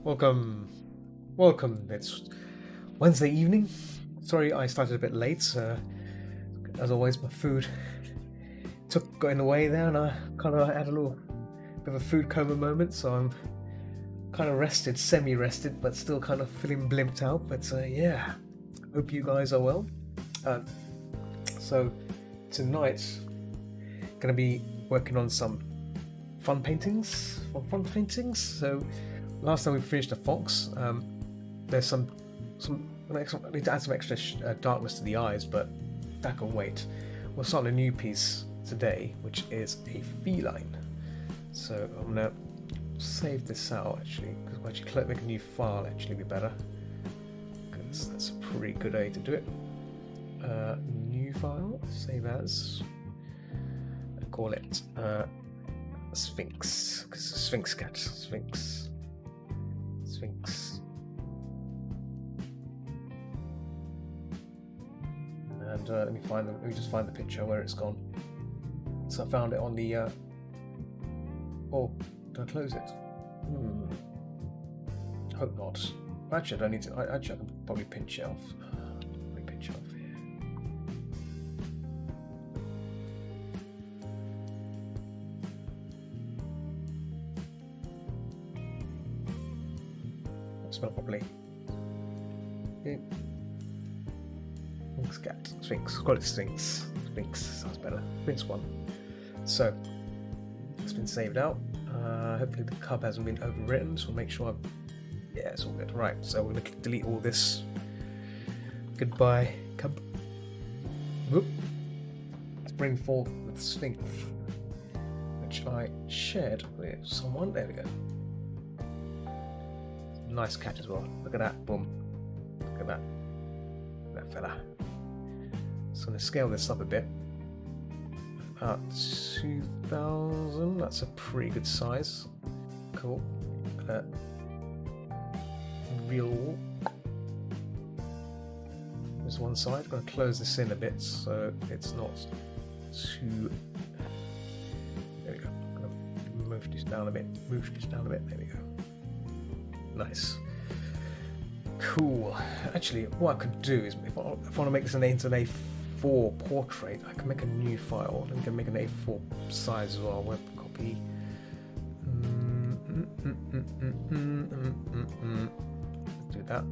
Welcome, welcome. It's Wednesday evening. Sorry, I started a bit late. As always, my food got in the way there, and I kind of had a little bit of a food coma moment. So I'm kind of rested, semi-rested, but still kind of feeling blimped out. But yeah, hope you guys are well. So tonight, gonna be working on some fun paintings. So last time we finished the fox. There's some. I need to add some extra darkness to the eyes, but that can wait. We'll start a new piece today, which is a feline. So I'm gonna save this out actually, because actually make a new file actually be better, because that's a pretty good way to do it. New file, save as. I call it Sphinx, because Sphinx cat, Sphinx. And let me just find the picture where it's gone. So I found it on the. Oh, did I close it? Hope not. Actually, I don't need to. I can probably pinch it off. Pinch it off here. Smell properly. Okay. Sphinx. Call it Sphinx. Sphinx sounds better. Sphinx 1. So it's been saved out. Hopefully the cub hasn't been overwritten, so we'll make sure yeah, it's all good. Right, so we're gonna delete all this. Goodbye, cub. Whoop. Let's bring forth the Sphinx, which I shared with someone. There we go. Nice cat as well. Look at that. Boom. Look at that. That fella. So I'm going to scale this up a bit. About 2000. That's a pretty good size. Cool. Real. There's one side. I'm going to close this in a bit so it's not too. There we go. I'm going to move this down a bit. There we go. Nice. Cool. Actually, what I could do is, if I want to make this into an A4 portrait, I can make a new file and can make an A4 size as well. Web copy. Let's do that.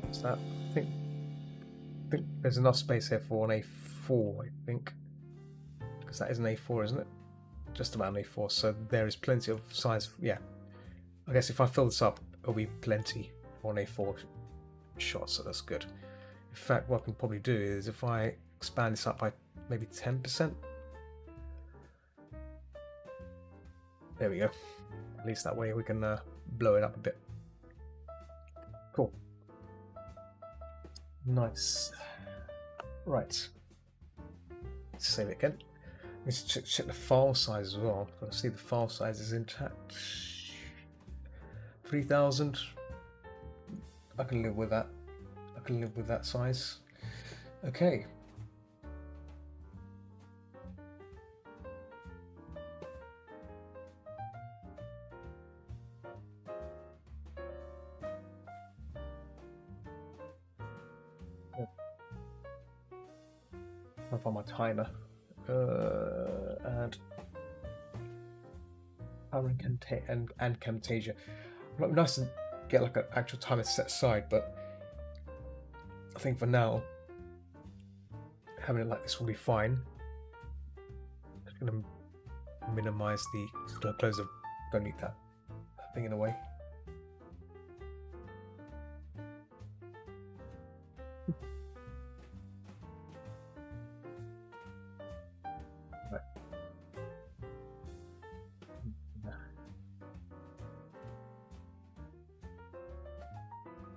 What's that? I think there's enough space here for an A4. I think, because that is an A4, isn't it? Just about an A4, so there is plenty of size. Yeah, I guess if I fill this up, it'll be plenty for an A4 shot, so that's good. In fact, what I can probably do is if I expand this up by maybe 10%. There we go. At least that way we can blow it up a bit. Cool. Nice. Right. Let's save it again. Let's check the file size as well. I've got to see the file size is intact. 3000. I can live with that. I can live with that size. Okay. I'll find my timer. And power and Camtasia. It'd be nice to get like an actual timer set aside, but I think for now having it like this will be fine. I'm gonna minimize the close the don't need that thing in the way.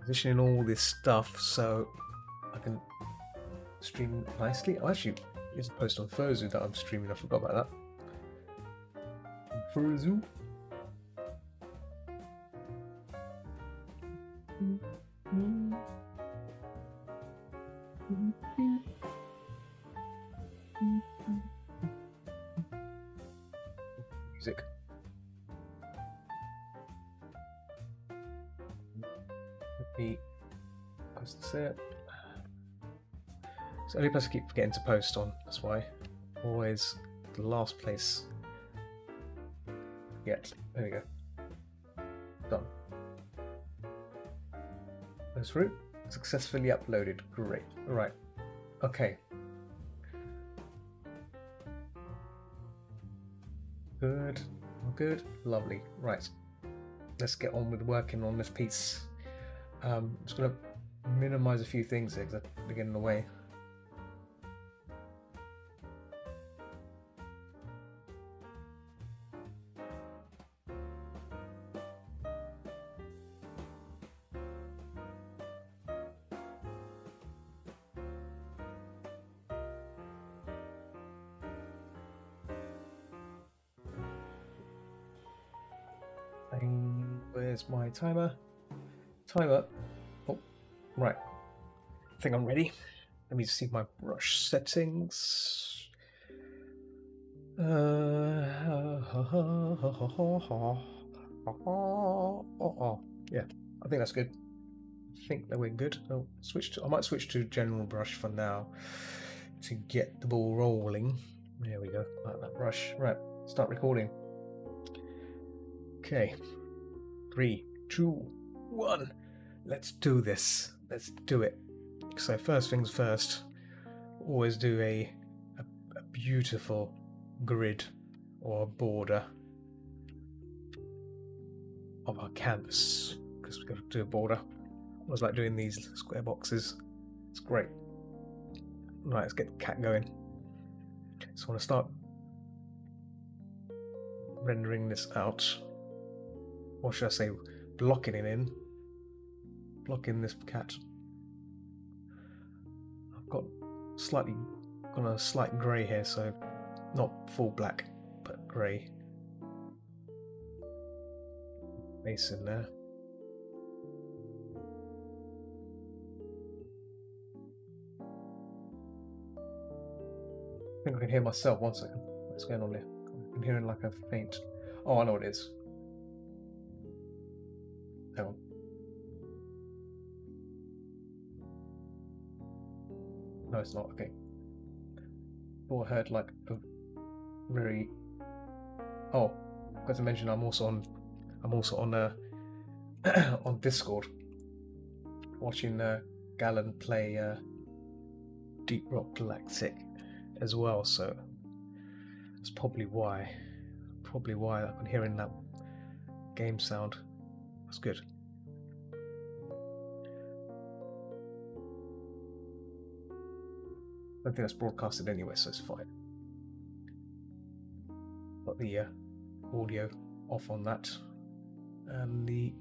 Positioning all this stuff so I can stream nicely. Oh, actually, it's a post on Furzu that I'm streaming. I forgot about that. Furzu. Music. Let me post this here. It's the only place I keep forgetting to post on, that's why. Always the last place. Yet. There we go. Done. Goes through. Successfully uploaded. Great. Right. Okay. Good. Good. Lovely. Right. Let's get on with working on this piece. I'm just going to minimize a few things here because they're getting in the way. Where's my timer? Timer. Oh, right. I think I'm ready. Let me see my brush settings. Yeah, I think that's good. I think that we're good. I might switch to general brush for now to get the ball rolling. There we go. Like that brush. Right. Start recording. Okay. 3, 2, 1. Let's do this. Let's do it. So first things first, always do a beautiful grid or border of our canvas, because we've got to do a border. I always like doing these square boxes. It's great. Right, let's get the cat going. So I want to start rendering this out. Or should I say blocking it in? Blocking this cat. I've got a slight grey here, so not full black, but grey. Base in there. I think I can hear myself. 1 second. What's going on there? I'm hearing like a faint. Oh, I know what it is. Hang on. No, it's not. Okay. Thought I heard like a very. Oh, got to mention I'm also on on Discord, watching Galen play Deep Rock Galactic as well. So that's probably why I'm hearing that game sound. That's good. I don't think that's broadcasted anyway, so it's fine. Got the audio off on that, and the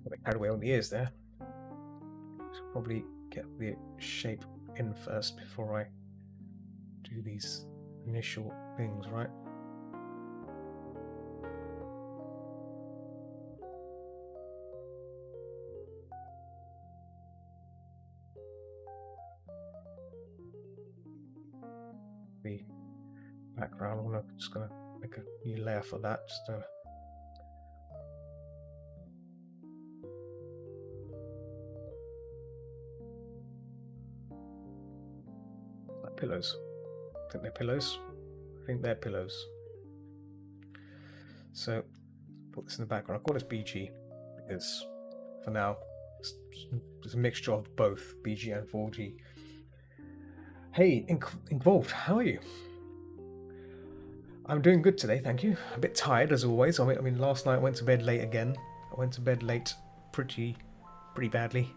a bit carried away on the ears there. Should probably get the shape in first before I do these initial things, right? The background, I'm just gonna make a new layer for that. Just like pillows. I think they're pillows. So put this in the background. I'll call this BG because for now it's a mixture of both BG and 4G. Hey, Involved, how are you? I'm doing good today, thank you. A bit tired as always. I mean, last night I went to bed late again. I went to bed late, pretty badly.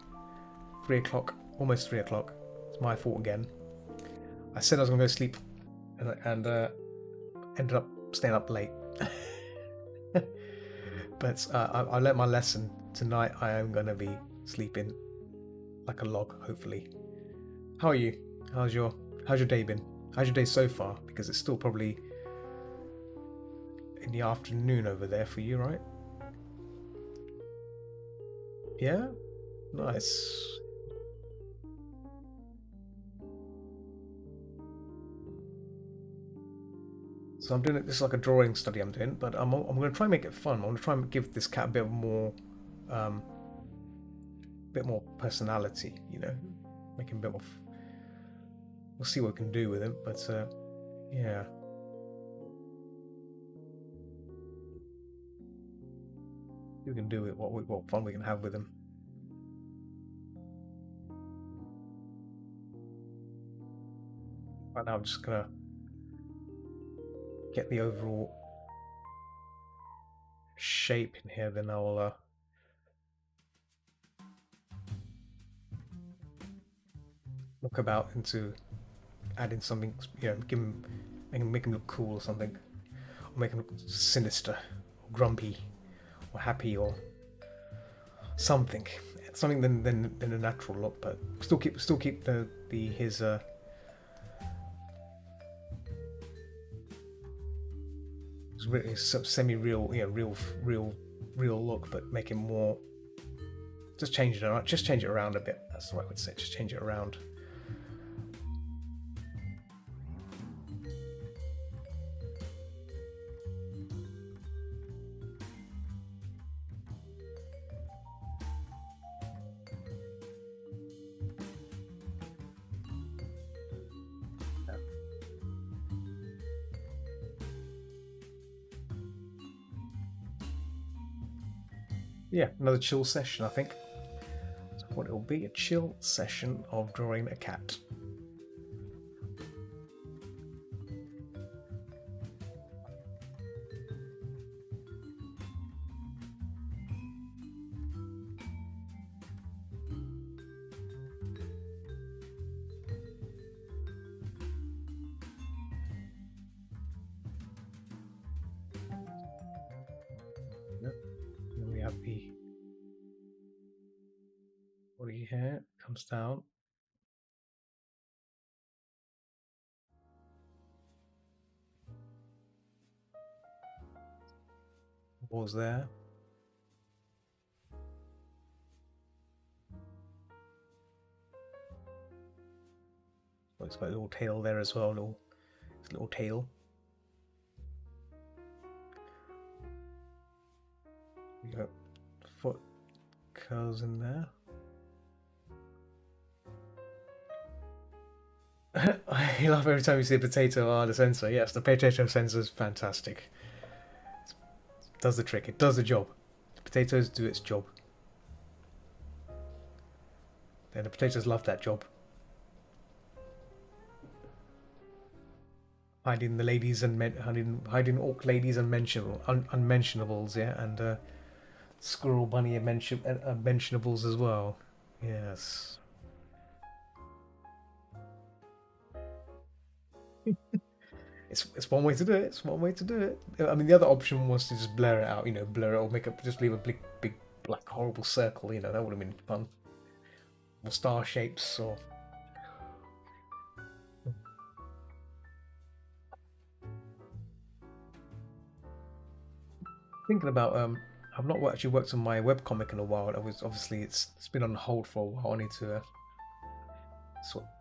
3 o'clock, almost 3 o'clock. It's my fault again. I said I was going to go sleep, and ended up staying up late. But I learnt my lesson. Tonight I am going to be sleeping like a log, hopefully. How are you? How's your day been? How's your day so far? Because it's still probably in the afternoon over there for you, right? Yeah? Nice. So I'm doing it. This is like a drawing study I'm doing, but I'm going to try and make it fun. I'm going to try and give this cat a um, bit more personality. You know, make him a bit more. We'll see what we can do with him, but yeah, we can do with what fun we can have with him. Right now, I'm just gonna get the overall shape in here. Then I'll look about into adding something. You know, make him look cool or something, or make him look sinister, or grumpy, or happy, or something. Something than a natural look, but still keep the his semi-real, you know, real look, but make it more. Just change it around. Just change it around a bit. That's what I would say. Just change it around. Yeah, another chill session, I think. So what it will be, a chill session of drawing a cat. Yep. Then we have the body here, comes down. Pause there. Oh, it's got a little tail there as well, little tail. We got foot curls in there. I laugh every time you see a potato. The sensor. Yes, the potato sensor is fantastic. It does the trick. It does the job. The potatoes do its job. And the potatoes love that job. Hiding the ladies and hiding orc ladies and unmentionables, yeah, and squirrel bunny mentionables as well. Yes. It's one way to do it. It's one way to do it. I mean, the other option was to just blur it out. You know, blur it or just leave a big black horrible circle. You know, that would have been fun. Or star shapes or. Thinking about I've not actually worked on my webcomic in a while. Obviously it's been on hold for a while. I need to.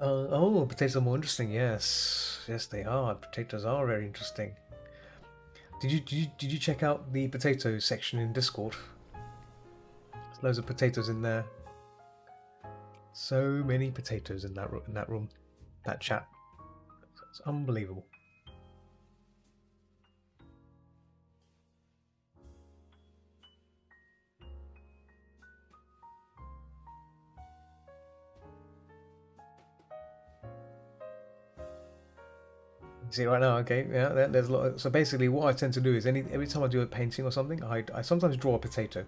Oh, potatoes are more interesting. Yes, yes, they are. Potatoes are very interesting. Did you check out the potato section in Discord? There's loads of potatoes in there. So many potatoes in that room, that chat. It's unbelievable. See right now, okay, yeah. There's a lot. So basically, what I tend to do is every time I do a painting or something, I sometimes draw a potato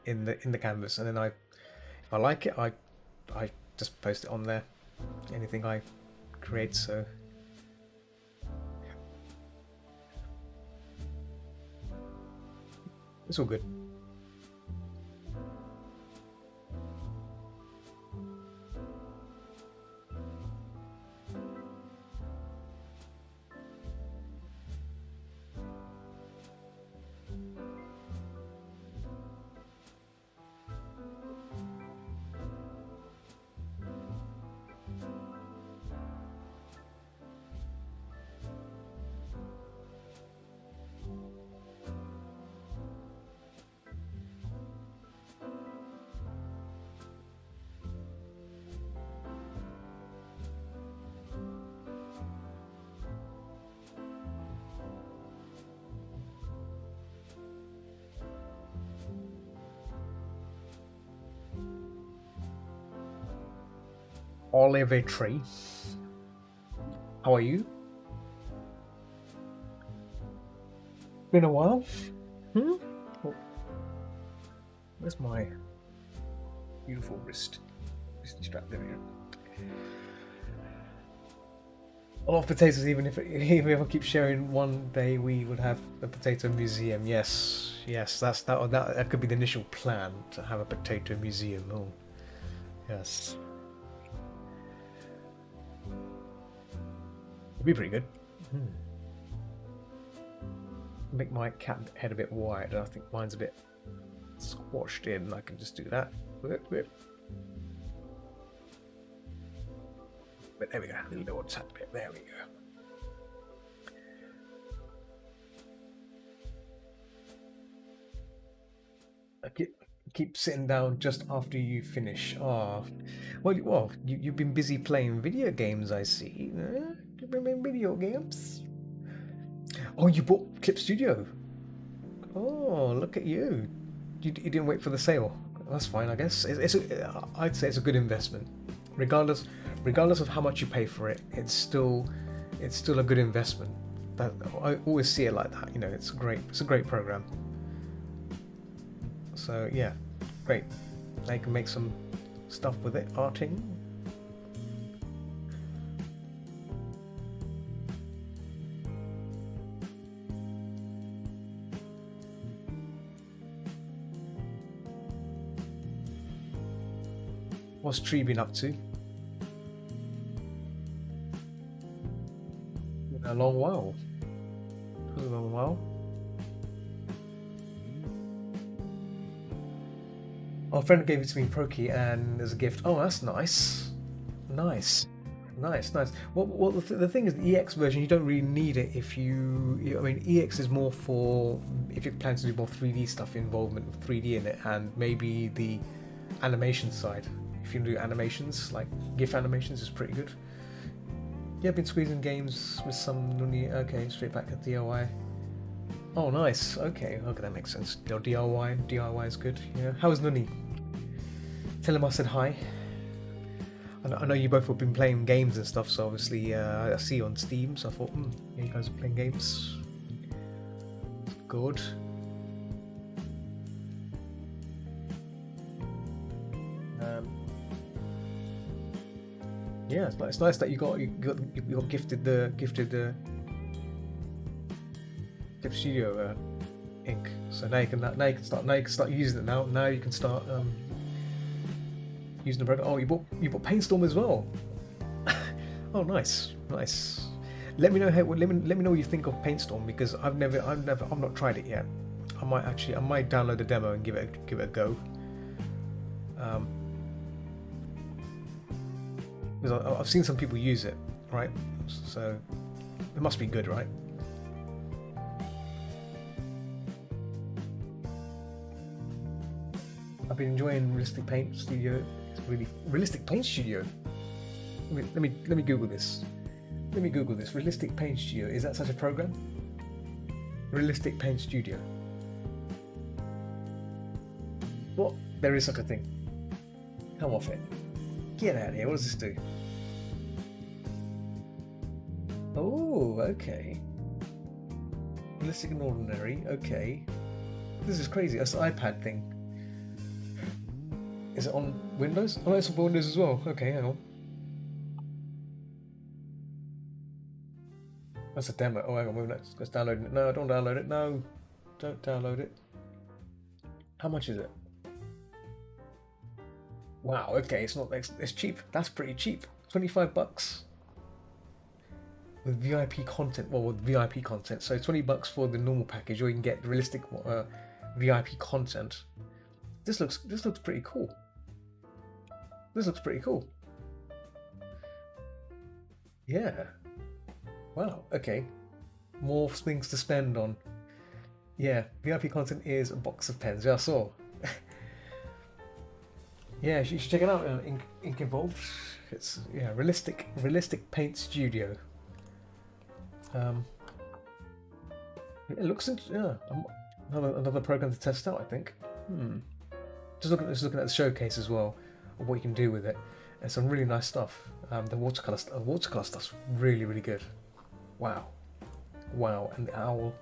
in the canvas, and then if I like it, I just post it on there. Anything I create, so it's all good. Olive Tree. How are you? Been a while? Oh, where's my beautiful wrist strap? There we go. A lot of potatoes, even if I keep sharing, one day we would have a potato museum. Yes, that could be the initial plan, to have a potato museum. Oh, yes. It'd be pretty good. Make my cat head a bit wide. I think mine's a bit squashed in. I can just do that. But there we go. A little tap bit. There we go. I keep sitting down just after you finish. Ah, well, you've been busy playing video games, I see. You've been playing video games. Oh, you bought Clip Studio. Oh, look at you. You didn't wait for the sale. That's fine, I guess. I'd say it's a good investment, regardless of how much you pay for it. It's still a good investment. That I always see it like that. You know, it's a great program. So yeah, great. Now you can make some stuff with it, arting. What's Tree been up to? In a long while. A long while. Our friend gave it to me Proki and as a gift. Oh, that's nice. Nice. Well, the thing is, the EX version, you don't really need it if I mean, EX is more for if you plan to do more 3D stuff, involvement with 3D in it, and maybe the animation side. If you do animations, like GIF animations, is pretty good. Yeah, I've been squeezing games with some Nuni. Okay, straight back at DIY. Oh, nice. Okay, that makes sense. DIY is good. Yeah. How is Nuni? Tell him I said hi. I know you both have been playing games and stuff, so obviously I see you on Steam, so I thought, yeah, you guys are playing games. Good. Yeah, it's nice that you got gifted the Clip Studio ink. So now you can start using it now. Now you can start using the program. Oh, you bought Paintstorm as well. Oh, nice. Let me know let me know what you think of Paintstorm, because I've not tried it yet. I might download the demo and give it a go. Because I've seen some people use it, right? So it must be good, right? I've been enjoying Realistic Paint Studio. It's really Realistic Paint Studio. Let me Google this. Realistic Paint Studio. Is that such a program? Realistic Paint Studio. What? There is such a thing. Come off it. Get out of here. What does this do? Oh, okay. Realistic and ordinary. Okay. This is crazy. That's the iPad thing. Is it on Windows? Oh, it's on Windows as well. Okay, hang on. That's a demo. Oh, hang on. Let's download it. No, don't download it. No, don't download it. How much is it? Wow. Okay, it's cheap. That's pretty cheap. $25 with VIP content. Well, with VIP content. So $20 for the normal package, or you can get realistic VIP content. This looks pretty cool. Yeah. Wow. Okay. More things to spend on. Yeah. VIP content is a box of pens. Yeah, I saw. Yeah, you should check it out. Ink Involved. It's Realistic Paint Studio. It looks another program to test out, I think. Just looking at the showcase as well of what you can do with it, There's some really nice stuff. The watercolor stuff's really, really good. Wow, wow, and the owl.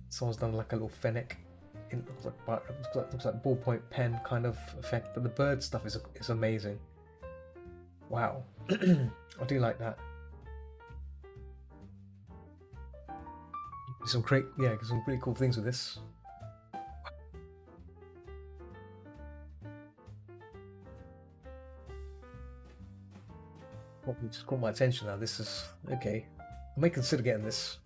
Someone's done like a little fennec. It looks like ballpoint pen kind of effect, but the bird stuff is amazing. Wow, I do like that. Some really cool things with this. What just caught my attention now. This is okay. I may consider getting this.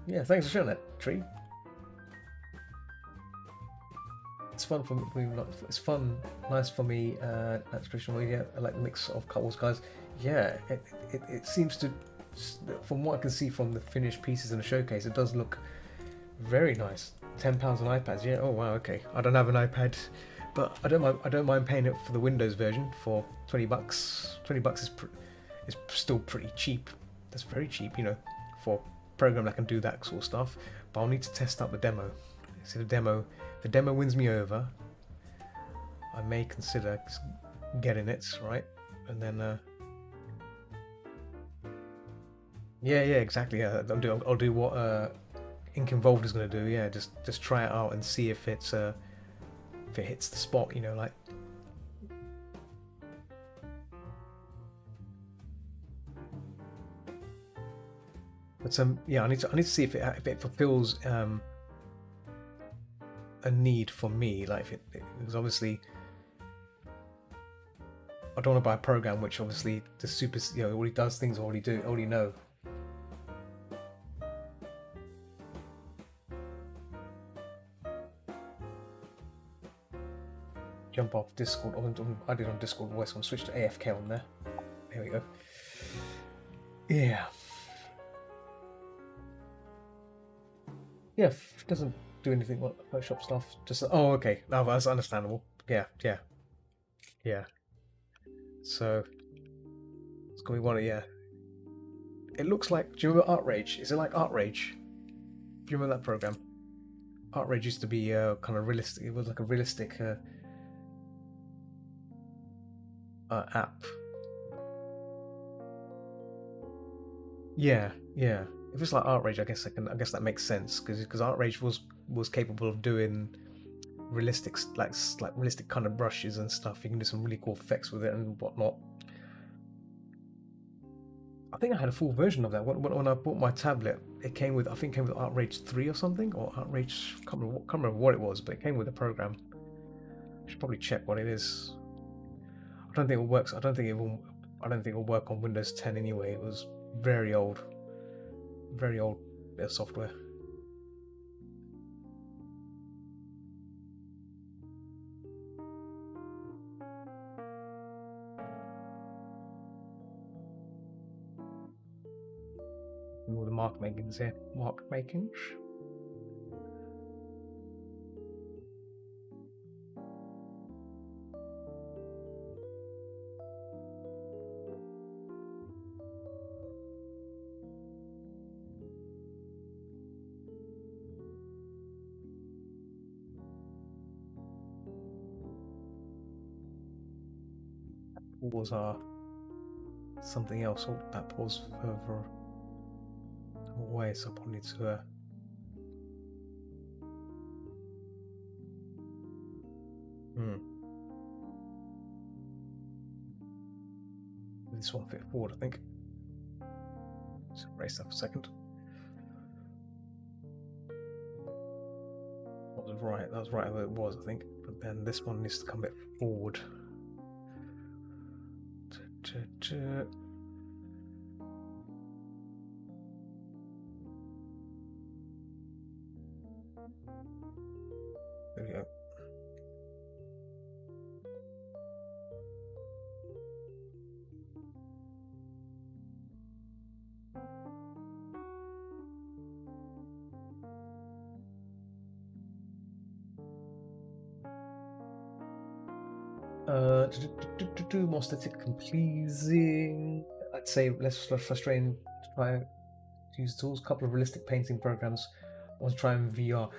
Yeah, thanks for showing that, Tree. It's fun for me. It's fun, nice for me. That's traditional media. I like the mix of couples, guys. Yeah, it seems to, from what I can see from the finished pieces in the showcase, it does look very nice. £10 on iPads. Yeah. Oh wow. Okay. I don't have an iPad, but I don't mind paying it for the Windows version for $20. $20 is still pretty cheap. That's very cheap, you know, for a program that can do that sort of stuff. But I'll need to test out the demo. See the demo. If the demo wins me over, I may consider getting it, right? And then yeah, exactly. Yeah, I'll do what Ink Involved is going to do. Yeah, just try it out and see if it hits the spot. You know, like. But yeah, I need to see if it fulfills a need for me, like because obviously I don't want to buy a program which obviously the super, you know, already does things I already know. Jump off Discord. I did on Discord voice. I'm switch to AFK on there. There we go. Yeah. Yeah, it doesn't do anything like Photoshop stuff. Just okay. No, that's understandable. Yeah. So it's gonna be one of It looks like. Do you remember ArtRage? Is it like ArtRage? Do you remember that program? ArtRage used to be kind of realistic. It was like a realistic app. Yeah. If it's like ArtRage, I guess that makes sense because ArtRage was capable of doing realistic like realistic kind of brushes and stuff. You can do some really cool effects with it and whatnot. I think I had a full version of that when I bought my tablet. It came with ArtRage 3 or something, or ArtRage. Can't remember what it was, but it came with a program. I should probably check what it is. I don't think it works. I don't think it will work on Windows 10 anyway. It was very old bit of software. All the mark makings here. Mark makings. Pause are something else. Oh, that pause further away, so I probably need to this one fit forward, I think. Just erase that for a second. That was right where it was, I think. But then this one needs to come a bit forward. There we go. More aesthetic and pleasing. I'd say less frustrating to try to use tools. A couple of realistic painting programs. I want to try in VR.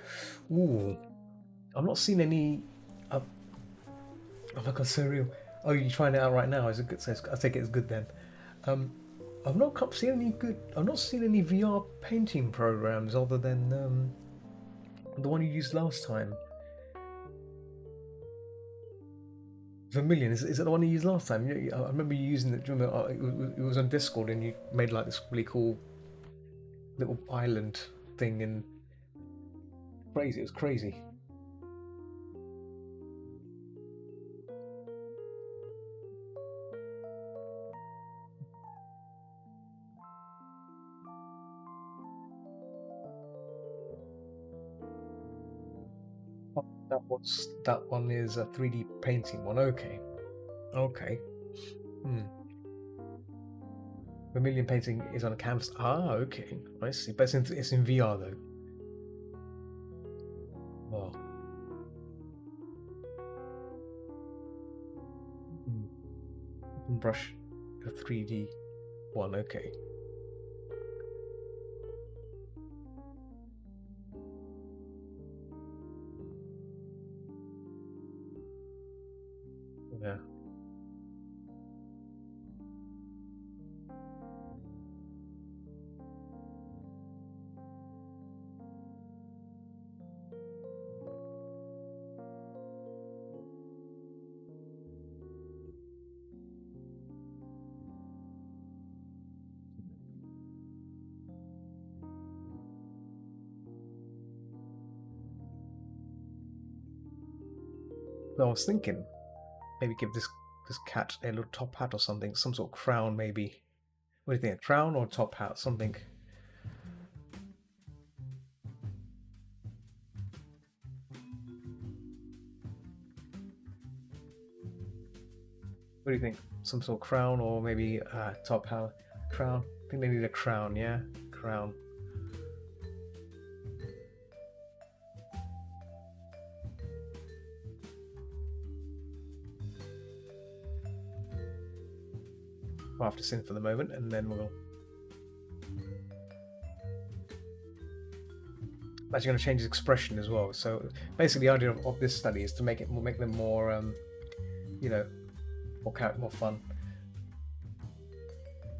Ooh, I've not seen any. Uh, oh my god, so real. Oh, you're trying it out right now? Is it good? So I take it as good then. Um, I've not seen any good. I've not seen any VR painting programs other than the one you used last time. Vermilion, is it the one you used last time? I remember you using it. Do you remember? It was on Discord, and you made like this really cool little island thing, and crazy. It was crazy. Oh, that one is a 3D painting one. Okay, okay. Hmm. Vermilion painting is on a canvas. Ah, okay. I see. But it's in VR though. Oh. Hmm. Brush the 3D one. Okay. Yeah. I was thinking maybe give this cat a little top hat or something, some sort of crown maybe. What do you think? A crown or a top hat? Something. What do you think? Some sort of crown or maybe top hat? Crown. I think they need a crown. Yeah, crown. I'll have to sing for the moment, and then we'll. I'm actually going to change his expression as well. So basically, the idea of this study is to make them more, you know, more fun.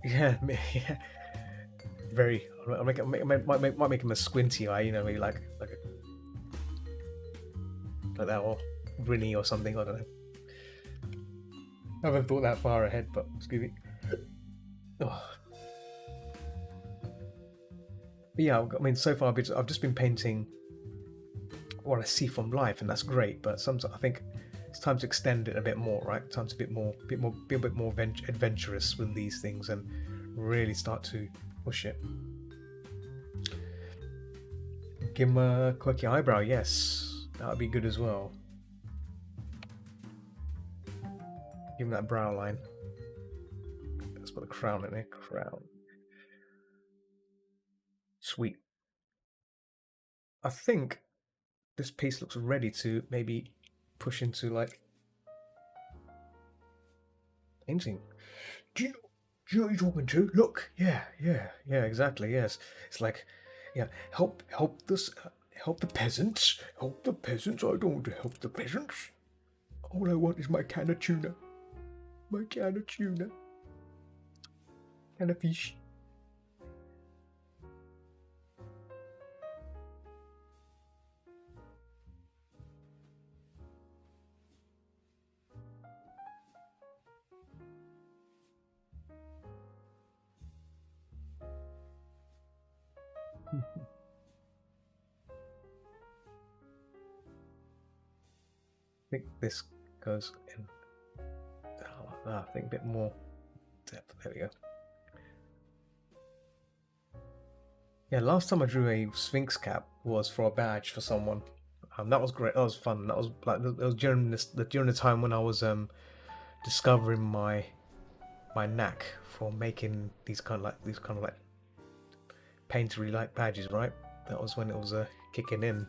Yeah, yeah. Very. Might make him a squinty eye. You know, maybe like that, or grinny or something. I don't know. I haven't thought that far ahead, but excuse me. Oh. But yeah, I mean, so far I've just been painting what I see from life, and that's great. But sometimes I think it's time to extend it a bit more, right? Time to be a bit more adventurous with these things, and really start to push it. Give him a quirky eyebrow, yes, that would be good as well. Give him that brow line. Let's put a crown in it. Crown. Sweet. I think this piece looks ready to maybe push into like painting. Do you know, do you know what you're talking to? Look, yeah, exactly. Yes, it's like, yeah, help the peasants, help the peasants. I don't want to help the peasants. All I want is my can of tuna, my can of tuna, can of fish. I think this goes in. I think a bit more depth. There we go. Yeah, last time I drew a Sphinx cap was for a badge for someone. That was great. That was fun. That was like that was during the time when I was discovering my knack for making these kind of like painterly like badges. Right, that was when it was kicking in.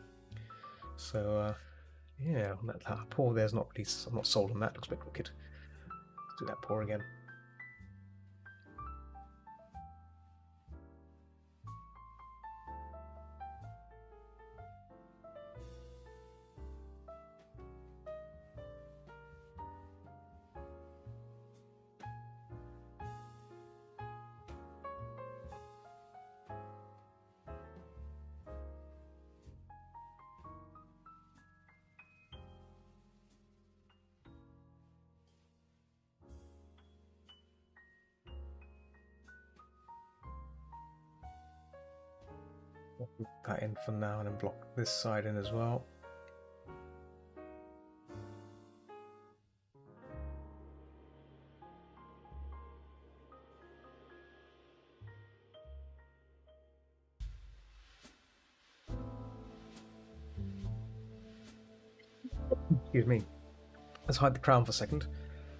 So yeah, that paw there's not really. I'm not sold on that. Looks a bit crooked. Let's do that paw again. Put that in for now and then block this side in as well. Excuse me. Let's hide the crown for a second.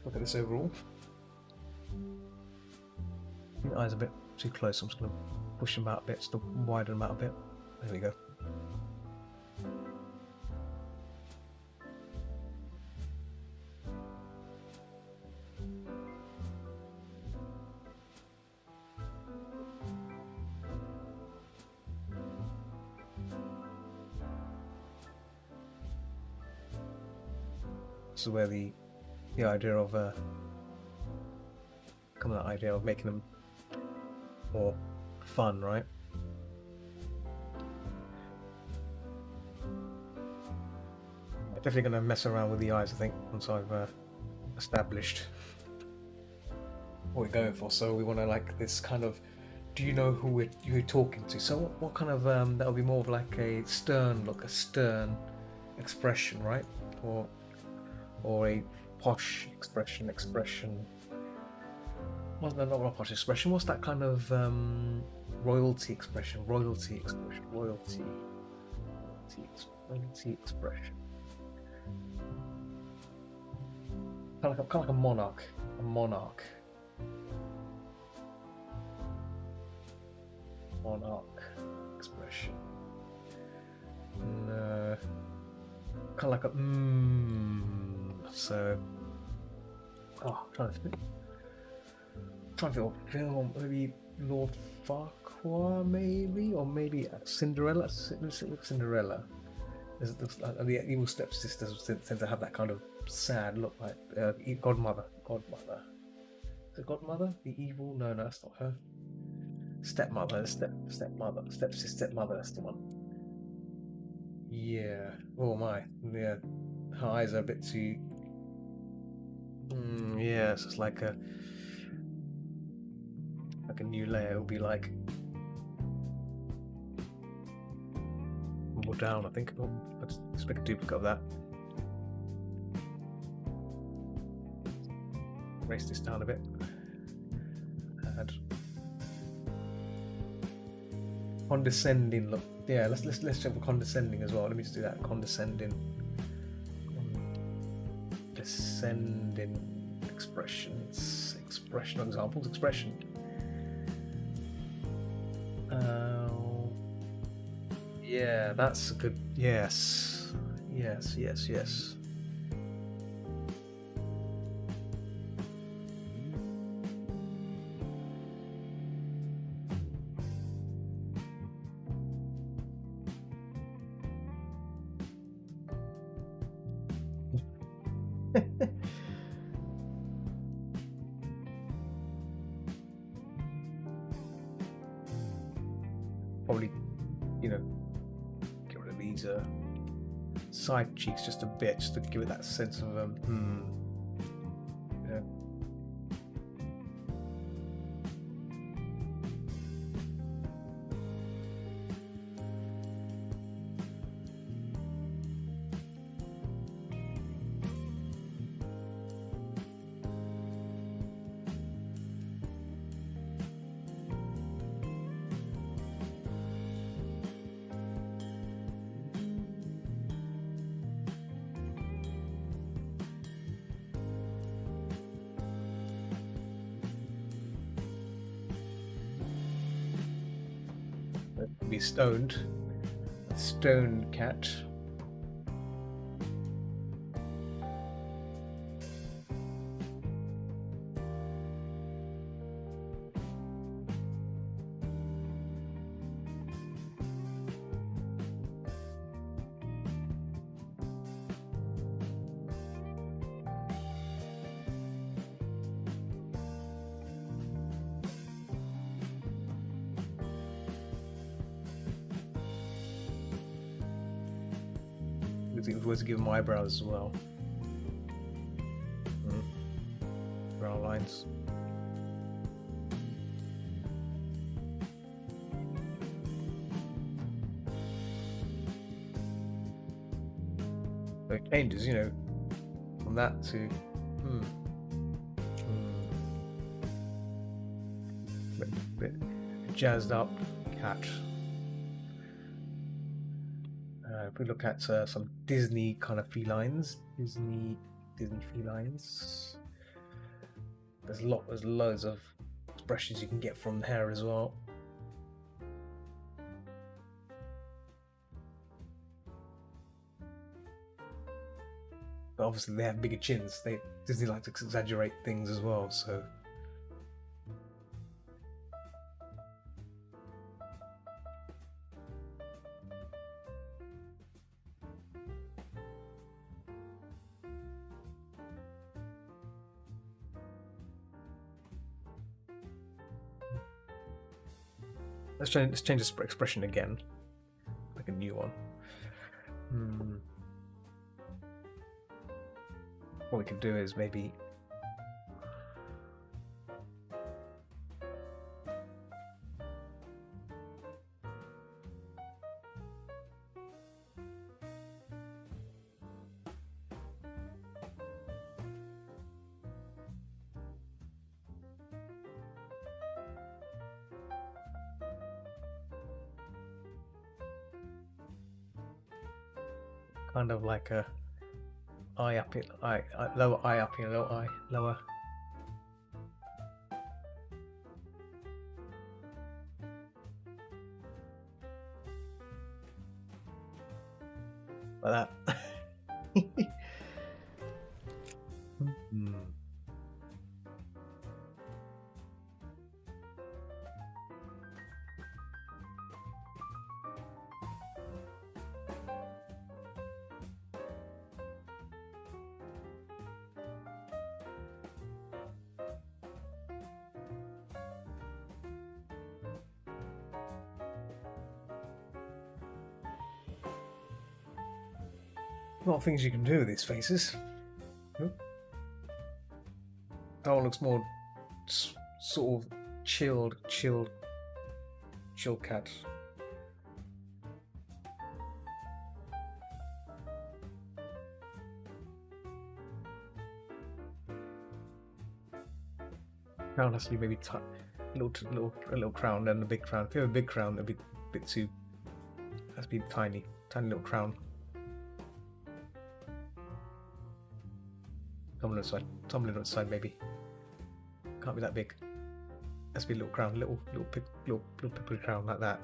Look at this overall. The eyes are a bit too close, so I'm just going to push them out a bit, just to widen them out a bit. There we go. This is where the idea of that idea of making them more fun, right? I'm definitely going to mess around with the eyes, I think, once I've established what we're going for. So we want to like this kind of, do you know who you're talking to? So what kind of that would be more of like a stern look, a stern expression, right? Or a posh expression. Wasn't that not a posh expression? What's that kind of royalty expression? Royalty expression. Kind of like a monarch. A monarch. Monarch expression. And, kind of like a So, trying to think film maybe Lord Farquhar, maybe, or maybe Cinderella. Cinderella. The evil stepsisters tend to have that kind of sad look, like godmother. Is it godmother? The evil? No, that's not her. Stepmother. Stepmother. Stepmother. That's the one. Yeah. Oh my. Yeah. Her eyes are a bit too. Yeah, so it's like a new layer. It'll be like more down, I think. Oh, let's make a duplicate of that. Raise this down a bit. Add condescending look. Yeah, let's check for condescending as well. Let me just do that. Condescending expressions. Expression examples. Expression. Yeah, that's a good. Yes. Probably, get rid of these side cheeks just a bit, just to give it that sense of yeah. Be stoned. Stoned cat. Was to give them eyebrows as well. Brow lines. So it changes, you know, from that to hmm. Bit jazzed up cat. If we look at some Disney kind of felines, Disney felines. There's loads of expressions you can get from hair as well. But obviously they have bigger chins. Disney likes to exaggerate things as well, so. Let's change this expression again, like a new one. What we can do is maybe kind of like a eye up it, lower eye up here, lower eye, lower. Like that. A lot of things you can do with these faces. That one looks more sort of chill cat. Crown has to be maybe a little crown and a big crown. If you have a big crown, it'll be a bit too. It has to be tiny little crown. Tumbling on the side maybe. Can't be that big. Has to be a little crown, little pippery crown like that.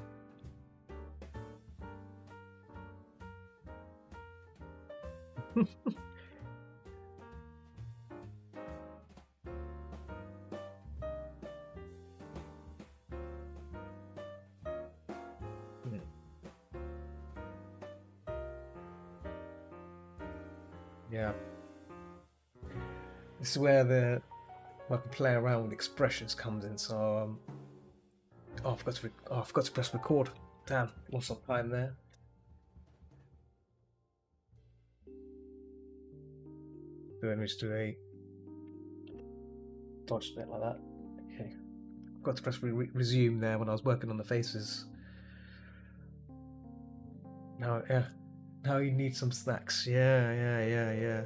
Yeah. This is where I can play around with expressions comes in. So I forgot to press record. Damn, lost some time there. Then we just do a dodge net like that. Okay, forgot to press resume there when I was working on the faces. Now you need some snacks. Yeah.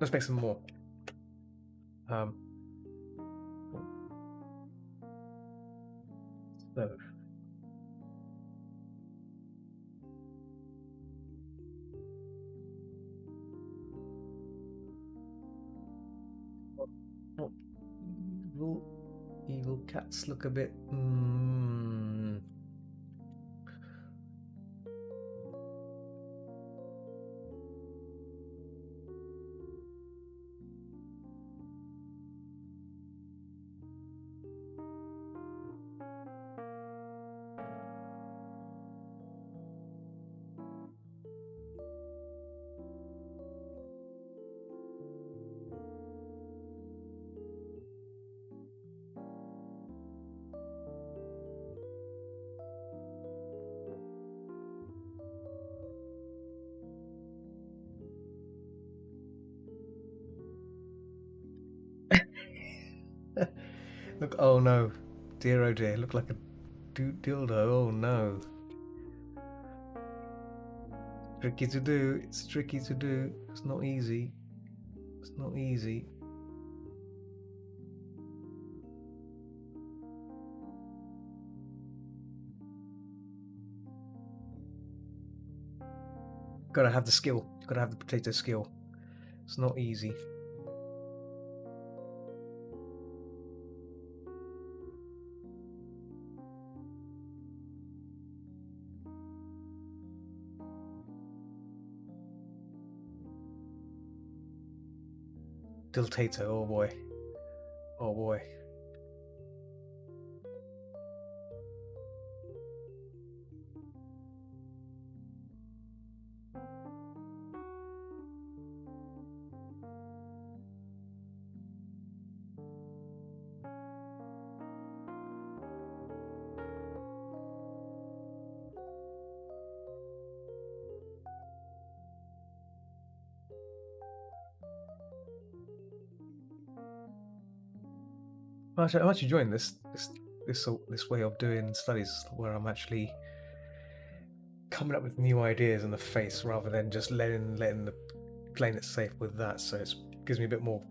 Let's make some more. So. Evil cats look a bit. Look, oh no, dear oh dear, look like a dildo. Oh no. Tricky to do. It's tricky to do. It's not easy. It's not easy. Gotta have the skill. Gotta have the potato skill. It's not easy. Diltato, oh boy. Oh boy. Actually, I'm actually enjoying this way of doing studies where I'm actually coming up with new ideas in the face rather than just playing it safe with that. So it gives me a bit more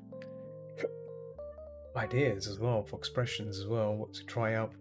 ideas as well for expressions as well, what to try out.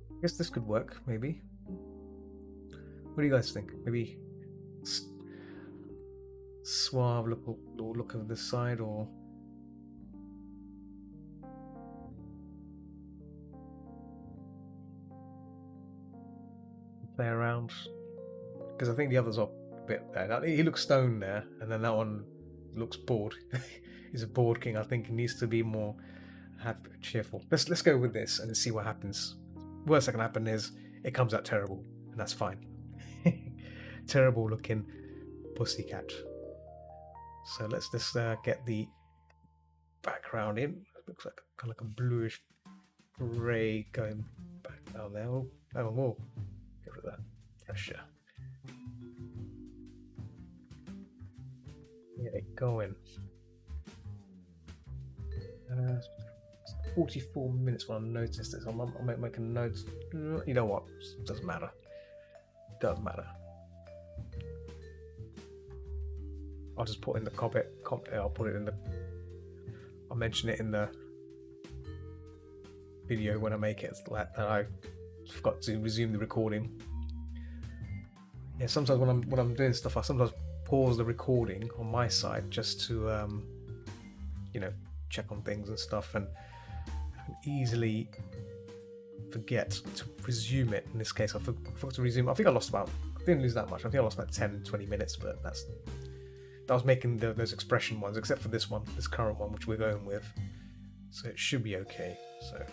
I guess this could work, maybe. What do you guys think? Maybe suave look over this side, or play around, because I think the others are a bit there. He looks stoned there, and then that one looks bored. He's a bored king. I think he needs to be more happy, cheerful. Let's go with this and see what happens. Worst that can happen is it comes out terrible, and that's fine. Terrible looking pussycat. So let's just get the background in. It looks like kind of like a bluish grey going back down there. Oh, whoa. Get rid of that pressure. Get it going. 44 minutes when I noticed this. I'll make a note. You know what? Doesn't matter. Doesn't matter. I'll just put in the comment. I'll put it in the. I'll mention it in the video when I make it. That I forgot to resume the recording. Yeah, sometimes when I'm doing stuff, I sometimes pause the recording on my side just to check on things and stuff, and I can easily forget to resume it. In this case, I forgot to resume. I think I didn't lose that much. I think I lost about 10-20 minutes, but that was making those expression ones, except for this current one, which we're going with. So it should be okay. So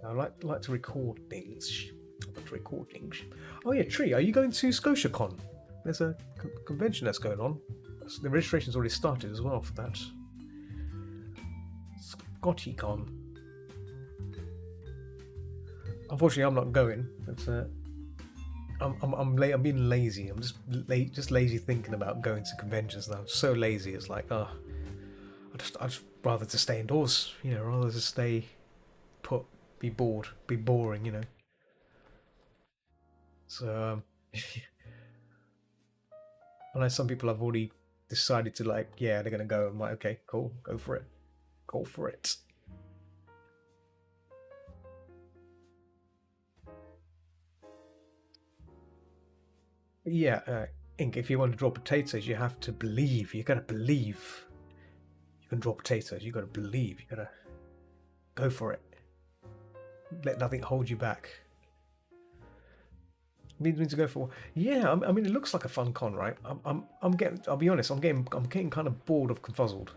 I like to record things. Oh yeah, Tree, are you going to ScotiaCon? There's a convention that's going on. The registration's already started as well for that. ScotiaCon. Unfortunately, I'm not going. But I'm being lazy. I'm just lazy thinking about going to conventions now. I'm so lazy. It's like, I'd just rather to stay indoors. Rather to stay put, be bored, be boring. So I know some people have already decided to they're gonna go. I'm like, okay, cool, go for it. Yeah, Ink, if you want to draw potatoes, you have to believe. You gotta believe you can draw potatoes. You gotta believe. You gotta go for it. Let nothing hold you back. Means to go for. Yeah, I mean, it looks like a fun con, right? I'm getting. I'll be honest. I'm getting kind of bored of Confuzzled.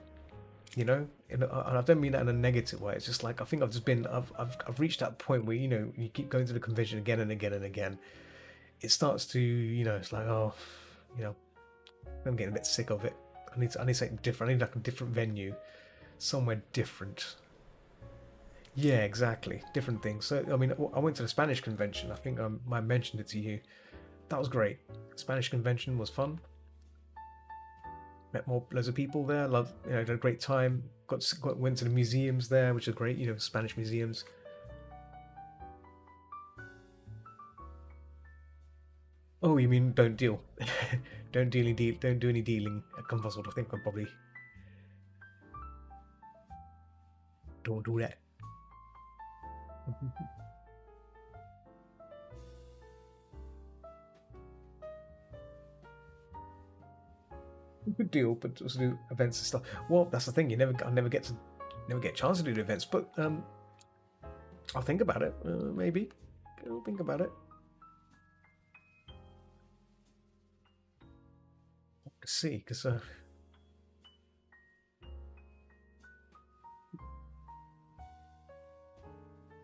You know, and I don't mean that in a negative way. It's just like I think I've just been. I've reached that point where you keep going to the convention again and again and again. It starts to it's like I'm getting a bit sick of it. I need something different. I need like a different venue, somewhere different. Yeah, exactly. Different things. So, I mean, I went to the Spanish convention. I think I mentioned it to you. That was great. Spanish convention was fun. Met loads of people there. Loved, had a great time. Went to the museums there, which are great. Spanish museums. Oh, you mean don't deal? Don't do any dealing at Confuzzled. I think I'm probably don't do that. Good deal, but also do events and stuff. Well, that's the thing. I never get a chance to do the events, but I'll think about it. Maybe I'll think about it. Let's see, because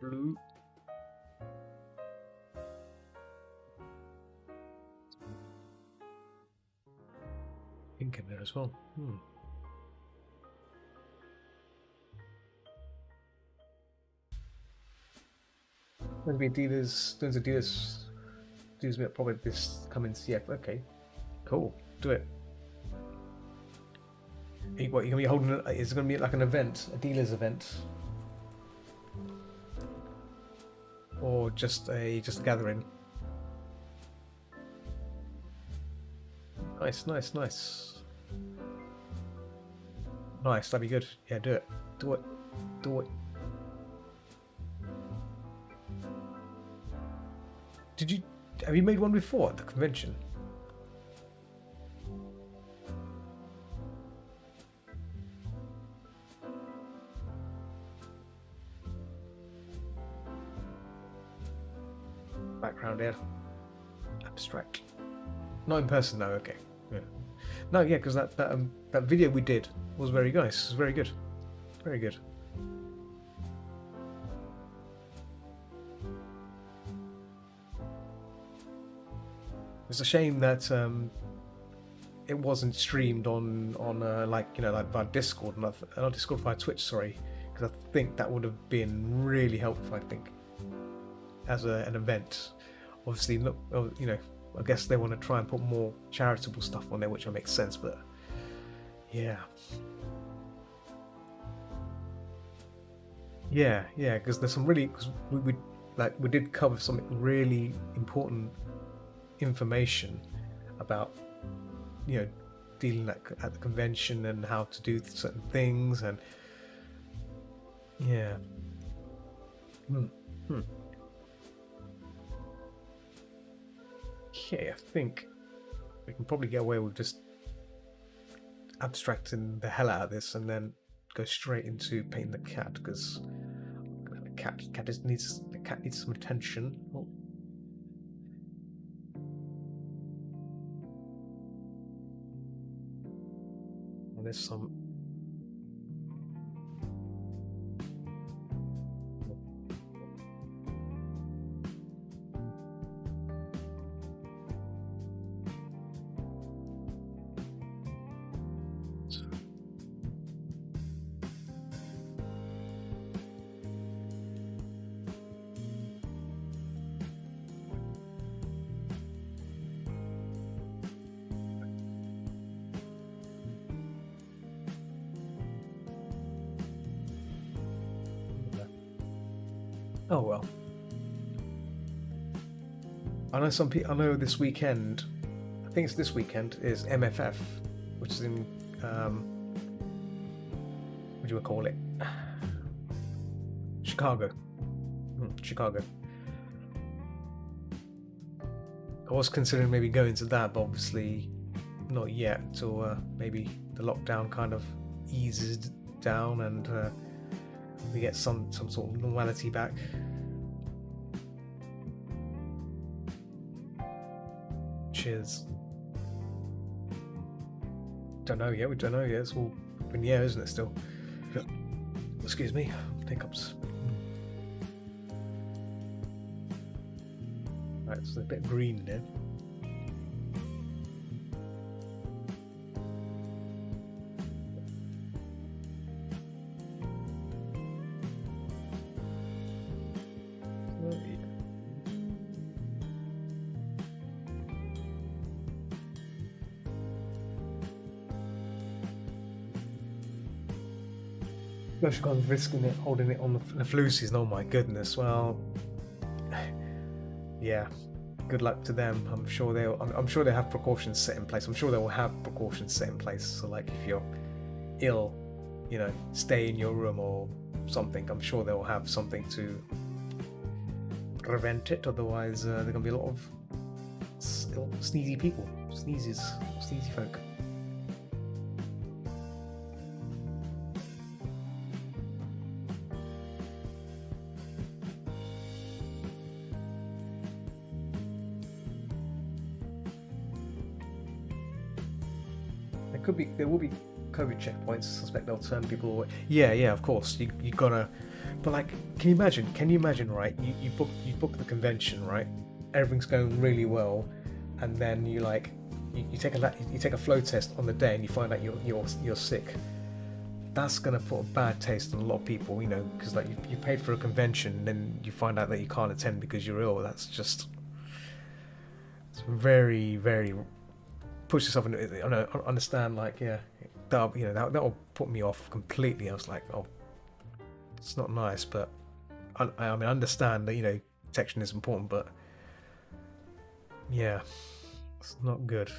blue. Pink in there as well. Going to be Adidas. Probably this coming CF. Okay, cool. Do it. What you're gonna be holding? Is it gonna be like an event, a dealers event, or just a gathering? Nice. That'd be good. Yeah, do it. Have you made one before at the convention? Background there. Abstract. Not in person, no. Okay. Yeah. No, yeah, because that video we did was very nice. It was very good. Very good. It's a shame that it wasn't streamed on like via Discord, not Discord, via Twitch. Sorry, because I think that would have been really helpful. I think as an event, obviously, look, I guess they want to try and put more charitable stuff on there, which makes sense. But yeah, because there's some really, because we did cover some really important information about dealing at the convention and how to do certain things, and yeah. Okay, I think we can probably get away with just abstracting the hell out of this and then go straight into painting the cat, because the cat needs some attention. Oh. There's some. Oh well. I know some people. I know this weekend. I think it's this weekend is MFF, which is in what do you call it? Chicago. Chicago. I was considering maybe going to that, but obviously not yet until maybe the lockdown kind of eases down and we get some sort of normality back. Cheers. Don't know yet. We don't know yet. It's all up in the air, isn't it? Still. Excuse me. Hiccups. Right, so a bit green there. Gosh, God, risking it, holding it on the flu season. Oh my goodness. Well, yeah. Good luck to them. I'm sure they have precautions set in place. I'm sure they will have precautions set in place. So, like, if you're ill, you know, stay in your room or something. I'm sure they'll have something to prevent it. Otherwise, there are gonna be a lot of sneezy people, sneezy folk. There will be COVID checkpoints. I suspect they'll turn people away. Yeah, of course. You gotta. But like, can you imagine? Right? You book the convention, right? Everything's going really well, and then you take a flow test on the day, and you find out you're sick. That's gonna put a bad taste on a lot of people, you know, because like you paid for a convention, and then you find out that you can't attend because you're ill. It's very, very. Push yourself into. Understand, like, yeah, that will put me off completely. I was like, oh, it's not nice, but I mean, I understand that, you know, protection is important, but yeah, it's not good.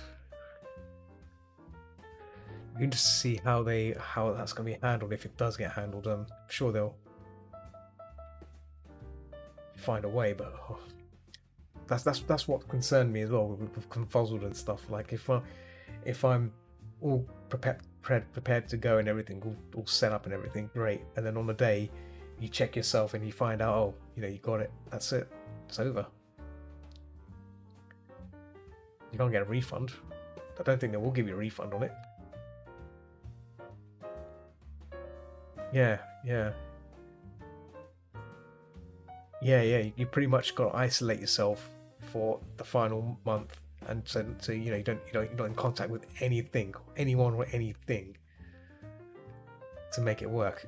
You can just see how that's going to be handled if it does get handled. I'm sure they'll find a way, but. Oh. That's what concerned me as well with Confuzzled and stuff. Like, if I'm all prepared to go and everything, all set up and everything, great, and then on the day you check yourself and you find out, oh, you know, you got it, that's it, it's over. You can't get a refund. I don't think they will give you a refund on it. Yeah. You pretty much got to isolate yourself for the final month, and so you know you're not in contact with anyone or anything to make it work.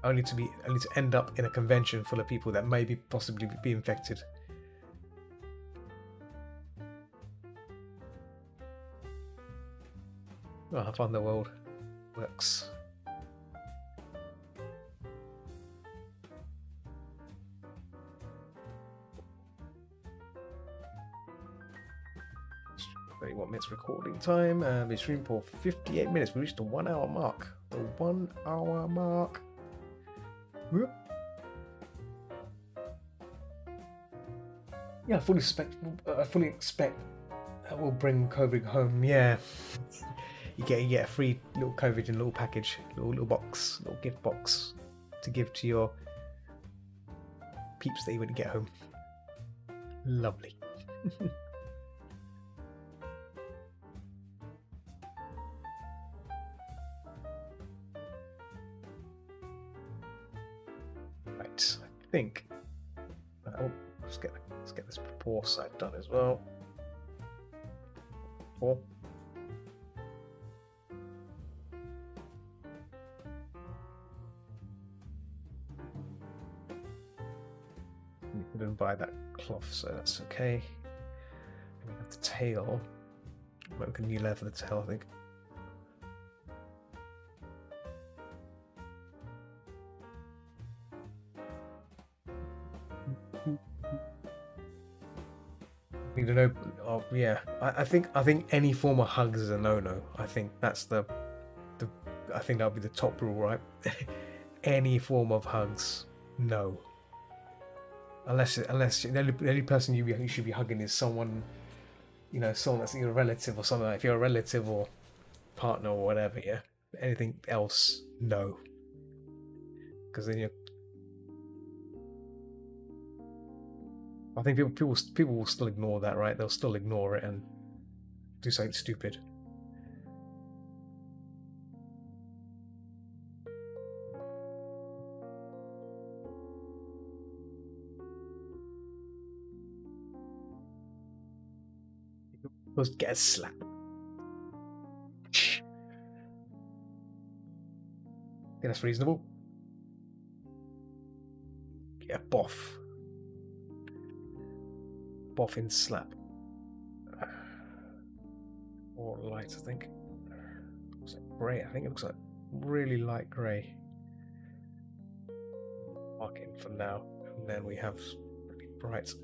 only to end up in a convention full of people that may possibly be infected. Oh, I found the world works. Minutes recording time. We streamed for 58 minutes. We reached the 1 hour mark. The 1 hour mark. Whoop. Yeah, I fully expect that will bring COVID home. Yeah. You get a free little COVID in a little package, little box, little gift box to give to your peeps that you wouldn't get home. Lovely. Right, I think. Oh, let's get this pour side done as well. Pour. Didn't buy that cloth, so that's okay. And we have the tail. Might look a new leather for the tail, I think. Need to know. Oh, yeah. I think any form of hugs is a no-no. I think that's I think that would be the top rule, right? Any form of hugs, no. Unless the only person you should be hugging is someone, someone that's your relative or something. Like if you're a relative or partner or whatever, yeah. Anything else, no. Because then I think people will still ignore that, right? They'll still ignore it and do something stupid. Just get a slap. I think that's reasonable. Get a boff. Boffin slap. Or light, I think. Looks like grey. I think it looks like really light grey. Mark in for now. And then we have really bright.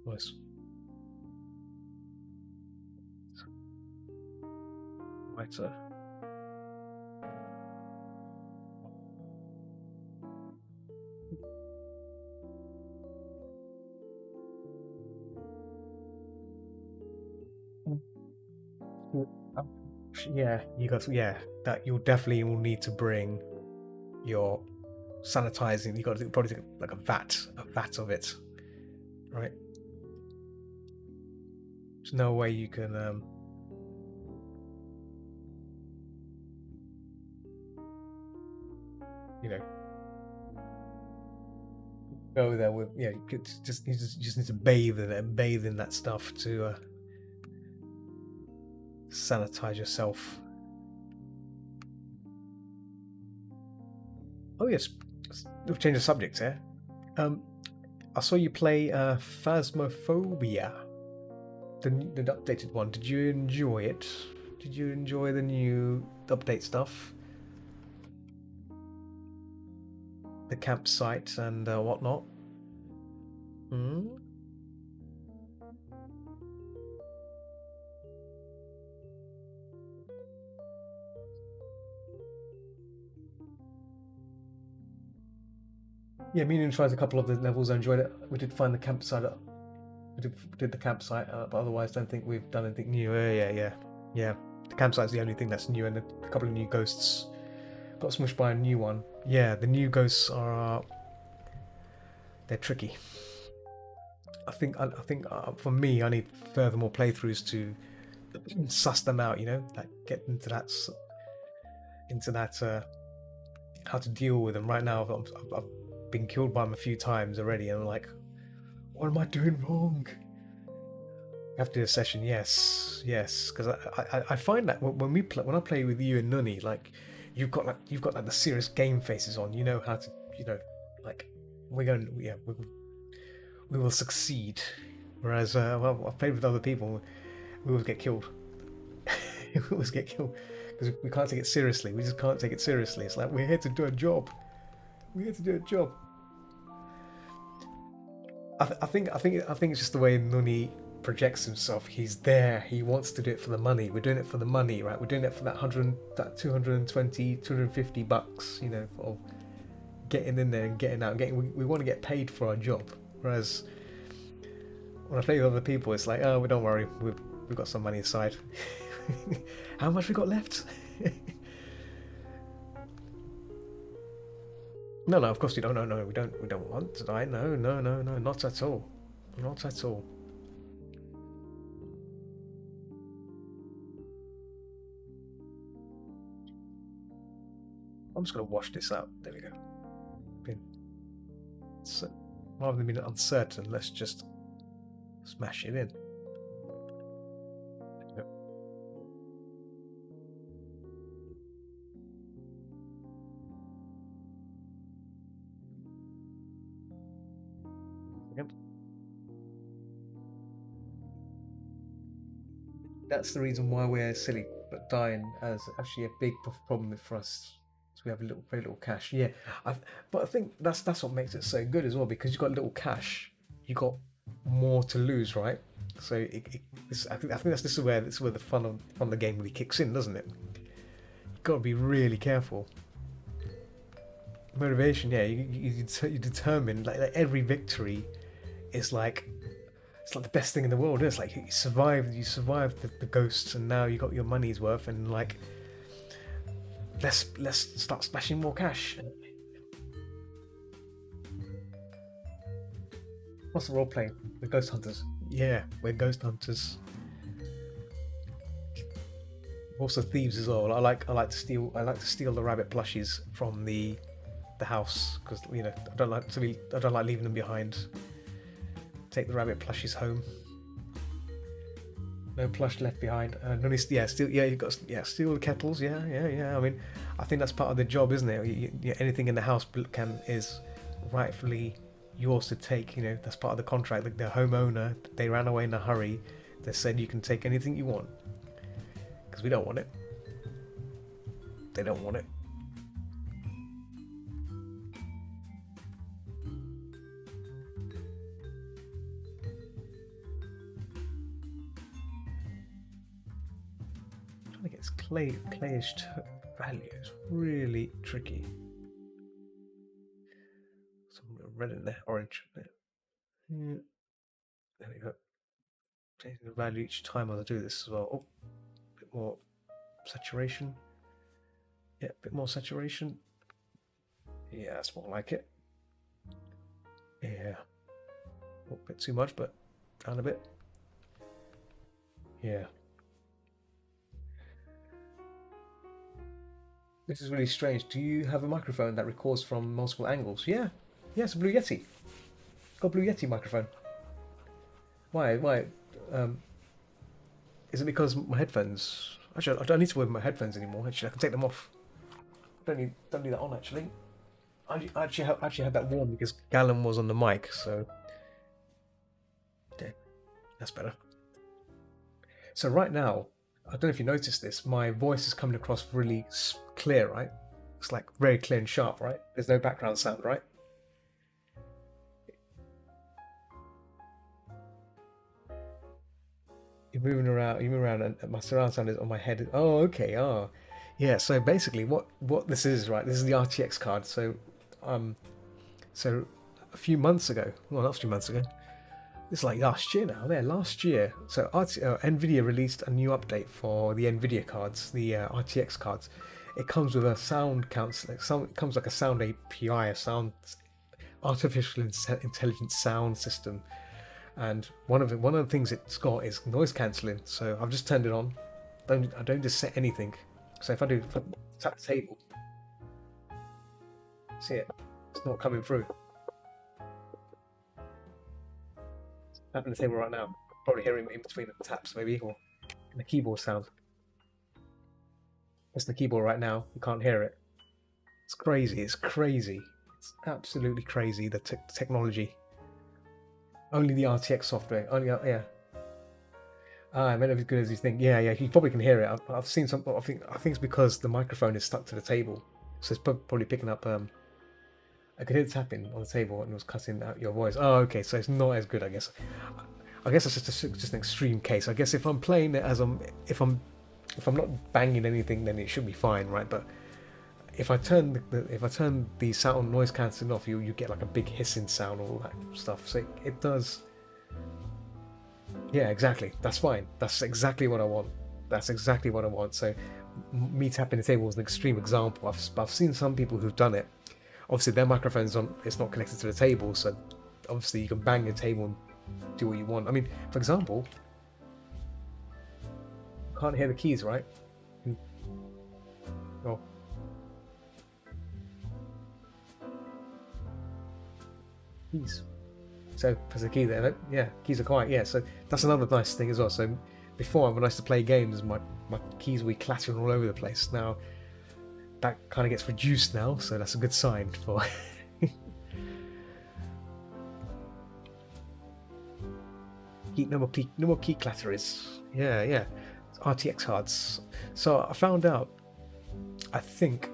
Nice. Lighter. Yeah, that you'll definitely will need to bring your sanitizing. You got to probably take like a vat of it, right? There's no way you can go there with you just need to bathe in it and bathe in that stuff to sanitize yourself. Oh yes, we'll change the subject here. I saw you play Phasmophobia, the updated one. Did you enjoy it? Did you enjoy the new update stuff? The campsite and whatnot? Yeah, me and tried a couple of the levels. I enjoyed it. We did find the campsite. We did the campsite, but otherwise, don't think we've done anything new. Yeah. The campsite's the only thing that's new, and a couple of new ghosts got smushed by a new one. Yeah, the new ghosts are they're tricky. I think for me, I need further more playthroughs to suss them out. Like get into that how to deal with them. Right now, I've been killed by them a few times already, and I'm like, what am I doing wrong? I have to do a session, yes, because I find that when I play with you and Nunny, like you've got the serious game faces on. You know how to, like we will succeed. Whereas I've played with other people, we always get killed. We always get killed because we can't take it seriously. We just can't take it seriously. It's like we're here to do a job. We're here to do a job. I think it's just the way Nunny projects himself. He's there. He wants to do it for the money. We're doing it for the money, right? We're doing it for that 220, 250 bucks, of getting in there and getting out. We want to get paid for our job. Whereas when I play with other people, it's like, oh, don't worry, we've got some money aside. How much we got left? No, of course we don't. No, we don't want to die. No, not at all. Not at all. I'm just going to wash this out. There we go. Rather than being uncertain, let's just smash it in. That's the reason why we're silly, but dying is actually a big problem for us. So we have very little cash. Yeah, but I think that's what makes it so good as well, because you've got little cash, you got more to lose, right? So I think this is where the fun of the game really kicks in, doesn't it? got to be really careful. Motivation, yeah, you determine like every victory is like it's like the best thing in the world. It's like you survived the ghosts, and now you got your money's worth, and like let's start smashing more cash. What's the role playing? We're ghost hunters. Yeah, we're ghost hunters. Also thieves as well. I like to steal the rabbit plushies from the house because I don't like leaving them behind. Take the rabbit plushies home. No plush left behind. Steal the kettles. Yeah. I mean, I think that's part of the job, isn't it? Anything in the house is rightfully yours to take. That's part of the contract. Like the homeowner, they ran away in a hurry. They said you can take anything you want because we don't want it. They don't want it. I'm trying to get this clayish value. It's really tricky. Some red in there, orange. Yeah. There we go. Changing the value each time as I do this as well. Oh, a bit more saturation. Yeah, a bit more saturation. Yeah, that's more like it. Yeah. Oh, a bit too much, but down a bit. Yeah. This is really strange. Do you have a microphone that records from multiple angles? Yeah. Yeah, it's a Blue Yeti. Got a Blue Yeti microphone. Why? Is it because my headphones? Actually, I don't need to wear my headphones anymore. Actually, I can take them off. Don't need that on actually. I actually had that warm because Gallon was on the mic, so okay, that's better. So right now, I don't know if you noticed this. My voice is coming across really clear, right? It's like very clear and sharp, right? There's no background sound, right? You're moving around, and my surround sound is on my head. Oh, okay. Oh, yeah. So basically, what this is, right? This is the RTX card. Um, so a few months ago, well, not a few months ago. It's like last year now. There, last year. So Nvidia released a new update for the Nvidia cards, the RTX cards. It comes with a sound counselor. It comes like a sound API, a sound artificial intelligence sound system. And one of the things it's got is noise cancelling. So I've just turned it on. I don't just set anything. So if I tap the table, see it? It's not coming through. It's tapping the table right now. Probably hearing in between the taps, maybe, or in the keyboard sound. It's the keyboard right now. You can't hear it. It's crazy. It's crazy. It's absolutely crazy. The technology. Only the RTX software. Only yeah. I meant as good as you think. Yeah. You probably can hear it. I've seen some. I think it's because the microphone is stuck to the table, so it's probably picking up. I could hear the tapping on the table, and it was cutting out your voice. Oh, okay. So it's not as good, I guess. I guess it's just an extreme case. I guess if I'm playing it if I'm not banging anything, then it should be fine, right? But if I turn the sound noise cancelling off, you get like a big hissing sound, all that stuff. So it does. Yeah, exactly. That's fine. That's exactly what I want. So me tapping the table is an extreme example. I've seen some people who've done it. Obviously, their microphone's on. It's not connected to the table, so obviously you can bang your table and do what you want. I mean, for example, can't hear the keys, right? Oh. Keys. So press the key there. Yeah, keys are quiet. Yeah, so that's another nice thing as well. So before, when I used to play games, my keys would be clattering all over the place. Now that kind of gets reduced now, so that's a good sign for. No more key clatterers. Yeah. RTX cards. So I found out. I think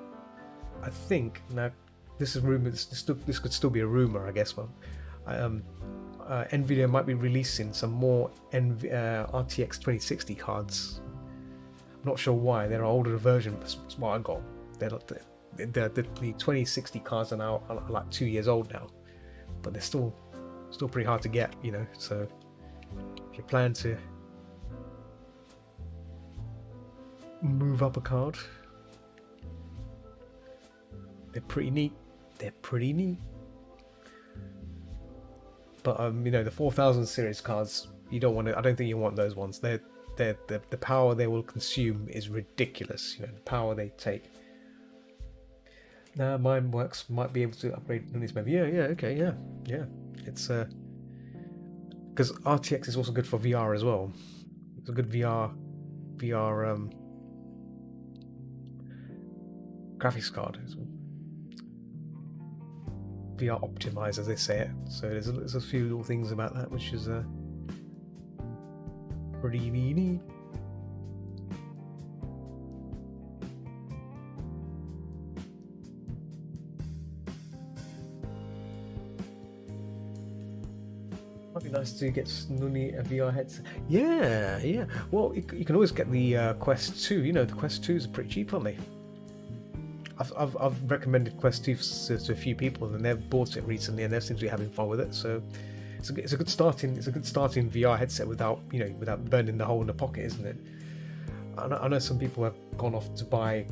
now this is rumor. This could still be a rumor, I guess. Well, Nvidia might be releasing some more RTX 2060 cards. Not sure why. They're an older version. That's what I got. The 2060 cards are now like 2 years old now, but they're still pretty hard to get, you know. So if you plan to move up a card, they're pretty neat. But you know, the 4000 series cards, you don't want to. I don't think you want those ones. The power they will consume is ridiculous. You know, the power they take. Nah, mine works. Might be able to upgrade on this maybe. Okay. It's because RTX is also good for VR as well. It's a good VR graphics card. VR optimized, as they say it. So there's a few little things about that which is pretty neat. Might be nice to get Snunny a VR headset. Yeah. Well, you can always get the Quest 2. You know, the Quest 2s are pretty cheap, aren't they? I've recommended Quest 2 to a few people, and they've bought it recently, and they seem to be having fun with it. So it's a good starting VR headset without burning the hole in the pocket, isn't it? I know some people have gone off to buy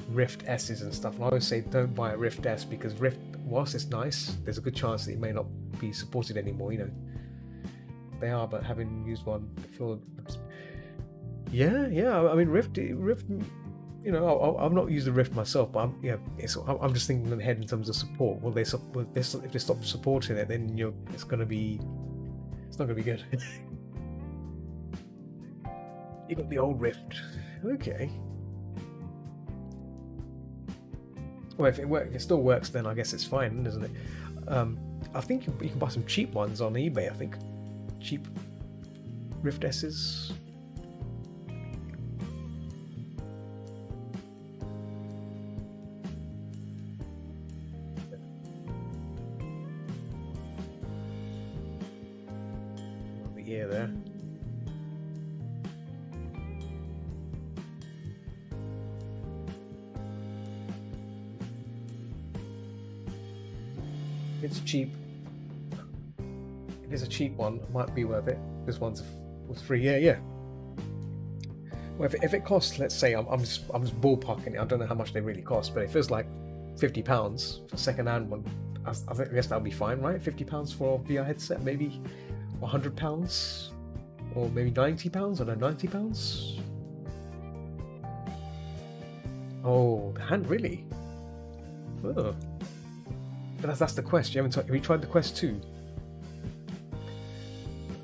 Rift S's and stuff, and I always say don't buy a Rift S, because Rift, whilst it's nice, there's a good chance that it may not be supported anymore. You know, they are, but having used one, I feel. Yeah. I mean, Rift. You know, I've not used the Rift myself, but I'm just thinking ahead in terms of support. If they stop supporting it, then it's not going to be good. You got the old Rift, okay. Well, if it still works, then I guess it's fine, isn't it? I think you can buy some cheap ones on eBay. I think cheap Rift S's. Ear there. It's cheap. It is a cheap one. It might be worth it. This one's was free. Yeah. Well, if it costs, let's say, I'm just ballparking it. I don't know how much they really cost, but if it's like £50 for a second-hand one, I guess that'll be fine, right? £50 for a VR headset, maybe. £100 or maybe £90. I don't know, £90. Oh, the hand, really? Oh. But that's the Quest. Have you tried the Quest 2?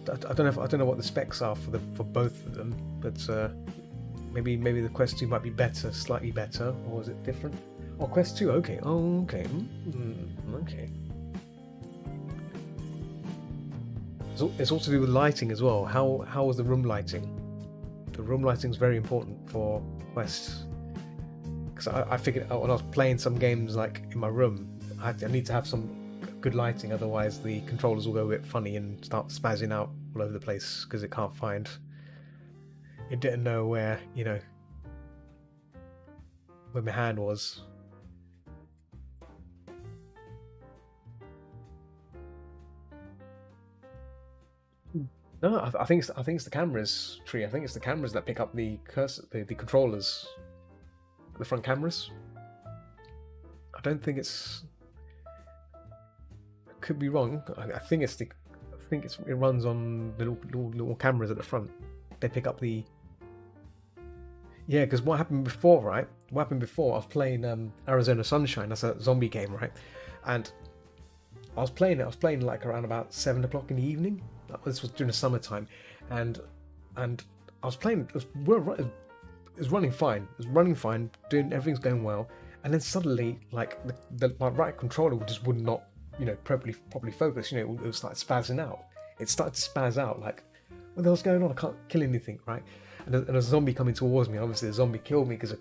I don't know what the specs are for both of them, but maybe the Quest 2 might be better, slightly better, or is it different? Oh, Quest 2. Okay. Oh, okay. Okay. It's also to do with lighting as well. How was the room lighting? The room lighting is very important for Quest, because I figured out when I was playing some games like in my room, I need to have some good lighting, otherwise the controllers will go a bit funny and start spazzing out all over the place because it can't find. It didn't know where my hand was. No, I think it's the cameras, Tree. I think it's the cameras that pick up the cursor, the controllers, the front cameras. I don't think it's. I could be wrong. I think it runs on the little cameras at the front. They pick up the. Yeah, because what happened before, right? What happened before? I was playing Arizona Sunshine. That's a zombie game, right? And I was playing like around about 7 o'clock in the evening. This was during the summertime, and I was playing. It was running fine. It was running fine. Everything's going well, and then suddenly, like my right controller just would not, properly focus. It would start spazzing out. It started to spaz out. Like, what the hell's going on? I can't kill anything, right? And a zombie coming towards me. Obviously, the zombie killed me because I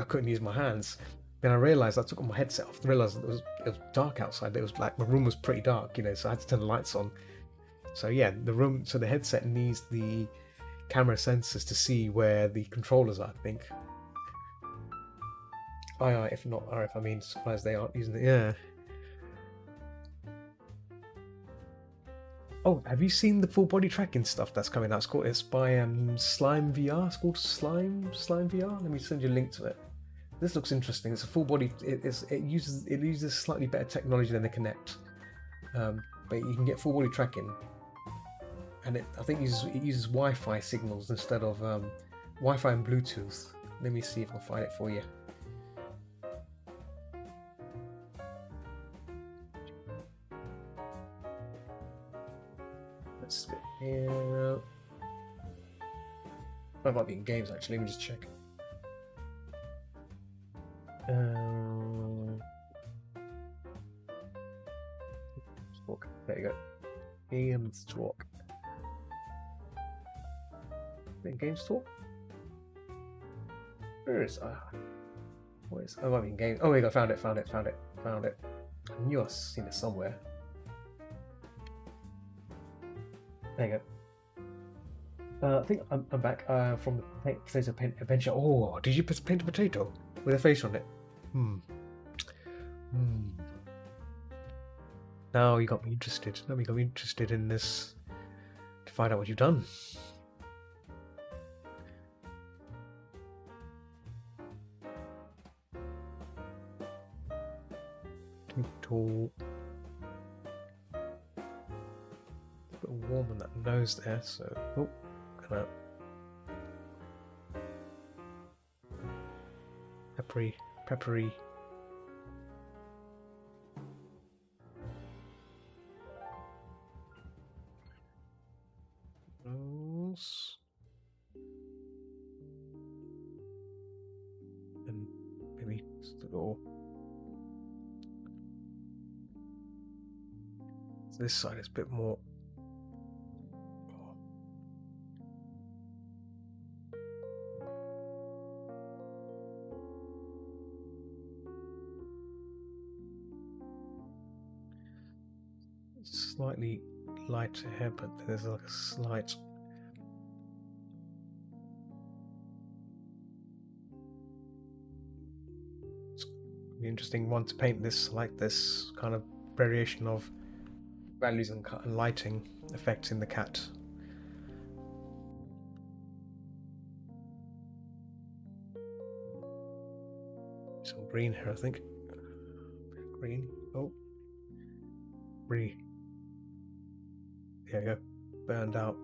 couldn't use my hands. Then I realised I took my headset off. I realised it was dark outside. It was like my room was pretty dark, so I had to turn the lights on. So yeah, the headset needs the camera sensors to see where the controllers are, I think. If not RF, I mean, surprised they aren't using it. Yeah. Oh, have you seen the full body tracking stuff that's coming out? It's by Slime VR. It's called Slime VR. Let me send you a link to it. This looks interesting. It's a full body. It uses slightly better technology than the Kinect, but you can get full body tracking, and I think it uses Wi-Fi signals instead of Wi-Fi and Bluetooth. Let me see if I can find it for you. Let's get here. That might be in games actually. Let me just check. There you go. Games Talk. Games Talk? Where is what is? Oh, I mean game. Oh, we go. Found it. I knew I've seen it somewhere. There you go. I think I'm back from the potato paint adventure. Oh, did you paint a potato with a face on it? Now you got me interested. Now you got me interested in this to find out what you've done. Tall. A bit warm on that nose there, so come out. Peppery. Nose. And maybe just a little. So this side is a bit more. Slightly lighter here, but there's like a slight. It's an interesting one to paint this, like this kind of variation of values and lighting effects in the cat. Some green here, I think. Green. Oh. Really. There you go. Burned out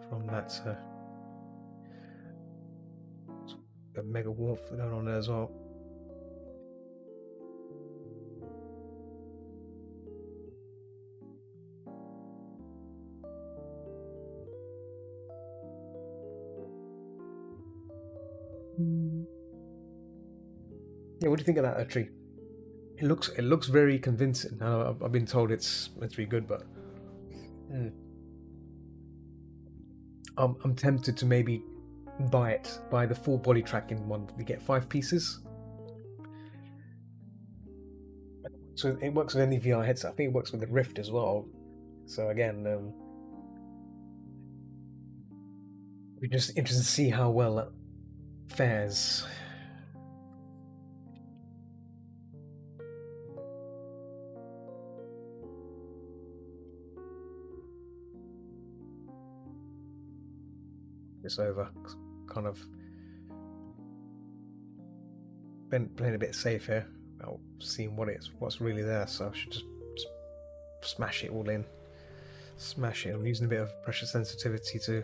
from that mega warmth going on there as well. Yeah, what do you think of that tree? It looks very convincing. I've been told it's meant to be good, but I'm tempted to maybe buy the full body tracking one. We get 5 pieces, so it works with any VR headset. I think it works with the Rift as well. So again, we're just interested to see how well that fares. This over, kind of been playing a bit safe here about seeing what's really there. So I should just smash it all in. Smash it. I'm using a bit of pressure sensitivity to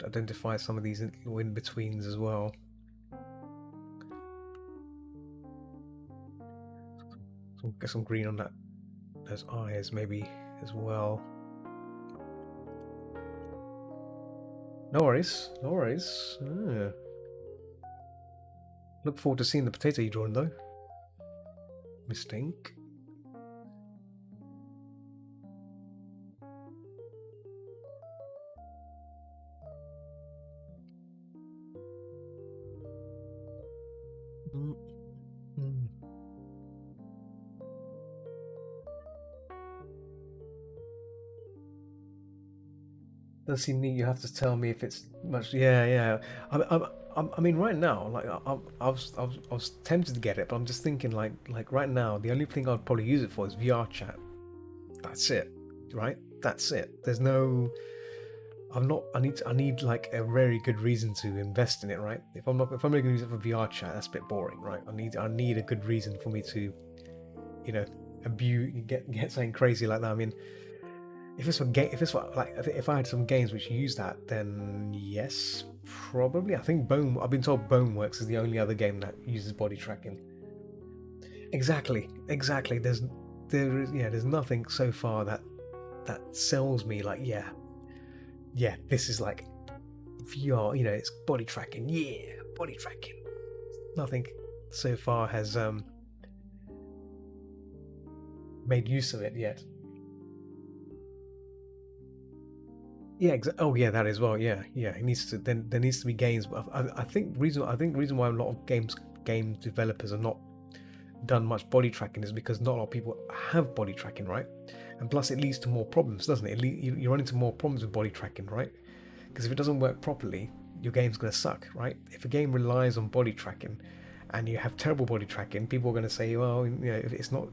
identify some of these little in-betweens as well. So get some green on those eyes maybe as well. No worries. Look forward to seeing the potato you drawn though. Mistake. does seem neat. You have to tell me if it's much. Yeah, yeah. I mean, right now, like I was tempted to get it, but I'm just thinking, like right now, the only thing I'd probably use it for is VR chat. That's it, right? That's it. There's no. I'm not. I need like a very good reason to invest in it, right? If I'm only going to use it for VR chat, that's a bit boring, right? I need a good reason for me to, you know, abuse get something crazy like that. I mean, if it's for like if I had some games which use that, then yes, probably. I think Bone. I've been told Boneworks is the only other game that uses body tracking. Exactly, exactly. There's nothing so far that sells me like yeah, this is like VR. You know, it's body tracking. Yeah, body tracking. Nothing so far has made use of it yet. Yeah, oh yeah, that as well. Yeah, yeah. It needs to then there needs to be games. But I think the reason why a lot of game developers are not done much body tracking is because not a lot of people have body tracking, right? And plus, it leads to more problems, doesn't it? You run into more problems with body tracking, right? Because if it doesn't work properly, your game's gonna suck, right? If a game relies on body tracking, and you have terrible body tracking, people are gonna say, well, you know, if it's not,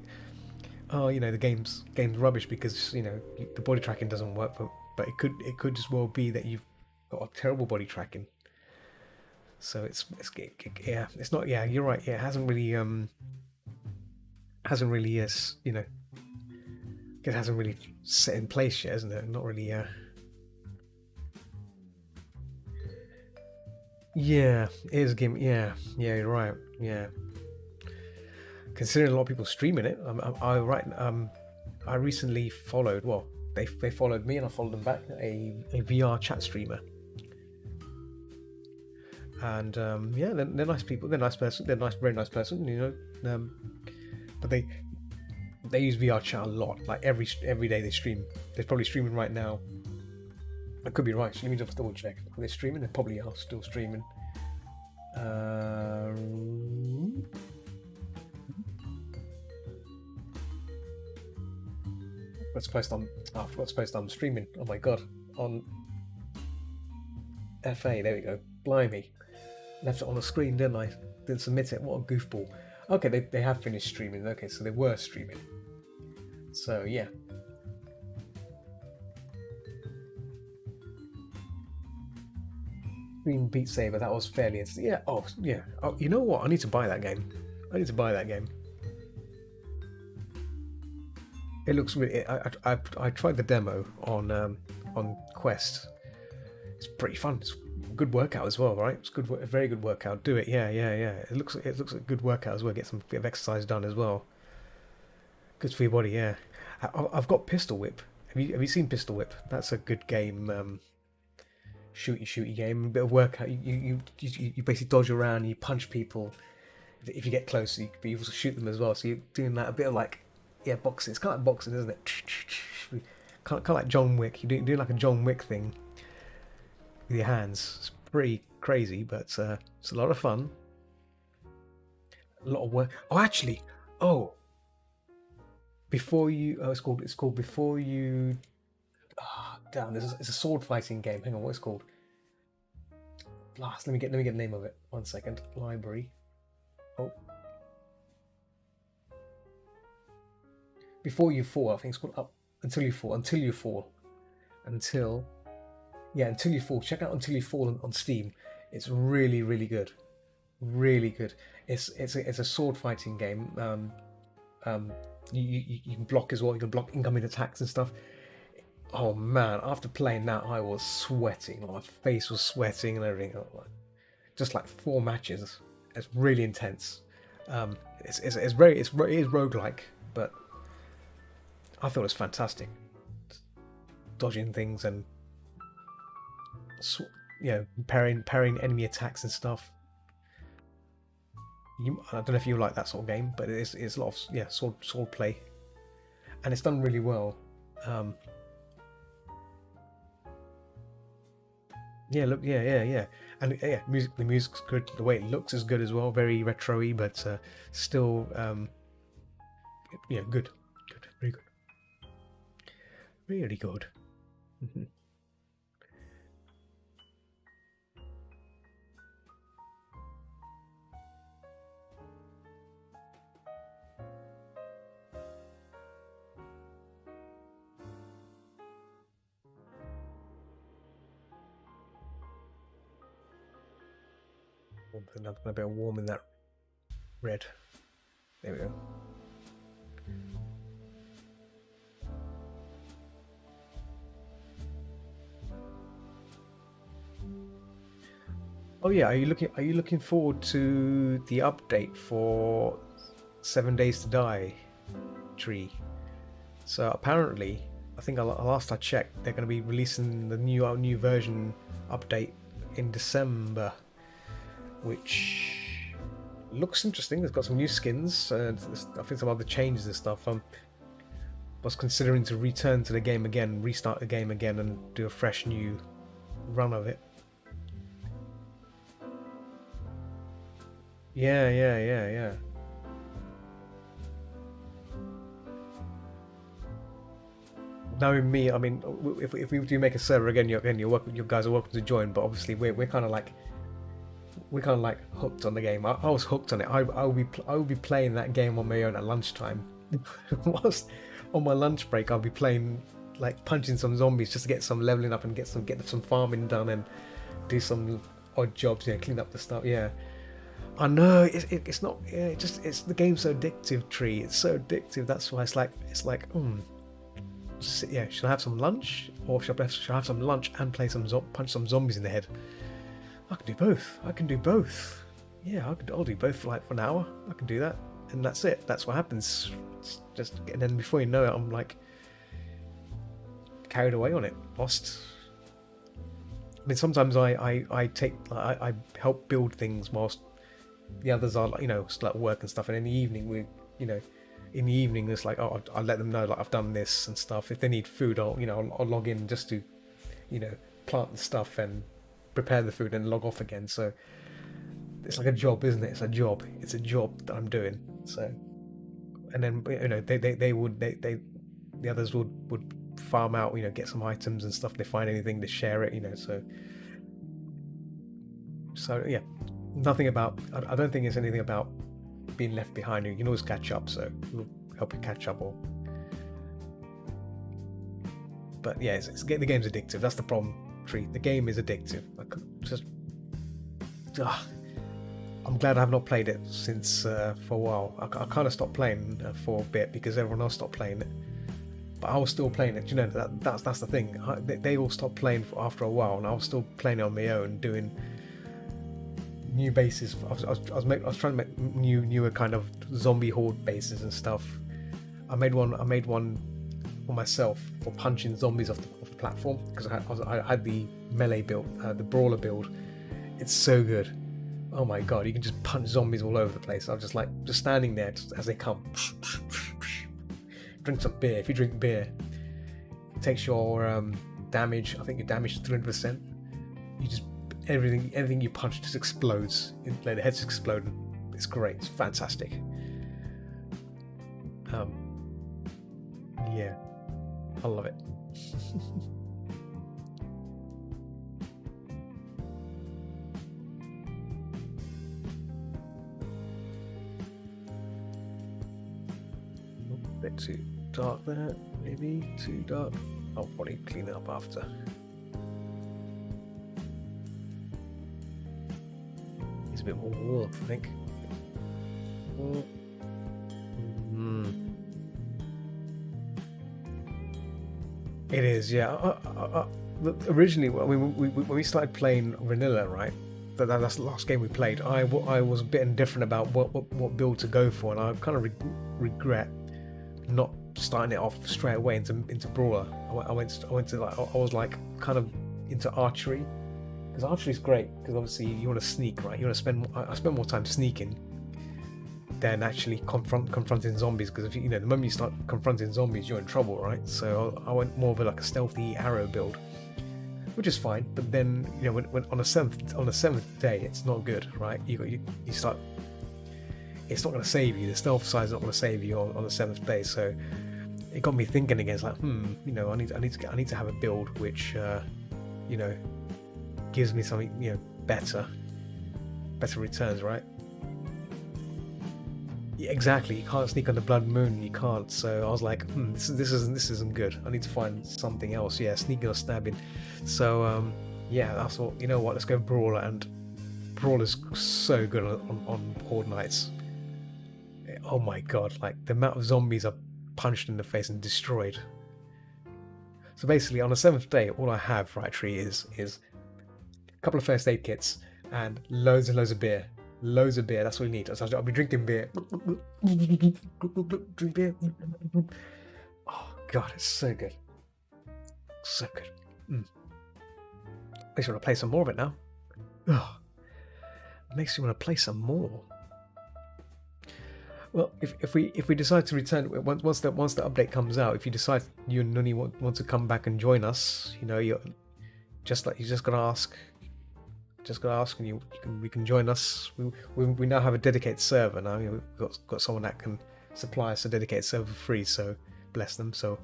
oh, you know, the game's rubbish because you know the body tracking doesn't work. But it could just well be that you've got a terrible body tracking. So yeah, it's not. Yeah, you're right. Yeah, it hasn't really yes, you know, it hasn't really set in place yet, isn't it? Not really. Yeah, it is a game. Yeah, yeah, you're right. Yeah, considering a lot of people streaming it, I recently followed. Well, they followed me and I followed them back. A VR chat streamer, and yeah, they're nice people. They're nice person. They're nice, very nice person. You know, but they use VR chat a lot. Like every day they stream. They're probably streaming right now. I could be right. So let me just double check. Are they streaming? They probably are still streaming. Uh, What's supposed on? Oh, I forgot supposed I'm streaming. Oh my god, on FA. There we go. Blimey, left it on the screen, didn't I? Didn't submit it. What a goofball. Okay, they have finished streaming. Okay, so they were streaming. So yeah. Green Beat Saber. That was fairly instant. Yeah. Oh yeah. Oh, you know what? I need to buy that game. I need to buy that game. It looks really. I tried the demo on Quest. It's pretty fun. It's a good workout as well, right? It's good, a very good workout. Do it. Yeah, yeah, yeah. It looks like a good workout as well. Get some bit of exercise done as well. Good for your body. Yeah. I've got Pistol Whip. Have you seen Pistol Whip? That's a good game. Shooty game. A bit of workout. You basically dodge around. And you punch people. If you get close, but you also shoot them as well. So you're doing that a bit of like, yeah, boxing. It's kind of like boxing, isn't it? Kind of like John Wick. You're doing like a John Wick thing with your hands. It's pretty crazy, but it's a lot of fun. A lot of work. Oh, actually, oh, before you, it's called before you. Ah, damn, it's a sword fighting game. Hang on, what it's called? Blast. Let me get the name of it. 1 second. Library. Oh, before you fall. I think it's called Up Until You Fall. Until You Fall. Until Yeah, Until You Fall. Check out Until You Fall on Steam. It's really, really good. Really good. It's a sword fighting game. You can block as well. You can block incoming attacks and stuff. Oh man, after playing that, I was sweating. My face was sweating and everything. Just like 4 matches. It's really intense. It is roguelike, but I thought it was fantastic. Dodging things and parrying enemy attacks and stuff. I don't know if you like that sort of game, but it's a lot of sword play, and it's done really well. And yeah, the music's good. The way it looks is good as well. Very retro-y, but still, good, very good, really good. Another a bit warm in that red. There we go. Oh yeah, are you looking forward to the update for 7 Days to Die tree? So apparently, I think last I checked, they're going to be releasing the new version update in December, which looks interesting. It's got some new skins. I think some other changes and stuff. Was considering to return to the game again, restart the game again, and do a fresh new run of it. Yeah. Knowing me, I mean, if we do make a server again, you guys are welcome to join. But obviously, we're kind of like hooked on the game. I was hooked on it. I will be playing that game on my own at lunchtime. Whilst on my lunch break, I'll be playing, like, punching some zombies just to get some leveling up and get some farming done and do some odd jobs. Yeah, clean up the stuff. Yeah. I know it's not. Yeah, it's the game's so addictive. Tree. It's so addictive. That's why it's like. Yeah, should I have some lunch, or should I have some lunch and play punch some zombies in the head? I can do both. Yeah, I'll do both for like for an hour. I can do that, and that's it. That's what happens. It's just, and then before you know it, I'm like carried away on it, lost. I mean, sometimes I help build things whilst the others are, like, still at work and stuff, and in the evening in the evening it's like, oh, I'll let them know, like, I've done this and stuff. If they need food, I'll log in just to plant the stuff and prepare the food and log off again. So it's like a job, isn't it? It's a job that I'm doing. So, and then the others would farm out, get some items and stuff. They find anything to share it, so yeah. Nothing about. I don't think it's anything about being left behind. You can always catch up, so we'll help you catch up. But yeah, the game's addictive. That's the problem, Tree. The game is addictive. I'm glad I have not played it since for a while. I kind of stopped playing for a bit because everyone else stopped playing it. But I was still playing it. That's the thing. They all stopped playing after a while, and I was still playing it on my own, doing new bases. I was trying to make newer kind of zombie horde bases and stuff. I made one for myself for punching zombies off the platform, because I had the melee build, the brawler build. It's so good. Oh my god, you can just punch zombies all over the place. I was just standing there as they come. Drink some beer. If you drink beer, it takes your damage. I think your damage to 300%. You just everything you punch just explodes. The heads explode. It's great. It's fantastic. Yeah, I love it. A bit too dark there, maybe too dark. I'll probably clean it up after. It's a bit more warmth, I think. It is, yeah. Originally, when we started playing vanilla, right? That's the last game we played. I was a bit indifferent about what build to go for, and I kind of regret not starting it off straight away into brawler. I was like kind of into archery, because archery is great, because obviously you want to sneak, right? You want to I spend more time sneaking than actually confronting zombies, because if the moment you start confronting zombies, you're in trouble, right? So I went more of a stealthy arrow build, which is fine. But then when on the seventh day, it's not good, right? You start. It's not going to save you. The stealth side is not going to save you on the 7th day. So it got me thinking again. It's like, I need to have a build which, gives me something, better returns, right? Yeah, exactly. You can't sneak on the blood moon. You can't. So I was like, this isn't good. I need to find something else. Yeah, sneaking or stabbing. So yeah, I thought, you know what? Let's go brawler, and Brawl is so good on horde nights. Oh my god, like the amount of zombies are punched in the face and destroyed. So basically, on the 7th day, all I have for actually is a couple of first aid kits and loads and loads of beer. Loads of beer, that's all you need. So I'll be drinking beer. Drink beer. Oh god, it's so good. So good. Makes me want to play some more of it now. Oh, makes me want to play some more. Well, if we decide to return once the update comes out, if you decide you and Nuni want to come back and join us, you know, you just gotta ask, and we can join us. We now have a dedicated server now. You know, we've got someone that can supply us a dedicated server for free. So bless them. So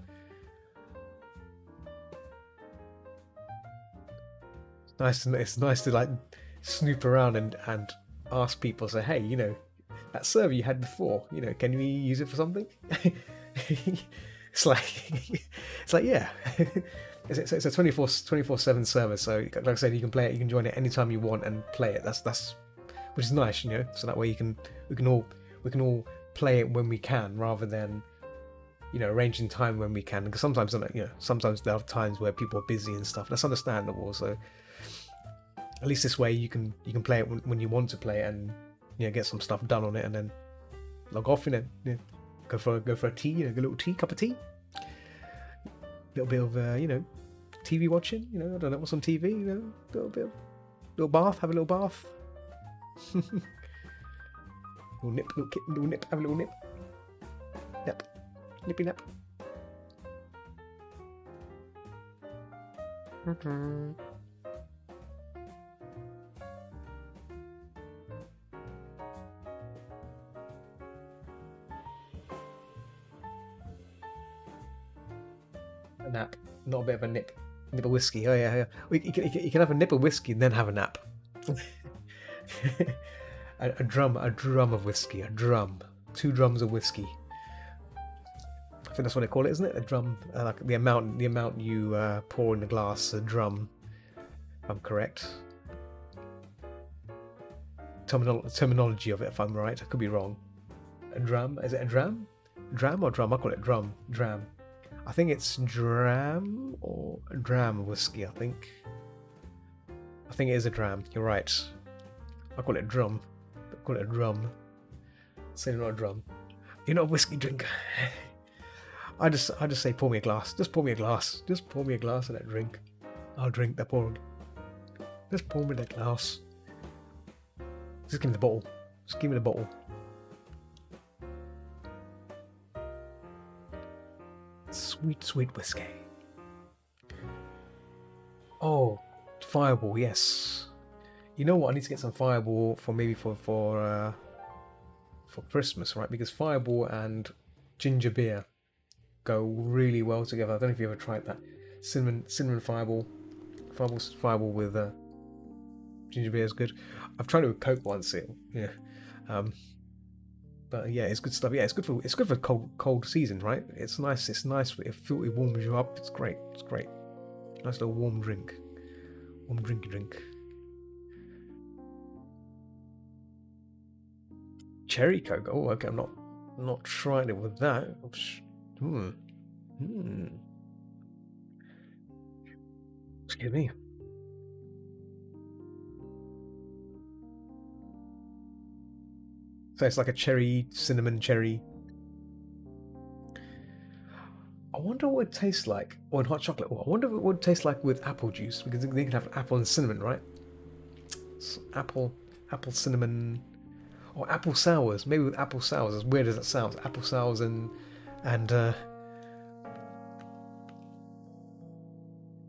it's nice to like snoop around and ask people. Say, hey, you know, that server you had before, you know, can we use it for something? it's like yeah. It's a 24/7 server, so like I said, you can play it, you can join it anytime you want and play it. That's which is nice, you know. So that way we can all play it when we can, rather than, you know, arranging time when we can. Because sometimes, you know, sometimes there are times where people are busy and stuff. That's understandable. So at least this way you can play it when you want to play it, and, you know, get some stuff done on it, and then log off, you know, go for a tea, you know, a little cup of tea. Little bit of you know, TV watching, you know, I don't know what's on TV, you know, little bath, have a little bath. little nip, have a little nip. Nippy nap. A nap, not a bit of a nip of whiskey. Oh yeah. You can have a nip of whiskey and then have a nap. a drum of whiskey. 2 drums of whiskey. I think that's what they call it, isn't it? A drum, like the amount you pour in the glass. A drum, if I'm correct. Terminology of it, if I'm right. I could be wrong. A drum? Is it a dram? Dram or drum? I call it drum. Dram. I think it's dram or dram whiskey. I think it is a dram. You're right. I call it drum. I call it a drum. Say not a drum. You're not a whiskey drinker. I just say pour me a glass. Just pour me a glass. Just pour me a glass of that drink. I'll drink that pour. Just pour me that glass. Just give me the bottle. Just give me the bottle. Sweet whiskey. Oh, Fireball, yes. You know what? I need to get some Fireball for Christmas, right? Because Fireball and ginger beer go really well together. I don't know if you ever tried that. Cinnamon Fireball with ginger beer is good. I've tried it with Coke once. But yeah, it's good stuff. Yeah, it's good for cold season, right? It's nice. It warms you up. It's great. Nice little warm drink. Warm drinky drink. Cherry Coke. Oh, okay. I'm not trying it with that. Excuse me. So it's like a cinnamon cherry. I wonder what it tastes like. Or in hot chocolate. I wonder what it would taste like with apple juice, because they can have apple and cinnamon, right? So apple, cinnamon, or apple sours. Maybe with apple sours. As weird as that sounds, apple sours and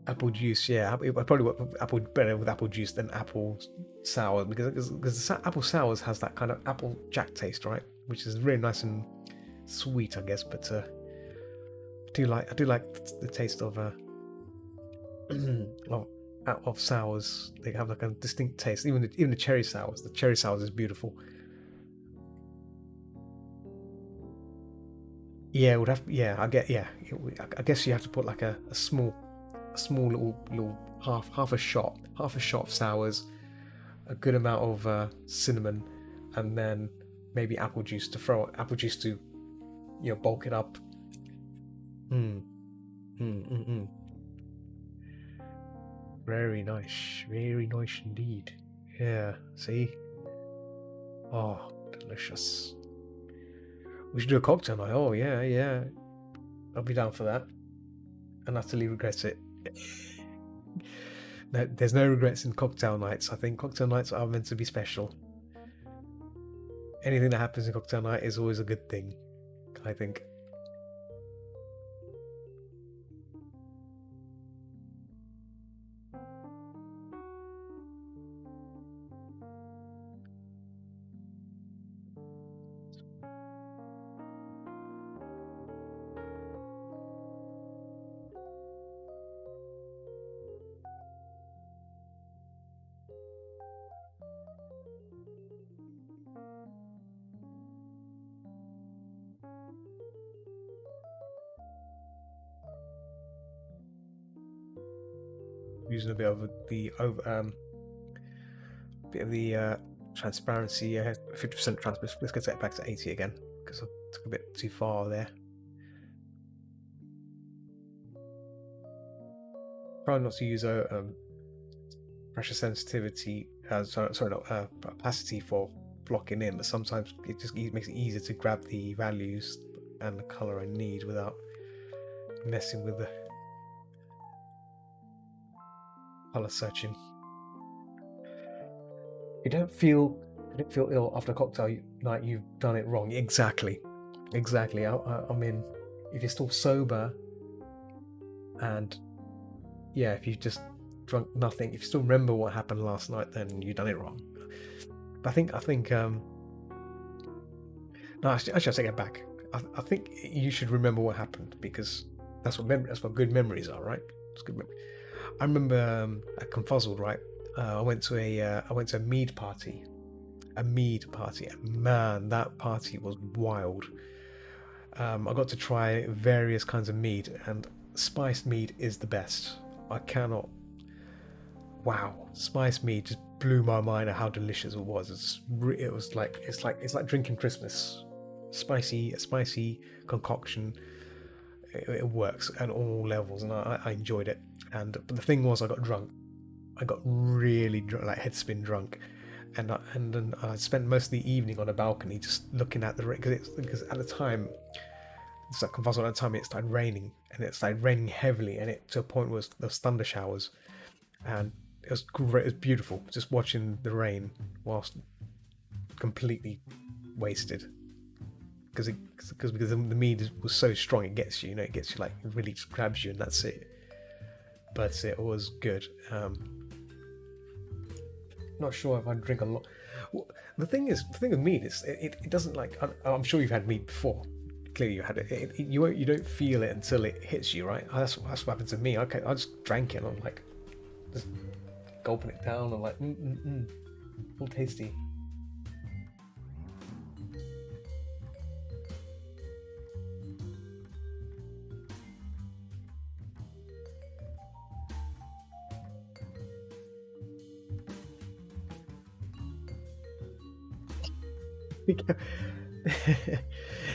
apple juice. Yeah, I probably want apple better with apple juice than apple sour, because apple sours has that kind of apple jack taste, right? Which is really nice and sweet, I guess. But I do like the taste of of sours. They have like a distinct taste. Even the cherry sours. The cherry sours is beautiful. Yeah, I guess you have to put like a small little half a shot of sours a good amount of cinnamon, and then maybe apple juice to bulk it up. Mm, mm. Very nice indeed. Yeah, see? Oh, delicious. We should do a cocktail night. Oh, yeah, yeah. I'll be down for that. And utterly regret it. No, there's no regrets in cocktail nights. I think cocktail nights are meant to be special. Anything that happens in cocktail night is always a good thing, I think. Using a bit of the transparency, 50% transparency. Let's get it back to 80 again because I took a bit too far there. Try not to use a pressure sensitivity, sorry, not opacity for blocking in, but sometimes it just makes it easier to grab the values and the color I need without messing with the color searching. You don't feel ill after a cocktail night. You've done it wrong. Exactly. I mean, if you're still sober, and yeah, if you've just drunk nothing, if you still remember what happened last night, then you've done it wrong. But I think no, actually, I take it back. I think you should remember what happened because that's what good memories are, right? It's good memory. I remember at Confuzzled, right? I went to a mead party, and man, that party was wild. I got to try various kinds of mead, and spiced mead is the best. I cannot. Wow, spiced mead just blew my mind at how delicious it was. It's like drinking Christmas. A spicy concoction. It works at all levels, and I enjoyed it. But the thing was, I got drunk. I got really drunk, like head spin drunk, and then I spent most of the evening on a balcony just looking at the rain because at the time, it's like at the time it started raining, and it started raining heavily, and it to a point where there was thunder showers, and it was great. It was beautiful just watching the rain whilst completely wasted because the mead was so strong. It gets you, it gets you, like, it really just grabs you, and that's it. But it was good. Not sure if I drink a lot. The thing with mead is it doesn't, like, I'm sure you've had mead before. Clearly you had it. You don't feel it until it hits you, right? That's what happened to me. Okay, I just drank it and I'm like just gulping it down. I'm like all tasty.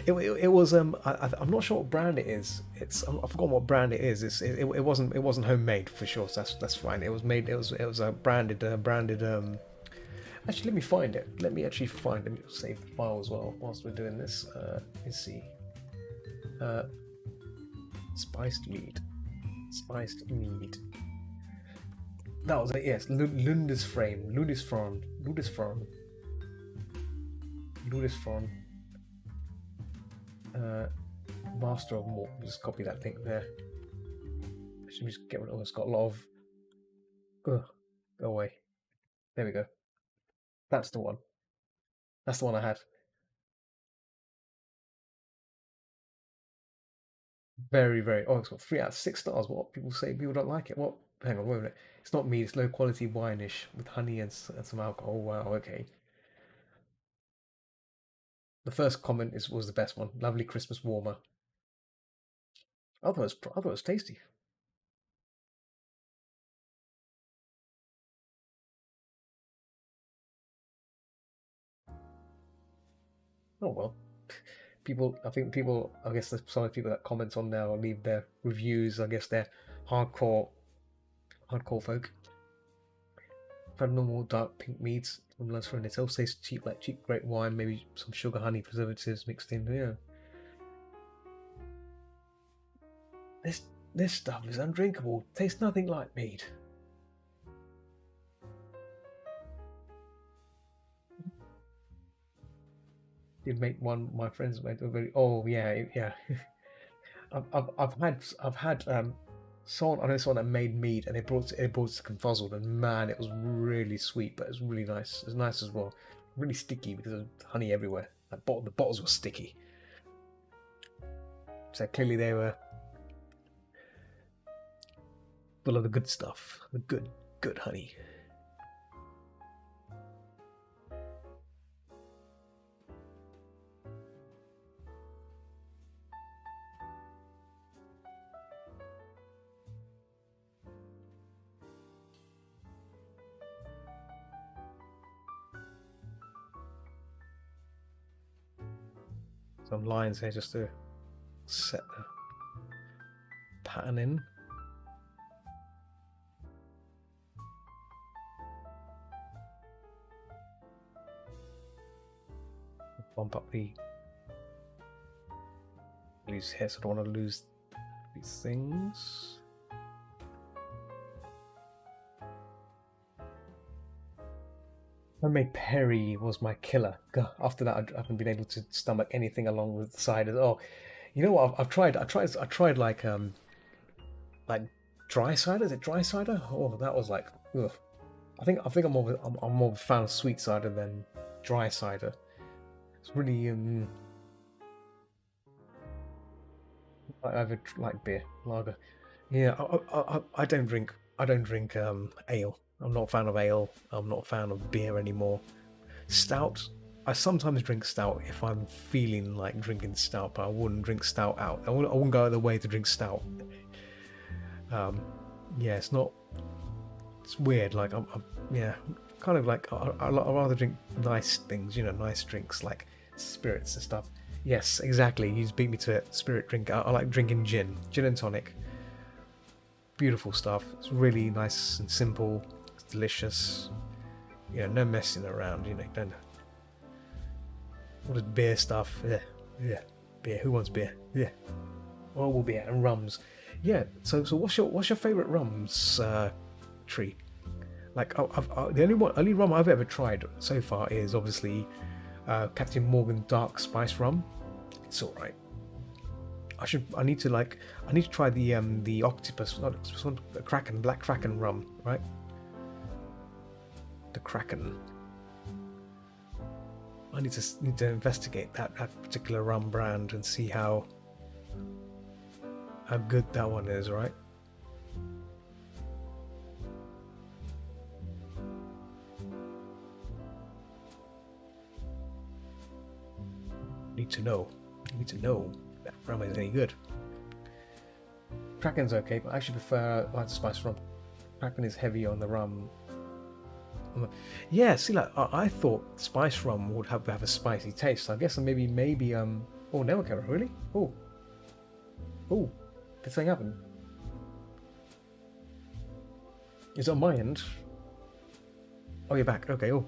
It was I'm not sure what brand it is. I've forgotten what brand it is. It wasn't homemade for sure. So that's fine. It was a branded. Actually, let me find it. Let me save the file as well whilst we're doing this. Let's see. Uh, spiced mead. Spiced mead. That was it. Yes, Lundisframe. Lundisfarne. Uh, Master of Malt. Just copy that link there. Should we just get rid of it? It's got a lot of. Ugh, go away. There we go. That's the one. That's the one I had. Very, very. Oh, it's got 3 out of 6 stars. What people say? People don't like it. What? Hang on, wait a minute. It's not mead. It's low quality wineish with honey and some alcohol. Wow. Okay. The first comment was the best one. Lovely Christmas warmer. I thought it was tasty. Oh well. I think people, I guess there's some of the people that comment on there or leave their reviews. I guess they're hardcore, hardcore folk. I've had normal dark pink meads from Lunch for itself. Tastes cheap, like cheap grape wine, maybe some sugar, honey, preservatives mixed in. Yeah. This stuff is undrinkable. Tastes nothing like mead. Did make one. My friends made a very. Oh yeah, yeah. I've had someone, I know someone that made mead and it brought to Confuzzled, and man, it was really sweet, but it was really nice. It was nice as well. Really sticky because of honey everywhere. The bottles were sticky. So clearly they were full of the good stuff, the good honey. Some lines here just to set the pattern in. Bump up the lose here, so I don't want to lose these things. Homemade Perry was my killer. After that, I haven't been able to stomach anything along with the cider. Oh, you know what? I've tried like dry cider. Is it dry cider? Oh, that was like, ugh. I think I'm more of a fan of sweet cider than dry cider. It's really I either like beer, lager. Yeah, I don't drink ale. I'm not a fan of ale. I'm not a fan of beer anymore. Stout. I sometimes drink stout if I'm feeling like drinking stout, but I wouldn't drink stout out. I wouldn't go out of the way to drink stout. Yeah, it's not. It's weird. Like yeah, kind of like I'd rather drink nice things. You know, nice drinks like spirits and stuff. Yes, exactly. You just beat me to it. Spirit drink. I like drinking gin and tonic. Beautiful stuff. It's really nice and simple. It's delicious. You know, no messing around. You know, don't. All this beer stuff. Yeah, beer. Who wants beer? Yeah, all beer and rums. Yeah. So what's your favorite rums, Tree? Like, the only rum I've ever tried so far is obviously Captain Morgan Dark Spice Rum. It's all right. I need to try the octopus, not the Kraken, Black Kraken rum, right? The Kraken. I need to investigate that particular rum brand and see how good that one is, right? Need to know that rum is any good. Kraken's okay, but I actually prefer light spice rum. Kraken is heavy on the rum. Yeah, see, like I thought spice rum would have a spicy taste. So I guess maybe oh, never camera, really? Oh, did something happen? Is it on my end? Oh, you're back. Okay. Oh,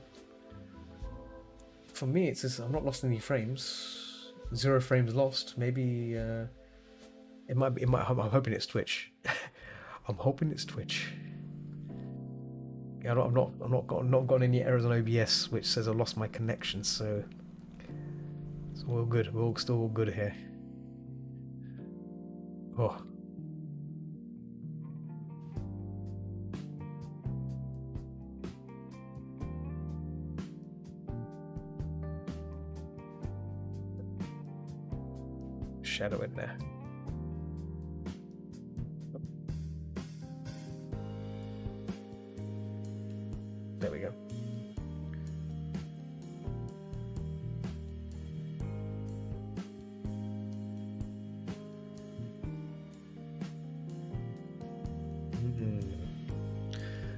for me, it's just I'm not lost any frames. 0 frames lost. Maybe it might be. I'm hoping it's Twitch. I'm hoping it's Twitch. Yeah, I've not gotten any errors on OBS, which says I lost my connection. So it's all good. We're still all good here. Oh. Shadow in there. There we go.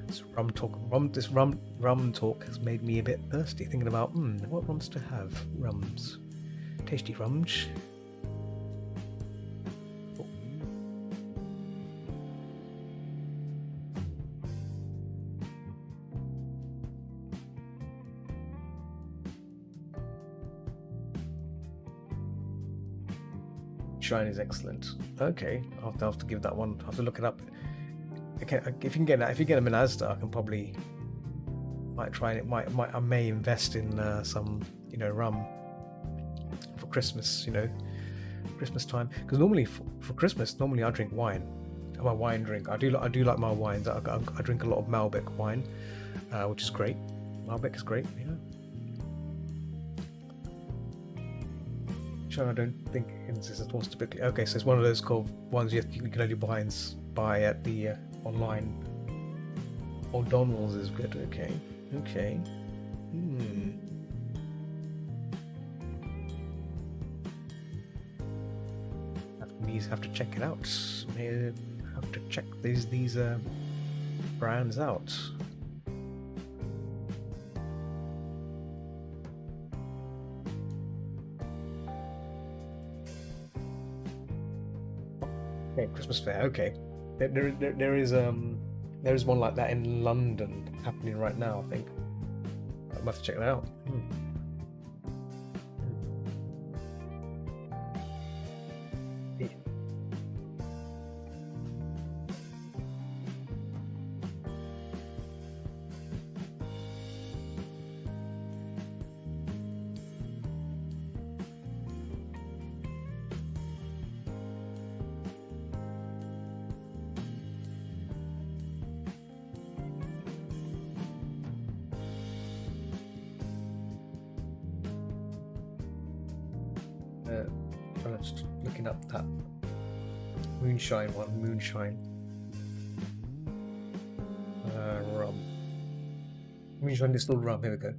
This rum talk has made me a bit thirsty. Thinking about what rums to have. Rums. tasty rums. Shine is excellent. Okay, I'll have to give that one. I'll have to look it up. Okay, if you can get them in Asda, I can probably might try it. I may invest in some rum for Christmas. Christmas time, because normally for Christmas I drink wine. I'm a wine drink. I do like my wines. I drink a lot of Malbec wine, which is great. Malbec is great. Yeah. I don't think insists at all typically. Okay, so it's one of those ones you can only buy at the online. O'Donnell's is good. Okay. Have to check it out. Maybe have to check these brands out. Okay, Christmas fair. Okay, there is one like that in London happening right now. I think I'll have to check that out. Just looking up that moonshine rum. Moonshine distilled rum. Here we go.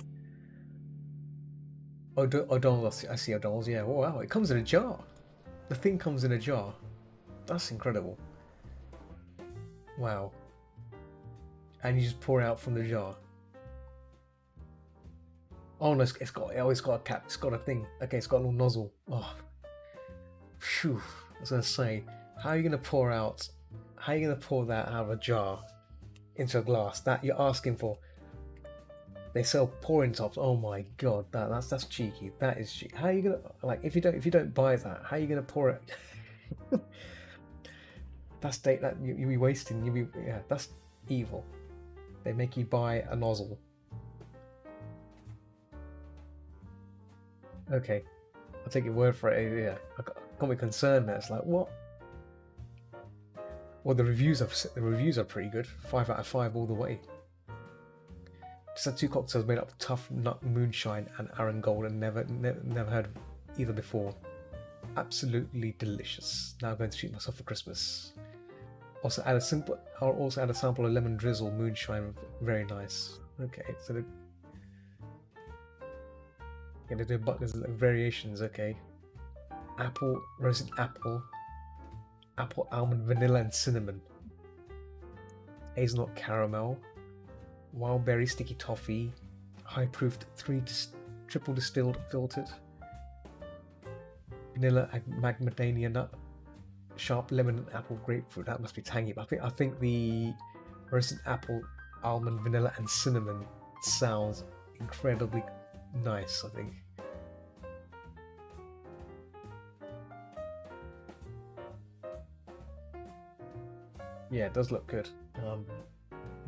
O'Donnell's. I see O'Donnell's. Yeah. Oh, wow! It comes in a jar. The thing comes in a jar. That's incredible. Wow. And you just pour it out from the jar. Oh no! It's got a cap. It's got a thing. Okay, it's got a little nozzle. Oh. Phew, I was gonna say, how are you gonna pour that out of a jar into a glass? That you're asking for. They sell pouring tops. Oh my god, that's cheeky. That is cheeky. How are you gonna if you don't buy that? How are you gonna pour it? You'll be wasting. That's evil. They make you buy a nozzle. Okay, I'll take your word for it. Yeah. Got me concerned there. It's like, what? Well, the reviews are pretty good. 5 out of 5 all the way. Just had 2 cocktails made up of tough nut moonshine and Aran Gold, and never heard of either before. Absolutely delicious. Now I'm going to treat myself for Christmas. I'll also add a sample of lemon drizzle moonshine. Very nice. Okay, so there's variations. Okay. Apple, roasted apple, almond, vanilla, and cinnamon. Hazelnut caramel, wild berry, sticky toffee, high proofed, triple distilled, filtered. Vanilla, macadamia nut, sharp lemon, and apple, grapefruit. That must be tangy. But I think the roasted apple, almond, vanilla, and cinnamon sounds incredibly nice. I think. Yeah, it does look good.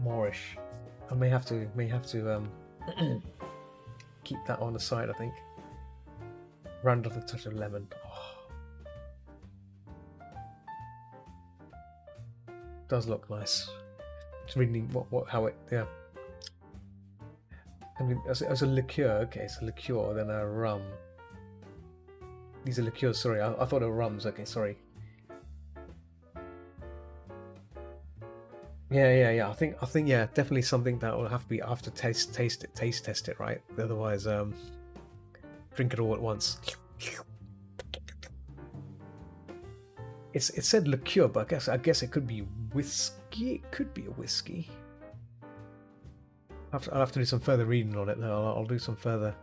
Moorish. I may have to keep that on the side. I think. Round off a touch of lemon. Oh. Does look nice. Just reading how it. Yeah. I mean, as a liqueur. Okay, it's a liqueur. Then a rum. These are liqueurs. Sorry, I thought they were rums. Okay, sorry. Yeah. I think definitely something that will have to be after taste test it, right? Otherwise, drink it all at once. It said liqueur, but I guess it could be whiskey. It could be a whiskey. I'll have to do some further reading on it. Though I'll do some further.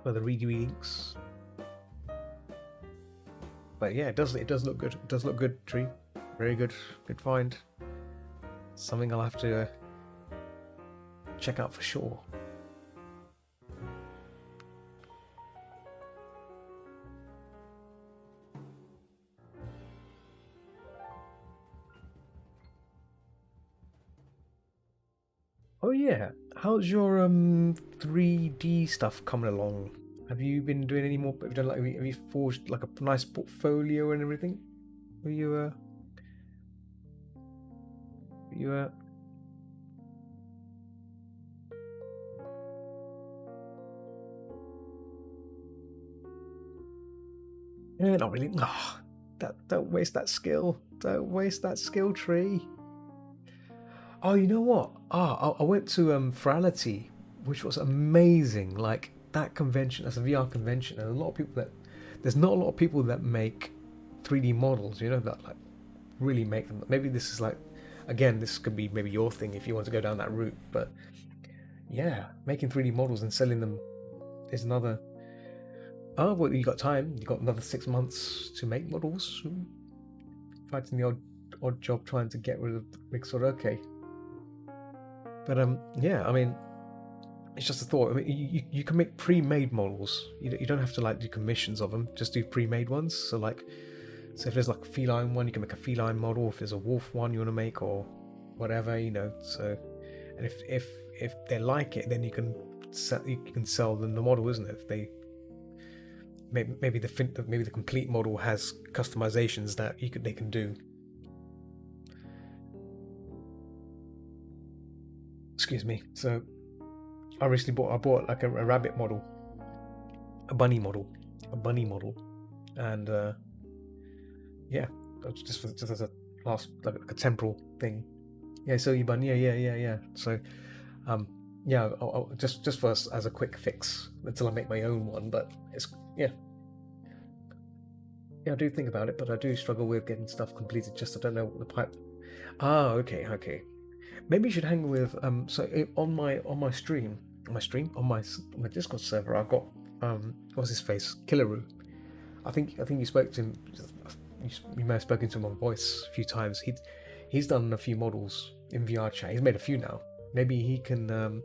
for the readings. But yeah, it does look good. It does look good, tree. Very good. Good find. Something I'll have to check out for sure. Oh yeah, how's your 3D stuff coming along? Have you been doing any more? Have you done like have you forged like a nice portfolio and everything? Were you yeah, not really. Oh, don't waste that skill. Don't waste that skill tree. Oh, you know what? I went to Virality, which was amazing. Like that convention, as a VR convention, and a lot of people that there's not a lot of people that make 3D models. You know that like really make them. Maybe this is like, again, this could be maybe your thing if you want to go down that route. But yeah, making 3D models and selling them is another. Oh well, you got time. You got another 6 months to make models. Fighting the odd job trying to get rid of the big sword. Okay. But yeah, I mean, it's just a thought. I mean, you can make pre-made models. You don't have to like do commissions of them. Just do pre-made ones. So like, so if there's like a feline one, you can make a feline model. If there's a wolf one you want to make or whatever, you know. So, and if they like it, then you can sell them the model, isn't it? If they maybe the complete model has customizations that they can do. Excuse me. So I bought like a rabbit model, a bunny model, and yeah, just as a last like a temporal thing. Yeah, so you bunny, yeah. So yeah, I'll just for as a quick fix until I make my own one. But it's yeah, I do think about it, but I do struggle with getting stuff completed. Just I don't know what the pipe. Ah, okay. Maybe you should hang with so on my stream on my Discord server I've got what's his face, Killaroo. I think you spoke to him. You may have spoken to him on voice a few times. He's done a few models in VR chat. He's made a few now. Maybe he can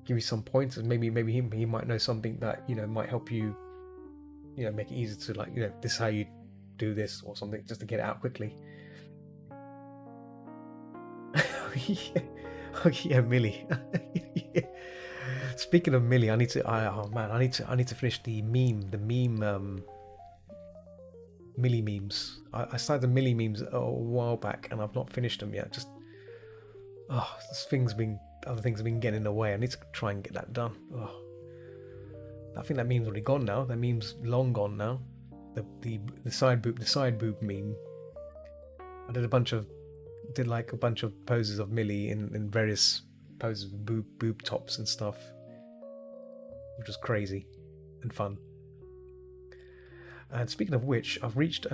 give you some pointers. Maybe he might know something that might help you. Make it easier to like this is how you do this or something just to get it out quickly. Oh yeah, Millie. Speaking of Millie, I need to finish the meme Millie memes. I started the Millie memes a while back and I've not finished them yet. Just other things have been getting in the way. I need to try and get that done. I think that meme's already gone now. That meme's long gone now. The side boob meme. I did a bunch of poses of Millie in various poses of boob tops and stuff, which was crazy and fun. And speaking of which, I've reached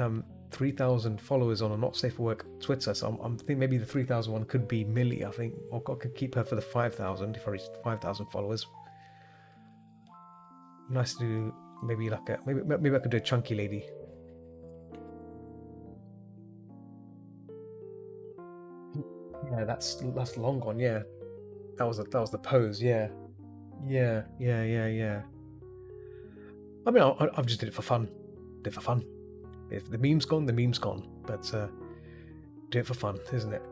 3,000 followers on a Not Safe for Work Twitter, so I'm thinking maybe the 3,000 one could be Millie. I think I could keep her for the 5,000 if I reach 5,000 followers. Nice to do maybe like maybe I could do a chunky lady. Yeah, that's long gone. Yeah, that was the pose. Yeah. I mean, I've just did it for fun. If the meme's gone, the meme's gone. But do it for fun, isn't it?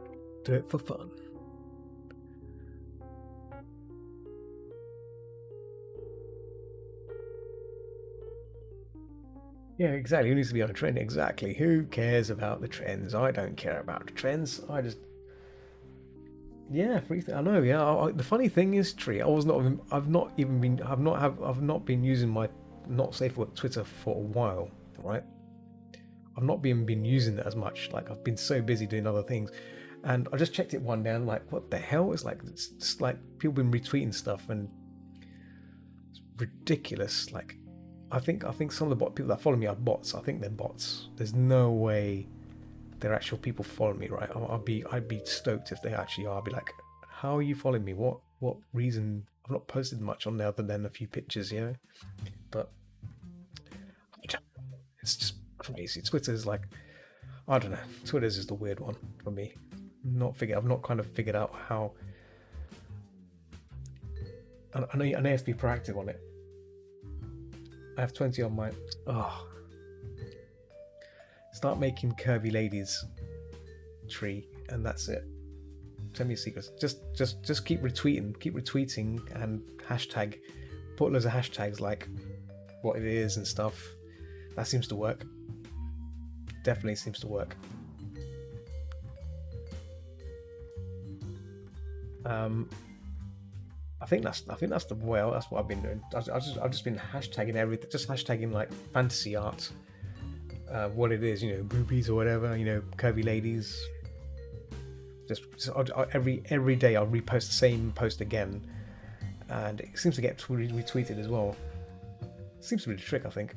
Do it for fun. Yeah, exactly. Who needs to be on a trend? Exactly. Who cares about the trends? I don't care about the trends. I just I know. Yeah, the funny thing is, Tree. I've not been using my Not Safe Work Twitter for a while. Right. I've not been using it as much. Like I've been so busy doing other things, and I just checked it one day. And like, what the hell? It's just like people been retweeting stuff and it's ridiculous. Like, I think some of the people that follow me are bots. I think they're bots. There's no way they're actual people following me, right? I'd be stoked if they actually are. I'd be like, how are you following me? What reason I've not posted much on there other than a few pictures, you know. But it's just crazy. Twitter's like, I don't know. Twitter's is the weird one for me. I've not kind of figured out how. I know you have to be proactive on it. I have 20 on my. Oh, start making curvy ladies tree, and that's it. Send me secrets. Just keep retweeting, and hashtag. Put loads of hashtags like what it is and stuff. That seems to work. Definitely seems to work. I think that's the way. That's what I've been doing. I've just been hashtagging everything. Just hashtagging like fantasy art. What it is, you know, boobies or whatever. You know, curvy ladies. Every day I'll repost the same post again, and it seems to get retweeted as well. Seems to be the trick, I think.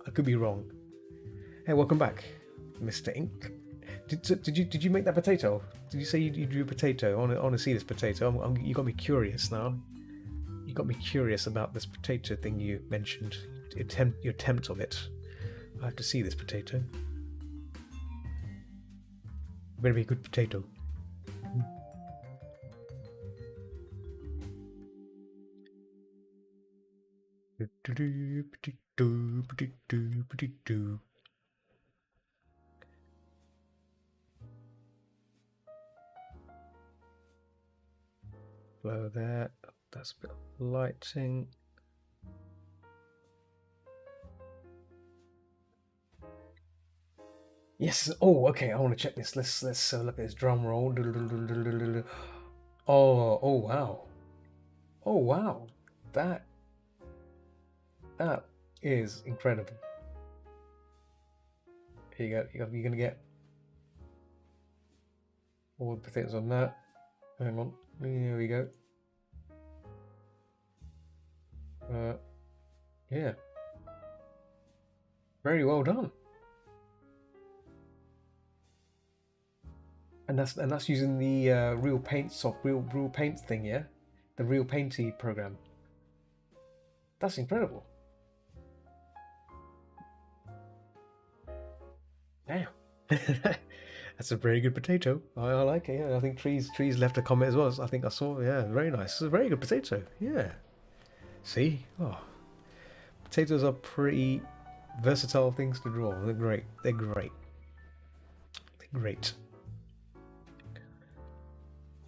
I could be wrong. Hey, welcome back, Mr. Ink. Did you make that potato? Did you say you drew a potato? I want to see this potato. You got me curious now. You got me curious about this potato thing you mentioned. Your attempt of it. I have to see this potato. Better be a good potato. Blow that. That's a bit of lighting. Yes. Oh, okay. I want to check this. Let's look at this drum roll. Oh wow. Oh wow. That is incredible. Here you go. You're gonna get all the potatoes on that. Hang on. Here we go. Yeah. Very well done. And that's using the Real Paint Real Paint thing, yeah, the Real Painty program. That's incredible. Damn. That's a very good potato. I like it. Yeah, I think trees left a comment as well. I think I saw. Yeah, very nice. It's a very good potato. Yeah. See, potatoes are pretty versatile things to draw. They're great. They're great. They're great.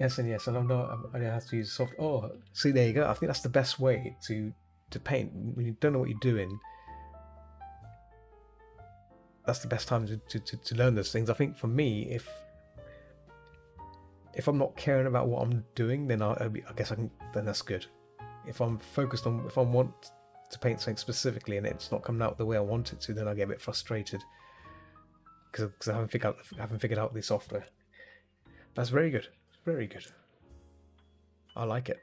Yes and yes, and I have to use soft. Oh, see, there you go. I think that's the best way to paint when you don't know what you're doing. That's the best time to learn those things. I think for me, if I'm not caring about what I'm doing, then I guess I can. Then that's good. If I'm focused on, if I want to paint something specifically and it's not coming out the way I want it to, then I get a bit frustrated because I haven't figured out the software. That's very good. Very good. I like it.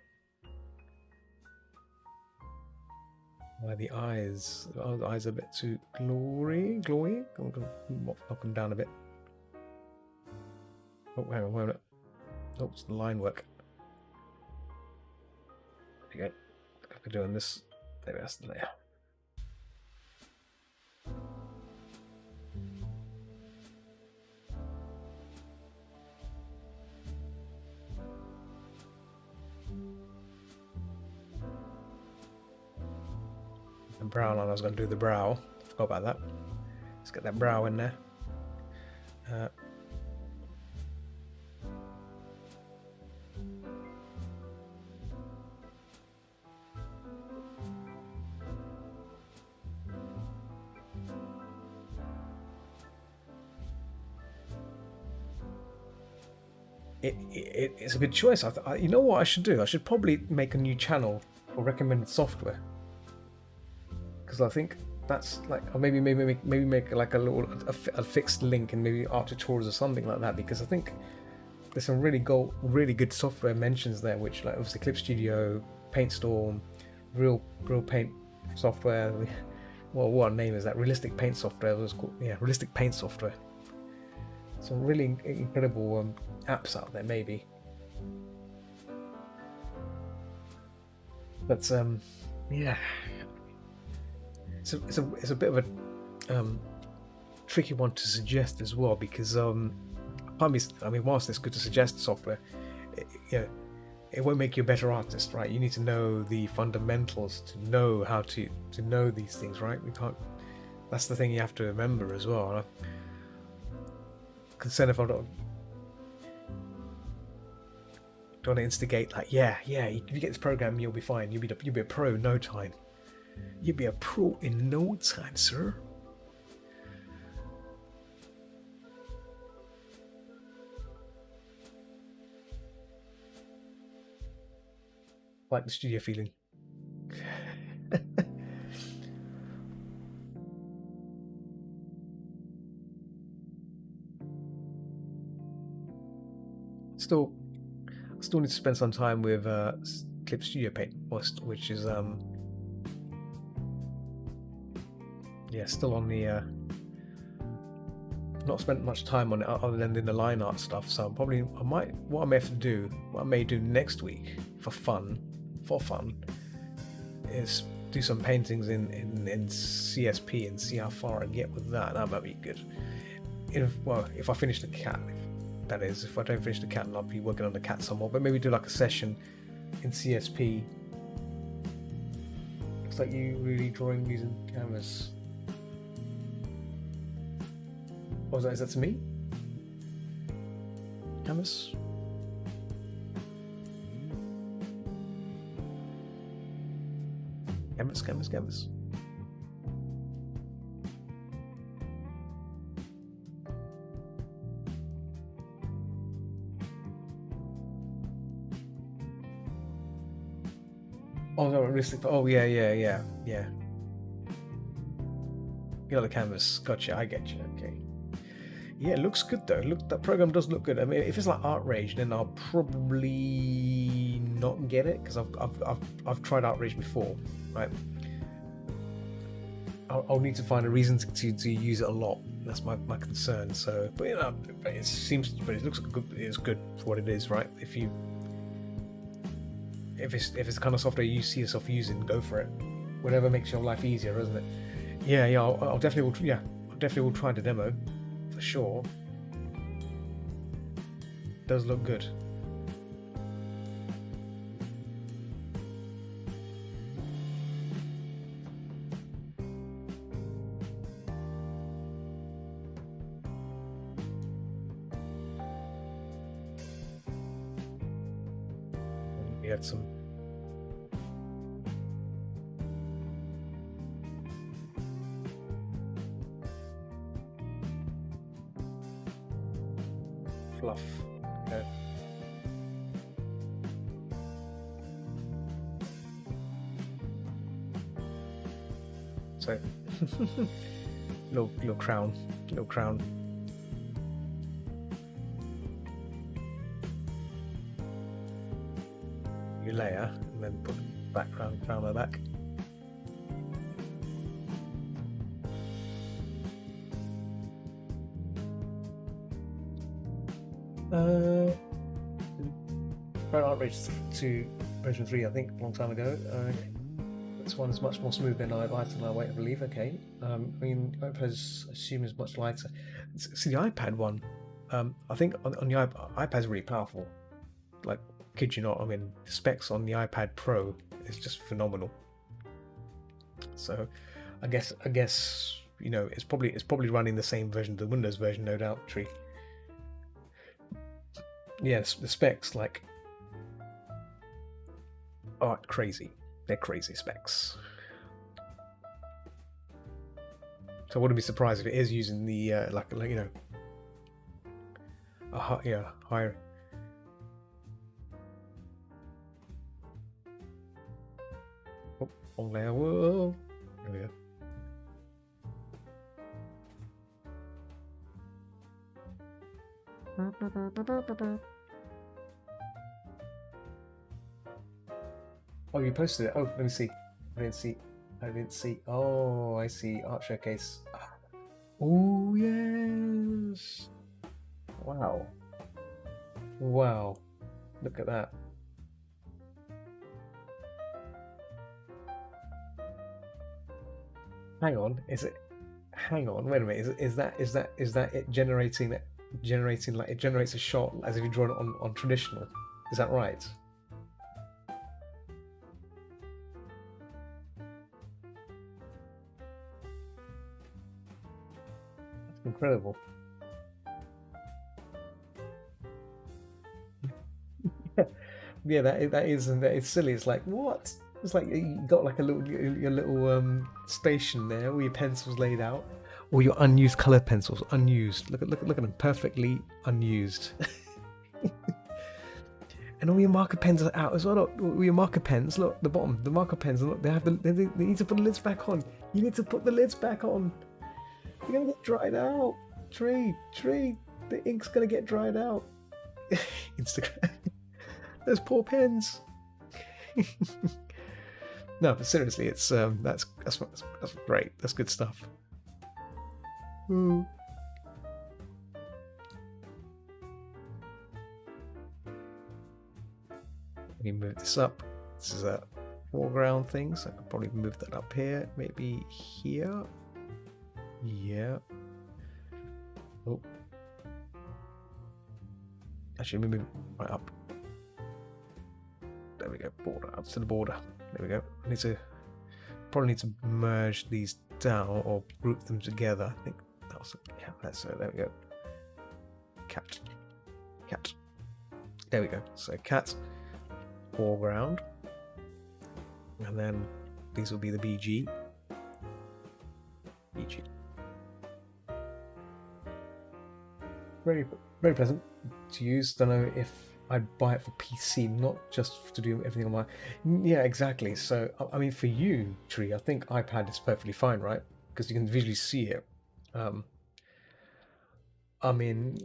Why the eyes? Oh, the eyes are a bit too glowy. I'm gonna knock them down a bit. Oh, hang on, wait a minute. Oh, it's the line work. Okay, after doing this, maybe that's the layer. And brow line, I was going to do the brow. Forgot about that. Let's get that brow in there. It's a good choice. You know what I should do? I should probably make a new channel for recommended software, because I think that's like, or maybe make like a little a fixed link and maybe art tutorials or something like that, because I think there's some really good software mentions there, which like obviously Clip Studio, PaintStorm, Real Paint software. Well, what name is that? Realistic Paint software. It was called, yeah, Realistic Paint software. Some really incredible apps out there, maybe. But yeah, it's a bit of a tricky one to suggest as well, because I mean, whilst it's good to suggest software, it won't make you a better artist, right? You need to know the fundamentals to know how to know these things, right? We can't. That's the thing you have to remember as well. And I'm concerned if I don't want to instigate like, yeah, if you get this program, you'll be fine. You'll be a pro in no time. You'll be a pro in no time, sir. Like the studio feeling. Still need to spend some time with Clip Studio Paint, which is still on the not spent much time on it other than in the line art stuff. So what I may do next week for fun, is do some paintings in CSP and see how far I get with that. That might be good. If I finish the cat, that is. If I don't finish the cat, I'll be working on the cat some more. But maybe do like a session in CSP. Looks like you really drawing using canvas. Oh, is that to me? Canvas? Canvas. Oh no, realistic. Oh yeah. You know, the canvas. Gotcha. I get you. Okay. Yeah, it looks good though. Look, that program does look good. I mean, if it's like ArtRage, then I'll probably not get it, because I've tried ArtRage before, right? I'll need to find a reason to use it a lot. That's my concern. So, but it looks good. It's good for what it is, right? If it's the kind of software you see yourself using, go for it. Whatever makes your life easier, isn't it? Yeah. I'll definitely will try the demo for sure. Does look good. We had some fluff. Okay. So little crown. You layer and then put background crown on the back. ArtRage 2 version 3, I think, a long time ago. This one is much more smooth than lighter than I wait, I believe. Okay. I mean, I assume is much lighter. See, the iPad one, I think on the iPad's really powerful. Like, kid you not, I mean, the specs on the iPad Pro is just phenomenal. So, I guess you know, it's probably running the same version, the Windows version, no doubt. Tree. Yeah, the specs like are crazy. They're crazy specs. So I wouldn't be surprised if it is using the like you know, higher. Oh, on there. Whoa. There we go. Oh, you posted it. Oh, let me see. I didn't see. Oh, I see. Art Showcase. Oh, yes. Wow. Look at that. Hang on, is it? Hang on, wait a minute. Is that it generating like it generates a shot as if you draw it on traditional? Is that right? That's incredible. Yeah, that is silly. It's like what? It's like you got like a little your little station there, where your pencils laid out, or your unused color pencils, unused. Look at them, perfectly unused. And all your marker pens are out as well. Look, all your marker pens. Look, the bottom, the marker pens. Look, they need to put the lids back on. You need to put the lids back on. You're gonna get dried out. Tree, the ink's gonna get dried out. Instagram. Those poor pens. No, but seriously, it's that's great. That's good stuff. Ooh. Let me move this up. This is a foreground thing, so I could probably move that up here, maybe here. Yeah. Oh. Actually, move it right up. There we go. Border up to the border. There we go. Probably need to merge these down or group them together. I think that was that's so. There we go. Cat. There we go. So cat, foreground, and then these will be the BG. Very pleasant to use. Don't know if I'd buy it for PC, not just to do everything on my. Yeah, exactly. So I mean, for you, Tree, I think iPad is perfectly fine, right? Because you can visually see it. I mean,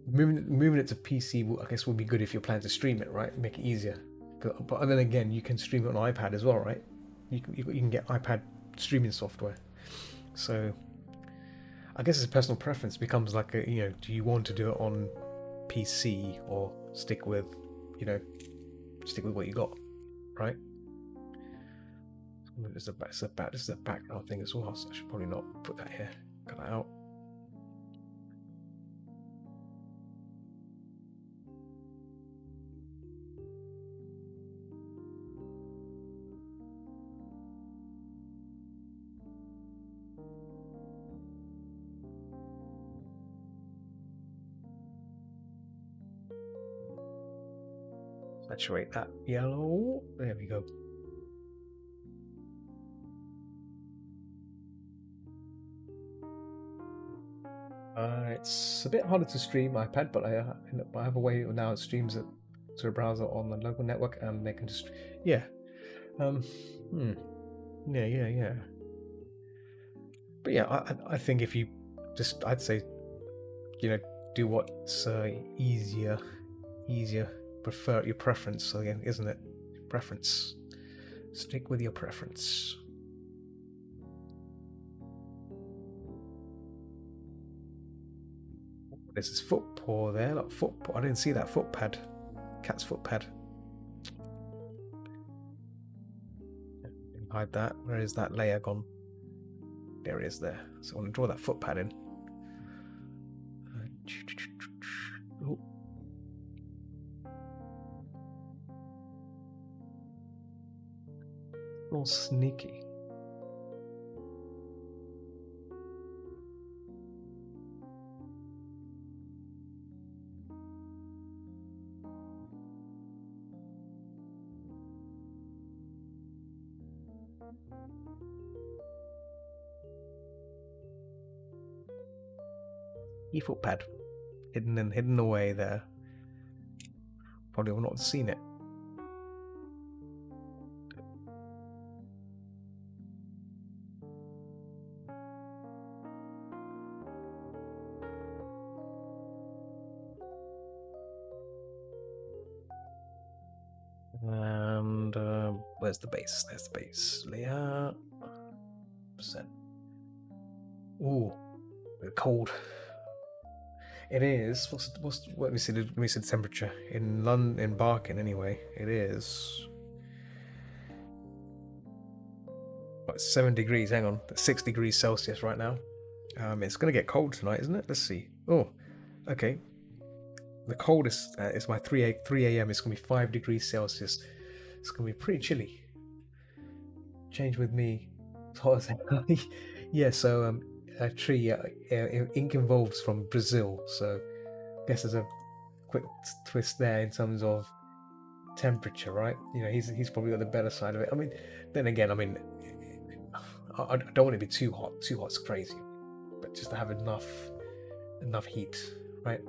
moving it to PC, I guess, would be good if you're planning to stream it, right? Make it easier. But then again, you can stream it on iPad as well, right? You can get iPad streaming software. So I guess it's a personal preference. It becomes like do you want to do it on PC or stick with what you got, right? This is a background thing as well, so I should probably not put that here. Cut that out. Saturate that yellow. There we go. It's a bit harder to stream iPad, but I have a way now. It streams it to a browser on the local network, and they can just yeah. Yeah. But yeah, I think if you just, I'd say, do what's easier. Prefer your preference again, isn't it? Preference. Stick with your preference. There's this foot paw there. Like foot paw. I didn't see that foot pad. Cat's foot pad. Hide that. Where is that layer gone? There it is there. So I want to draw that foot pad in. Oh. All sneaky. Foot pad hidden away there. Probably will not have seen it. And where's the base? There's the base layer. Percent. Ooh, cold. It is. Let me see the temperature in London, in Barking anyway. It is. 7 degrees. Hang on, 6 degrees Celsius right now. It's gonna get cold tonight, isn't it? Let's see. Oh, okay. The coldest is my 3 a.m. It's gonna be 5 degrees Celsius. It's gonna be pretty chilly. Change with me. Yeah. So a tree ink involves from Brazil. So I guess there's a quick twist there in terms of temperature, right? You know, he's probably got the better side of it. I mean, then again, I mean, I don't want it to be too hot. Too hot's crazy, but just to have enough heat, right?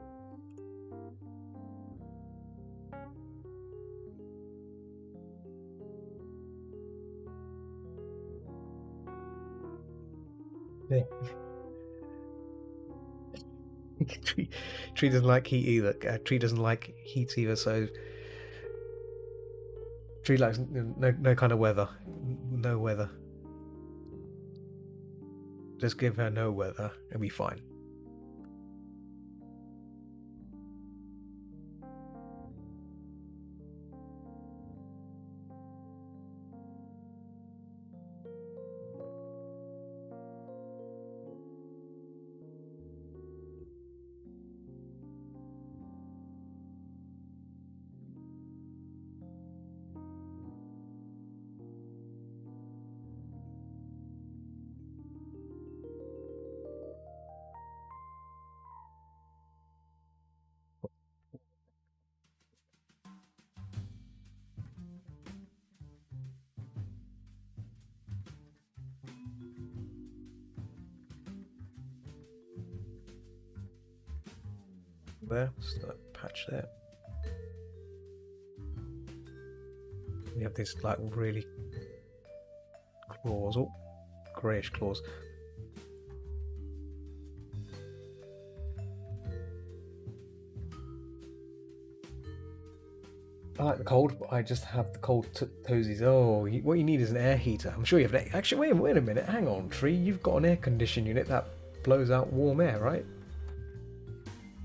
Yeah. Tree doesn't like heat either. Tree doesn't like heat either. So tree likes no kind of weather. No weather. Just give her no weather. It'll be fine. There, just a patch there. You have these like really claws, oh, greyish claws. I like the cold, but I just have the cold toesies. Oh, what you need is an air heater. I'm sure you have an actually, wait a minute. Hang on, Tree. You've got an air conditioning unit that blows out warm air, right?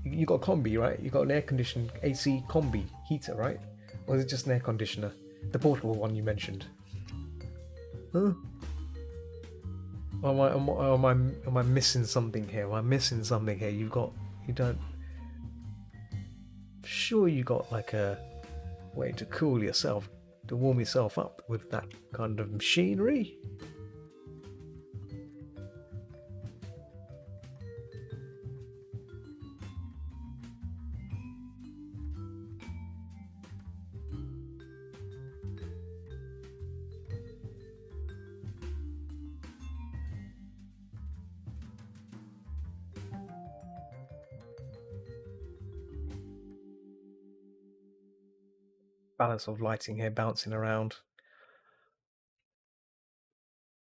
You got a combi, right? You got an air conditioned AC combi heater, right? Or is it just an air conditioner? The portable one you mentioned. Huh? Am I missing something here? Am I missing something here? You don't. Sure, you got like a way to cool yourself, to warm yourself up with that kind of machinery? Balance of lighting here bouncing around.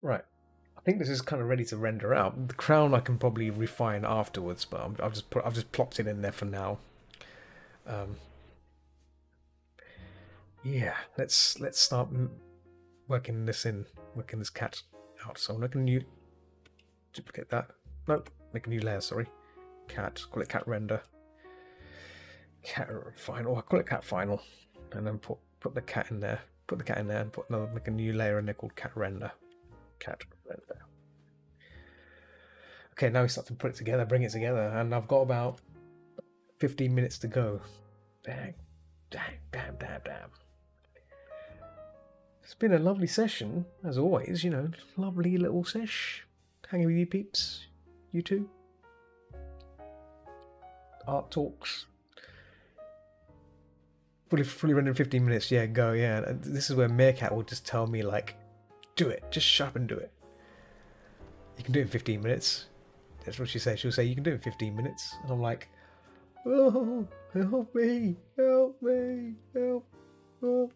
Right. I think this is kind of ready to render out. The crown I can probably refine afterwards, but I've just plopped it in there for now. Yeah, let's start working this cat out. So I'm making a new duplicate that. Nope, make a new layer. Sorry, cat. Call it cat render. Cat final. I call it cat final, and then put the cat in there. Put the cat in there, and make a new layer in there called cat render. Cat render. Okay, now we start to put it together, bring it together, and I've got about 15 minutes to go. Damn. It's been a lovely session, as always, you know, lovely little sesh. Hanging with you peeps, you too. Art talks. Fully rendered in 15 minutes, yeah, go, yeah. And this is where Meerkat will just tell me, like, do it, just shut up and do it. You can do it in 15 minutes. That's what she says. She'll say, you can do it in 15 minutes. And I'm like, oh, help me, help me, help, help,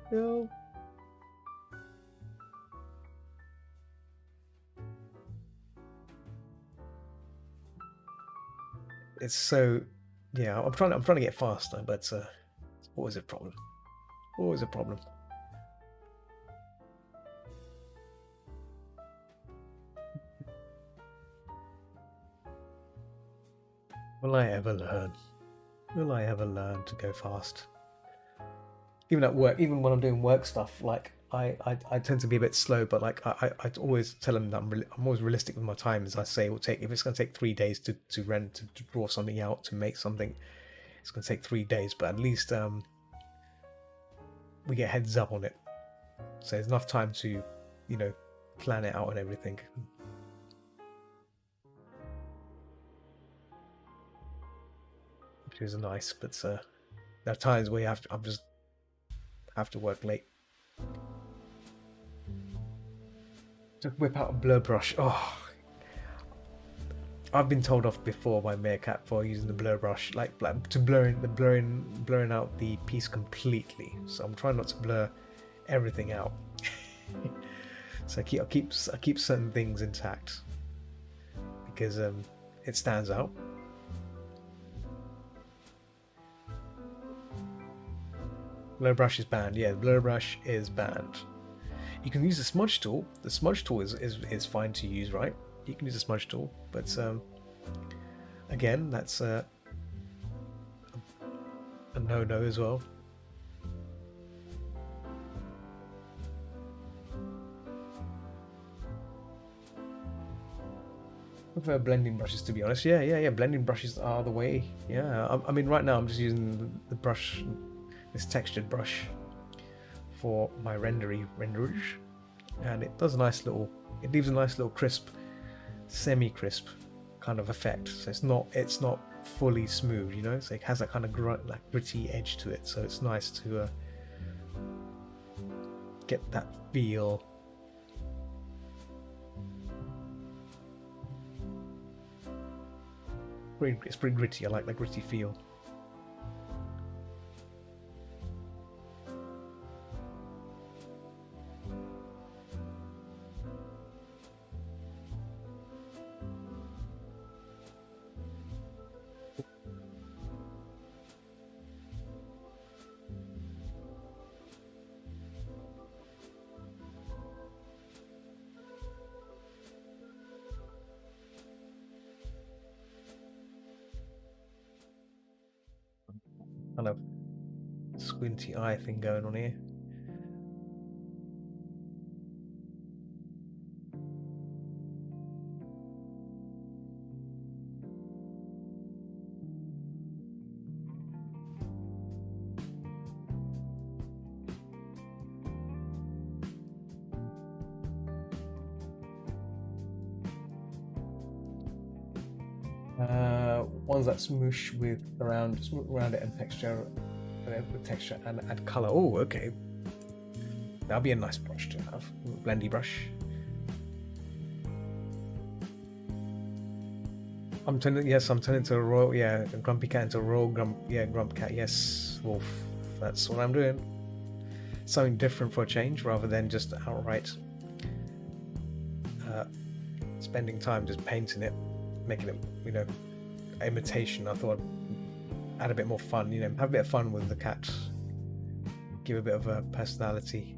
help. It's so, yeah, I'm trying to get faster, but it's always a problem. Always a problem. Will I ever learn? Will I ever learn to go fast? Even at work, even when I'm doing work stuff, like I tend to be a bit slow, but like I always tell them that I'm always realistic with my time. As I say, it will take, if it's going to take 3 days to rent to draw something out to make something, it's going to take 3 days. But at least we get heads up on it, so there's enough time to, you know, plan it out and everything. Which is nice, but there are times where I'm just have to work late. To whip out a blur brush. Oh, I've been told off before by Meerkat for using the blur brush, like to blurring out the piece completely. So I'm trying not to blur everything out. So I keep certain things intact because it stands out. Blur brush is banned. Yeah, blur brush is banned. You can use the smudge tool. The smudge tool is fine to use, right? You can use the smudge tool, but again, that's a no-no as well. I prefer blending brushes, to be honest. Yeah. Blending brushes are the way. Yeah, I mean, right now I'm just using the brush, this textured brush, for my renderage, and it does a nice little, it leaves a nice little crisp, semi-crisp kind of effect. So it's not fully smooth, you know. So it has that kind of gritty edge to it. So it's nice to get that feel. It's pretty gritty. I like that gritty feel. Kind of squinty eye thing going on here. Ones that smoosh with around it and texture, with texture and add color. Oh, okay. That'll be a nice brush to have. Blendy brush. I'm turning to a royal, a grumpy cat into a royal grump cat. Yes, wolf. That's what I'm doing. Something different for a change, rather than just outright spending time just painting it, making it, you know, imitation. I thought I'd add a bit more fun, you know, have a bit of fun with the cat, give a bit of a personality.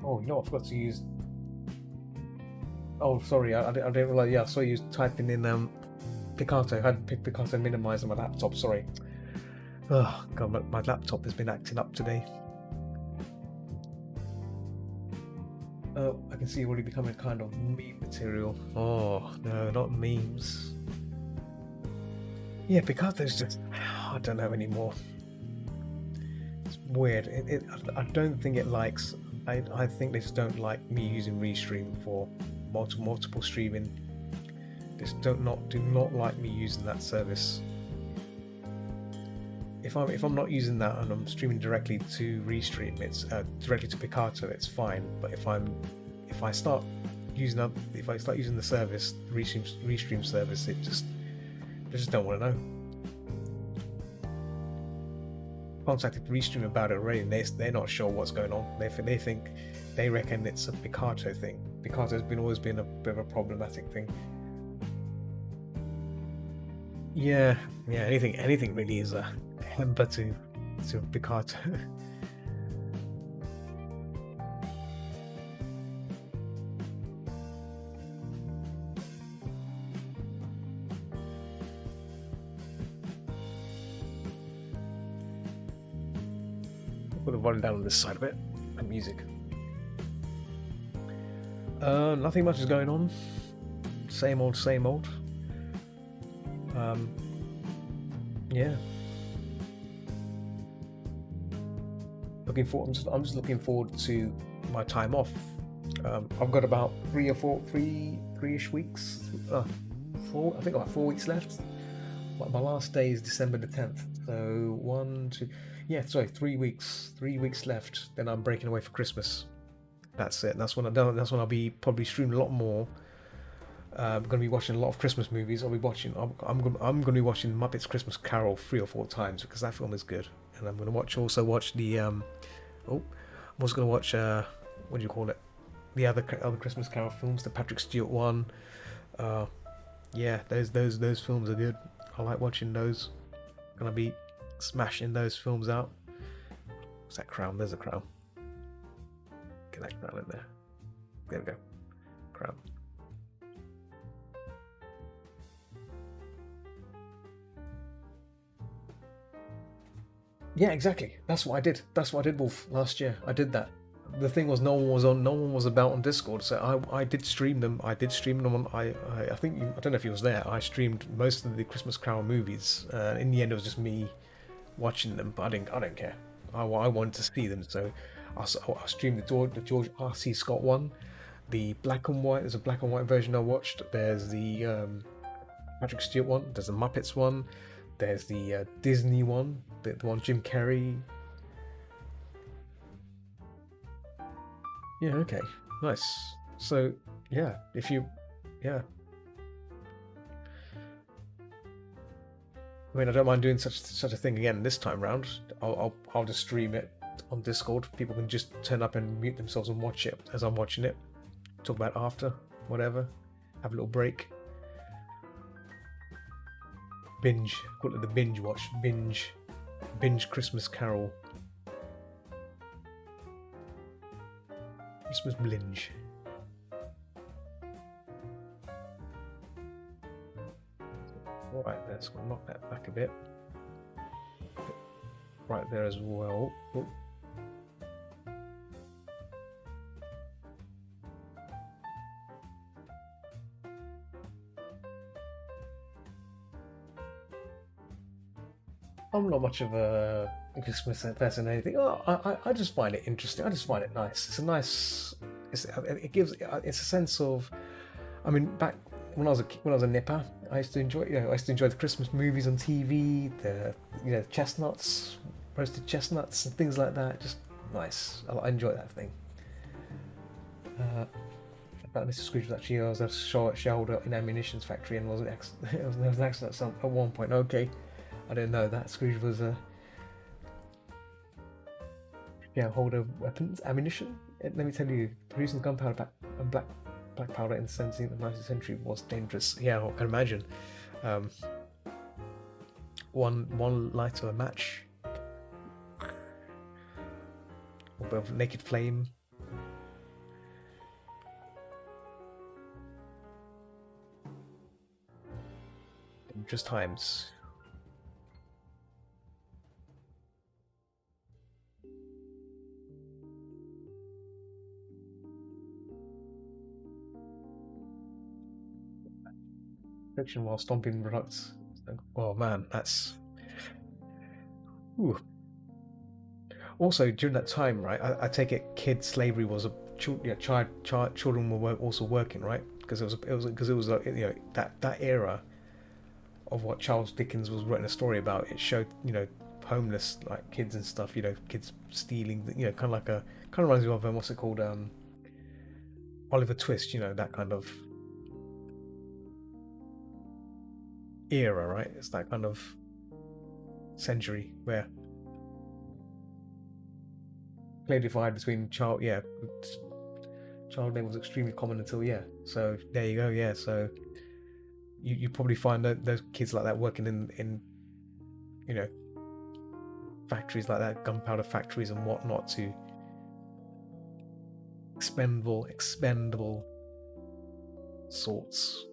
Oh, you know, I forgot to use. Oh, sorry, I didn't realize. Yeah, I saw you typing in Picato. I had Picato minimized on my laptop. Sorry. Oh God, my laptop has been acting up today. Oh, I can see already becoming kind of meme material. Oh no, not memes. Yeah, Picato's just, I don't know anymore. It's weird. I don't think it likes. I think they just don't like me using Restream for multiple streaming. They just do not like me using that service. If I'm not using that and I'm streaming directly to Restream, it's directly to Picato, it's fine. But if I start using the service, Restream service, they just don't want to know. Contacted Restream about it already, and they're not sure what's going on. They reckon it's a Picato thing. Picato's always been a bit of a problematic thing. Yeah, anything really is a Hemba to Picato. put the volume down on this side a bit. The music. Nothing much is going on. Same old, same old. Yeah. Looking forward. I'm just looking forward to my time off. I've got about three-ish weeks. Four. I think about 4 weeks left. My last day is December the 10th. So 1, 2. Yeah, sorry, 3 weeks. 3 weeks left. Then I'm breaking away for Christmas. That's it. That's when I'll be probably streaming a lot more. I'm going to be watching a lot of Christmas movies. I'm going to be watching Muppets Christmas Carol 3 or 4 times because that film is good. And I'm going to also watch the I'm also going to watch what do you call it? The other Christmas Carol films, the Patrick Stewart one. Yeah, those films are good. I like watching those. Gonna be smashing those films out. What's that crown? There's a crown. Get that crown in there. There we go. Crown. Yeah, exactly. That's what I did. That's what I did, Wolf, last year. I did that. The thing was, no one was about on Discord, so I did stream them. I did stream them on. I think I don't know if he was there. I streamed most of the Christmas Carol movies. In the end, it was just me watching them, but I didn't care. I wanted to see them, so I streamed the George R.C. Scott one, the black and white. There's a black and white version I watched. There's the Patrick Stewart one. There's the Muppets one. There's the Disney one. The one Jim Carrey. Yeah, okay. Nice. So, yeah, yeah. I mean, I don't mind doing such a thing again this time round. I'll just stream it on Discord. People can just turn up and mute themselves and watch it as I'm watching it. Talk about it after, whatever. Have a little break. Binge. Call it the binge watch. Binge Christmas Carol. Christmas Blinge. Right, let's knock that back a bit. Right there as well. Oh. I'm not much of a Christmas person or anything. I just find it interesting. I just find it nice. It's a nice. It gives. It's a sense of. I mean, back when I was a nipper, I used to enjoy. I used to enjoy the Christmas movies on TV. The chestnuts, roasted chestnuts, and things like that. Just nice. I enjoy that thing. But Mr. Scrooge was actually I was a shareholder in ammunitions factory and there was an accident at one point. Okay. I didn't know that Scrooge was a holder of weapons, ammunition. Let me tell you, producing gunpowder and black powder in the 17th and 19th century was dangerous. Yeah, I can imagine. One light of a match, a bit of naked flame. Dangerous times. Friction while stomping products. Oh man, that's. Ooh. Also, during that time, right? I take it, kid slavery was a children were also working, right? Because it was that era of what Charles Dickens was writing a story about. It showed homeless like kids and stuff. Kids stealing. Kind of reminds me of what's it called? Oliver Twist. That kind of era, right? It's that kind of century where clear divide between child labor was extremely common until so there you go. So you probably find those kids like that working in factories like that, gunpowder factories and whatnot, to expendable sorts.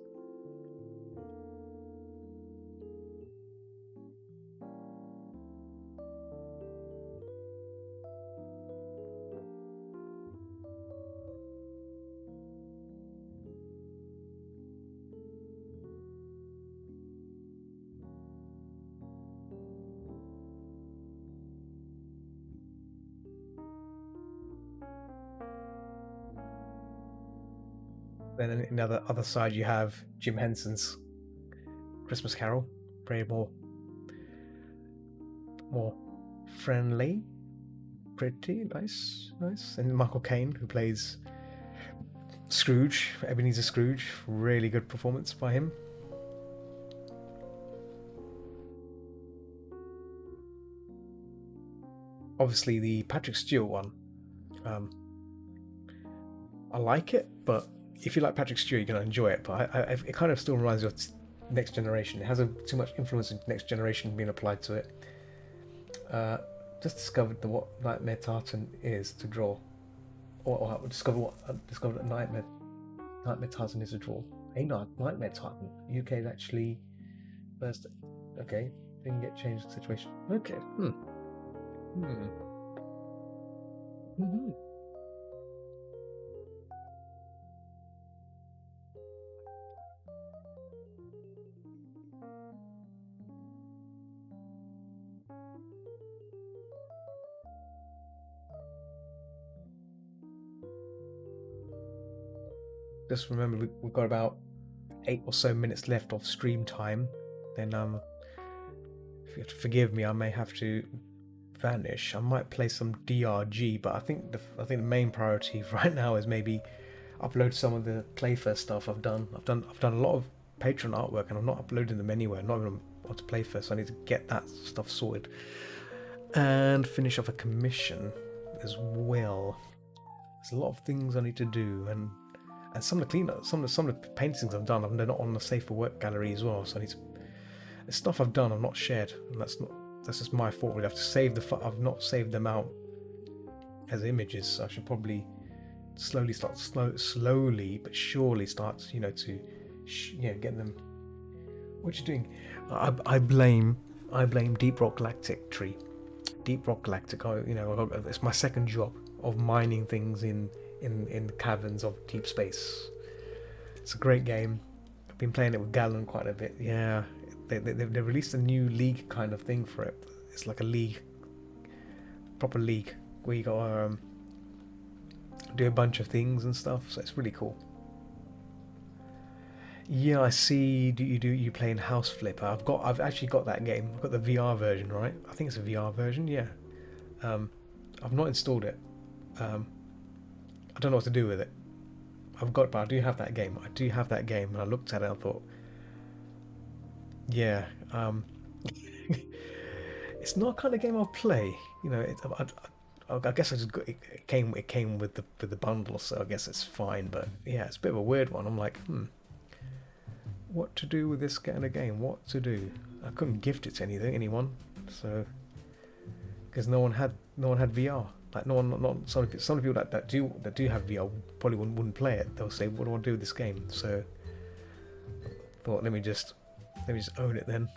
Then in the other side you have Jim Henson's Christmas Carol, very more friendly, pretty nice, And Michael Caine, who plays Scrooge, Ebenezer Scrooge, really good performance by him. Obviously, the Patrick Stewart one, I like it, but if you like Patrick Stewart, you're gonna enjoy it. But it kind of still reminds you of Next Generation. It hasn't too much influence in Next Generation being applied to it. Just discovered what Nightmare Tartan is to draw, or discovered that Nightmare Tartan is to draw. Hey, not Nightmare Tartan. UK is actually first. Okay, didn't get changed the situation. Okay. Just remember, we've got about 8 or so minutes left of stream time. Then if you have to forgive me, I may have to vanish. I might play some DRG, but I think the main priority right now is maybe upload some of the Playfest stuff I've done. I've done a lot of Patreon artwork, and I'm not uploading them anywhere. Not even onto Playfest. So I need to get that stuff sorted and finish off a commission as well. There's a lot of things I need to do, and some of the cleanup, some of the paintings I've done, they're not on the Safe for Work gallery as well. So I need to. The stuff I've done, I've not shared, and that's just my fault. We'd have to save I've not saved them out as images. So I should probably slowly but surely start, to get them. What you doing? I blame Deep Rock Galactic Tree. Deep Rock Galactic. It's my second job of mining things in the caverns of deep space. It's a great game. I've been playing it with Gallon quite a bit. Yeah, they released a new league kind of thing for it. It's like a league, proper league, where you got do a bunch of things and stuff. So it's really cool. Yeah, I see. You playing House Flipper? I've actually got that game. I've got the VR version, right? I think it's a VR version. Yeah. I've not installed it. I don't know what to do with it. But I do have that game. And I looked at it and I thought, yeah, it's not a kind of game I'll play. I guess I just got it came with the bundle, so I guess it's fine. But yeah, it's a bit of a weird one. I'm like, what to do with this kind of game? What to do? I couldn't gift it to anyone, so because no one had VR. Like not some people that do have VR probably wouldn't play it. They'll say, "What do I do with this game?" So I thought, let me just own it then.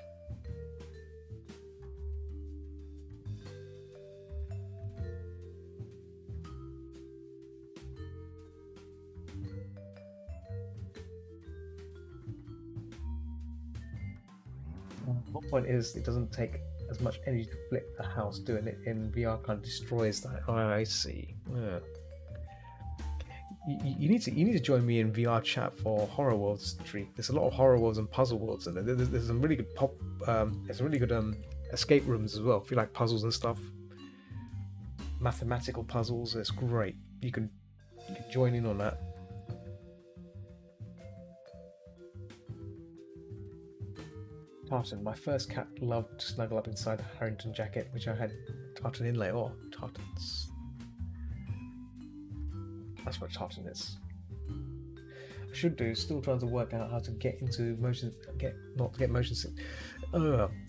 The point is, it doesn't take as much energy to flip the house. Doing it in VR kind of destroys that. Oh, I see. Yeah. You need to join me in VR chat for Horror Worlds Tree. There's a lot of Horror Worlds and Puzzle Worlds, and there's some really good there's some really good escape rooms as well. If you like puzzles and stuff, mathematical puzzles, it's great. You can join in on that. Tartan. My first cat loved to snuggle up inside a Harrington jacket, which I had tartan inlay. Oh, tartans. That's what tartan is. I should do. Still trying to work out how to get into motion. Not to get motion sickness.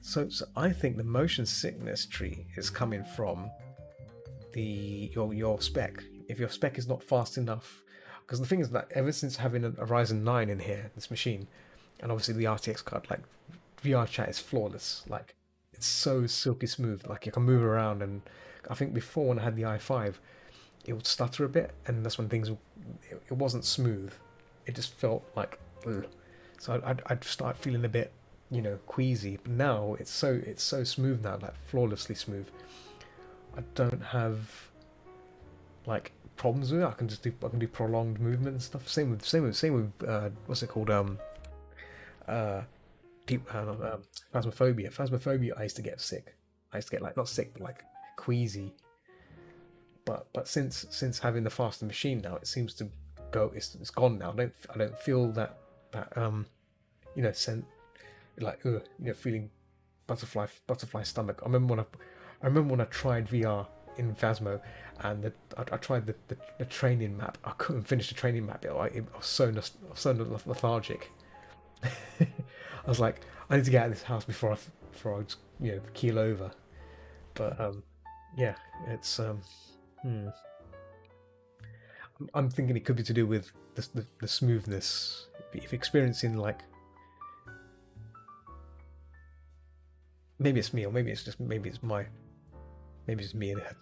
So I think the motion sickness tree is coming from your spec. If your spec is not fast enough, because the thing is that ever since having a Ryzen 9 in here, this machine, and obviously the RTX card, like VR chat is flawless. Like it's so silky smooth. Like you can move around, and I think before when I had the i5, it would stutter a bit, and that's when it wasn't smooth. It just felt like, ugh. So I'd start feeling a bit, queasy. But now it's so smooth now, like flawlessly smooth. I don't have like problems with it. I can do prolonged movement and stuff. Same with what's it called? Deep Phasmophobia. Phasmophobia. I used to get sick. I used to get like not sick, but like queasy. But since having the faster machine now, it seems to go. It's gone now. I don't feel that you know feeling butterfly stomach. I remember when I tried VR in Phasmo, and I tried the training map. I couldn't finish the training map. I was so lethargic. I was like, I need to get out of this house before I just, keel over. But yeah, it's I'm thinking it could be to do with the smoothness. If experiencing like, maybe it's me, or maybe it's me in the head.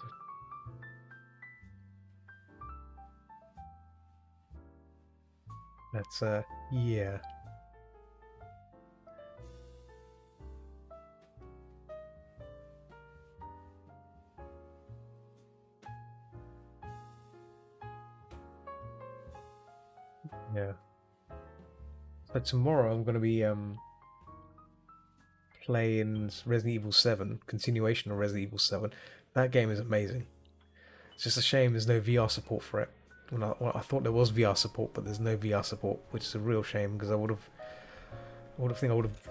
That's yeah. Yeah. So tomorrow I'm gonna be playing Resident Evil 7, continuation of Resident Evil 7. That game is amazing. It's just a shame there's no VR support for it. I thought there was VR support, but there's no VR support, which is a real shame because I would have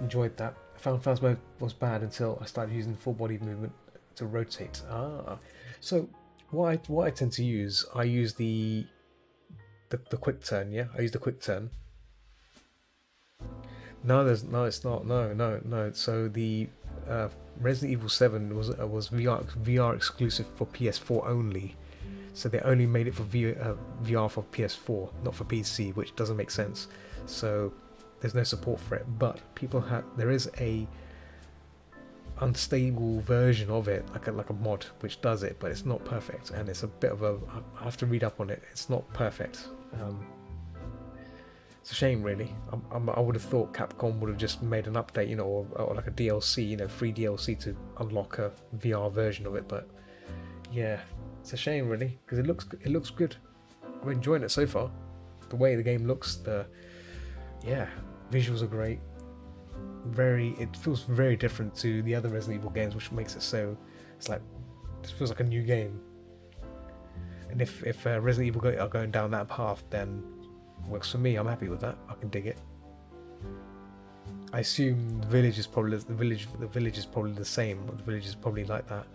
enjoyed that. I found Phasmo was bad until I started using full body movement to rotate. So what I tend to use, I use the quick turn. Yeah, I use the quick turn. No, it's not. No. So the Resident Evil 7 was VR exclusive for PS4 only. So they only made it for VR for PS4, not for PC, which doesn't make sense. So there's no support for it. But there is a unstable version of it, like a mod which does it, but it's not perfect, and it's a bit of a. I have to read up on it. It's not perfect. It's a shame, really. I would have thought Capcom would have just made an update, or like a DLC, free DLC to unlock a VR version of it. But yeah, it's a shame, really, because it looks good. I'm enjoying it so far. The way the game looks, visuals are great. It feels very different to the other Resident Evil games, which makes it so. It's like it feels like a new game. And if Resident Evil are going down that path, then works for me. I'm happy with that. I can dig it. I assume the village is probably the same. The village is probably like that.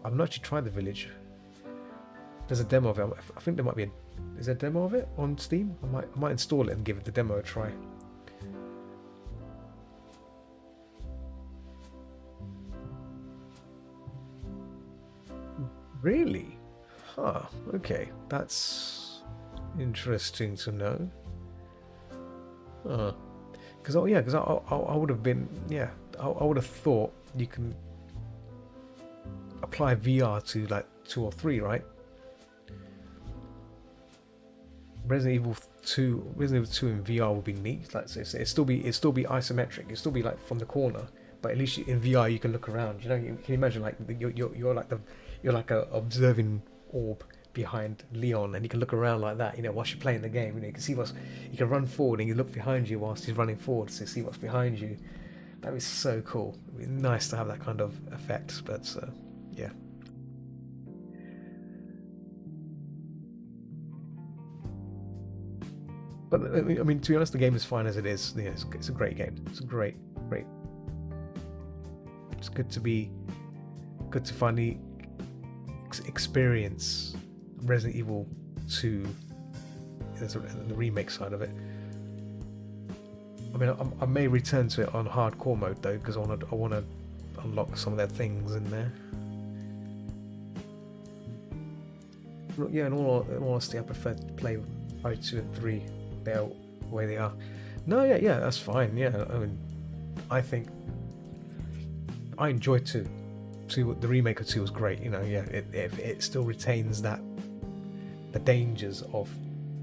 I've not actually tried the village. There's a demo of it. I think there might be is there a demo of it on Steam? I might install it and give it the demo a try. Really? Huh. Okay. That's interesting to know. Because I would have been I would have thought you can apply VR to like 2 or 3, right? Resident Evil 2 in VR would be neat. Like it still be isometric. It'd still be like from the corner, but at least in VR you can look around. You can imagine like you're like a observing orb behind Leon, and you can look around like that, whilst you're playing the game. You can see you can run forward and you look behind you whilst he's running forward to see what's behind you. That would be so cool. It'd be nice to have that kind of effect, but yeah. But I mean, to be honest, the game is fine as it is. It's a great game. It's a great. It's good to finally experience Resident Evil 2, the remake side of it. I mean, I may return to it on hardcore mode though, because I want to unlock some of their things in there. Yeah, in all honesty, I prefer to play 5, 2, and 3. They're the way they are. No, yeah, that's fine. Yeah, I mean, I think I enjoyed 2. The remake of 2 was great. It still retains the dangers of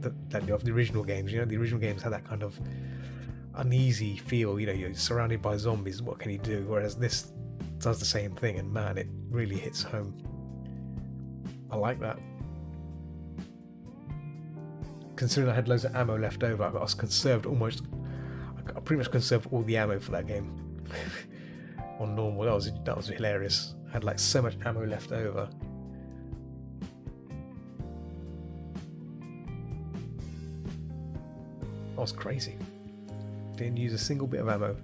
the original games. The original games had that kind of uneasy feel. You're surrounded by zombies. What can you do? Whereas this does the same thing, and man, it really hits home. I like that. considering I had loads of ammo left over, I was conserved almost. I pretty much conserved all the ammo for that game on normal. That was hilarious. I had like so much ammo left over. That was crazy. Didn't use a single bit of ammo.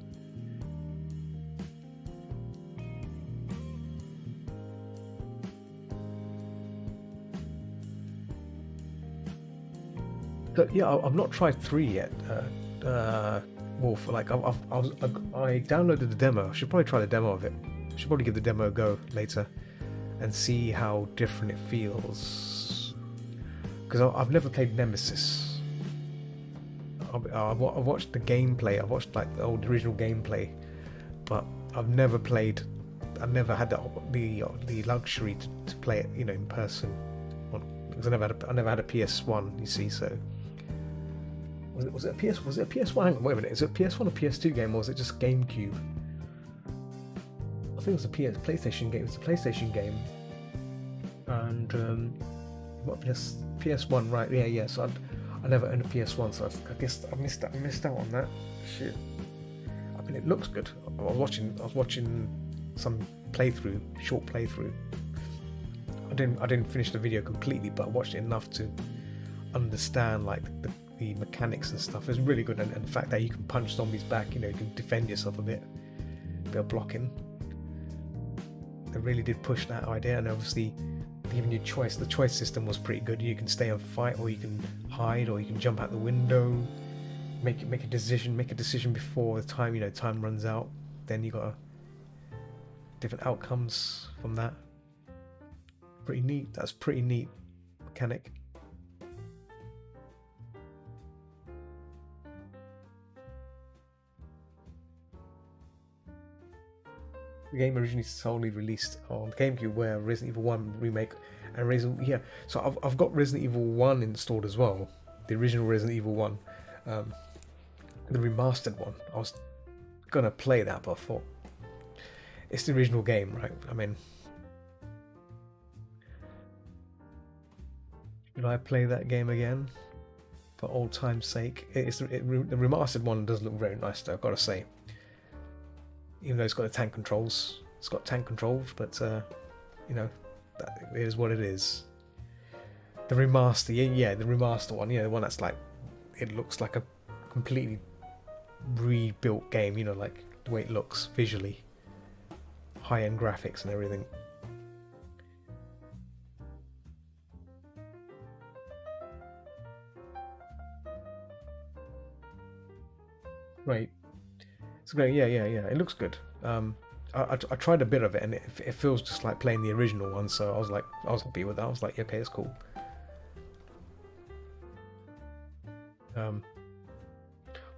But yeah, I've not tried 3 yet. Wolf, like I downloaded the demo. I should probably try the demo of it. I should probably give the demo a go later and see how different it feels. Because I've never played Nemesis. I've watched the gameplay. I've watched like the old original gameplay, but I've never played. I've never had the luxury to play it, you know, in person. Because I never had a PS1. You see, so. Was it a PS1? Hang on, wait a minute. Is it a PS1 or PS2 game, or was it just GameCube? I think it was a PlayStation game. It's a PlayStation game, and what PS1? Right? Yeah. So I never owned a PS1, so I guess I missed out on that. Shit. I mean, it looks good. I was watching some short playthrough. I didn't finish the video completely, but I watched it enough to understand like the mechanics and stuff. Is really good, and the fact that you can punch zombies back, you know, you can defend yourself a bit of blocking. They really did push that idea, and obviously giving you choice. The choice system was pretty good. You can stay and fight, or you can hide, or you can jump out the window. Make a decision before the time runs out. Then you got different outcomes from that. Pretty neat. That's pretty neat mechanic. The game originally solely released on GameCube, where Resident Evil 1 remake and so I've got Resident Evil 1 installed as well, the original Resident Evil 1, the remastered one. I was gonna play that, but I thought it's the original game, right? I mean, should I play that game again for old time's sake? The remastered one does look very nice, though, I've got to say. Even though it's got tank controls, but you know, that it is what it is. The remaster, the remaster one, the one that's like, it looks like a completely rebuilt game, you know, like the way it looks visually, high-end graphics and everything. Right. It's great. Yeah. It looks good. I tried a bit of it, and it feels just like playing the original one. So I was happy with that. I was like, okay, it's cool.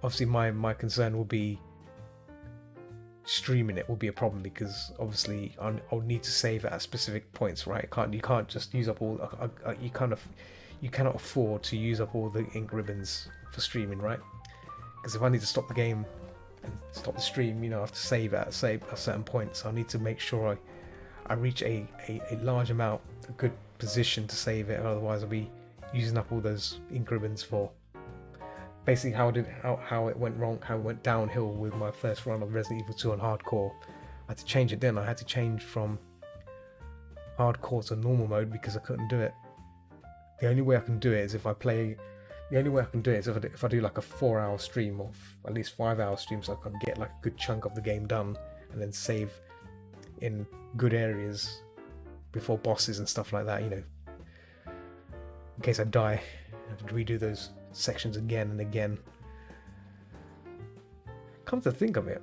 Obviously, my concern will be streaming it will be a problem, because obviously I'll need to save it at specific points, right? You can't just use up all. You cannot afford to use up all the ink ribbons for streaming, right? Because if I need to stop the game and stop the stream, I have to save at a certain point. So I need to make sure I reach a large amount, a good position to save it. Otherwise, I'll be using up all those ink ribbons for basically how it went wrong, how it went downhill with my first run of Resident Evil 2 on hardcore. I had to change it then. I had to change from hardcore to normal mode because I couldn't do it. The only way I can do it is if I do like a 4-hour stream, or at least 5-hour stream, so I can get like a good chunk of the game done and then save in good areas before bosses and stuff like that, in case I die. I have to redo those sections again and again. Come to think of it,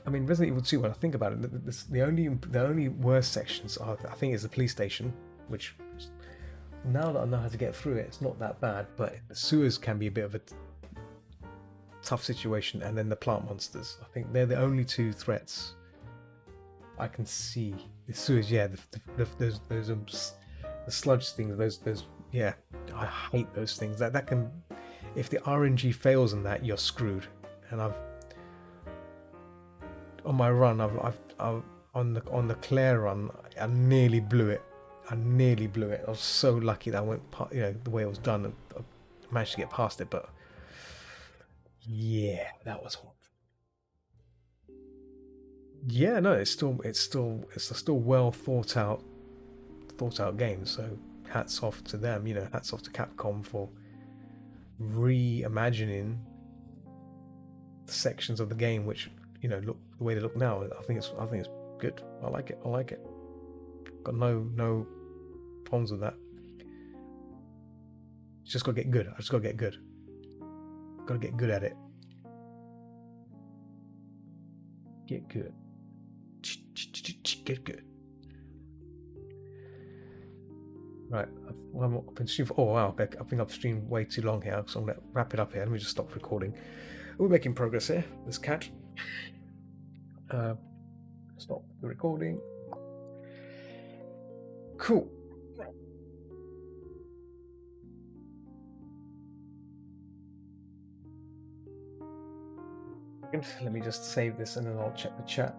I mean, Resident Evil 2, when I think about it, the only worst sections are, I think, is the police station, which now that I know how to get through it, it's not that bad, but the sewers can be a bit of a tough situation, and then the plant monsters. I think they're the only two threats I can see. The sewers, those the sludge things, those I hate those things. That can, if the RNG fails in that, you're screwed. And on my run, I've on the Claire run, I nearly blew it. I nearly blew it. I was so lucky that I went, the way it was done, I managed to get past it. But yeah, that was horrible. Yeah, no, it's a still well thought out game. So hats off to them. Hats off to Capcom for reimagining the sections of the game which look the way they look now. I think it's good. I like it. Got no problems with that. Just gotta get good. I just gotta get good. Gotta get good at it. Get good. Get good. Right, I've been streaming. Oh wow, I think I've streamed way too long here, so I'm gonna wrap it up here. Let me just stop recording. We're making progress here. This cat. Stop the recording. Cool. Let me just save this and then I'll check the chat.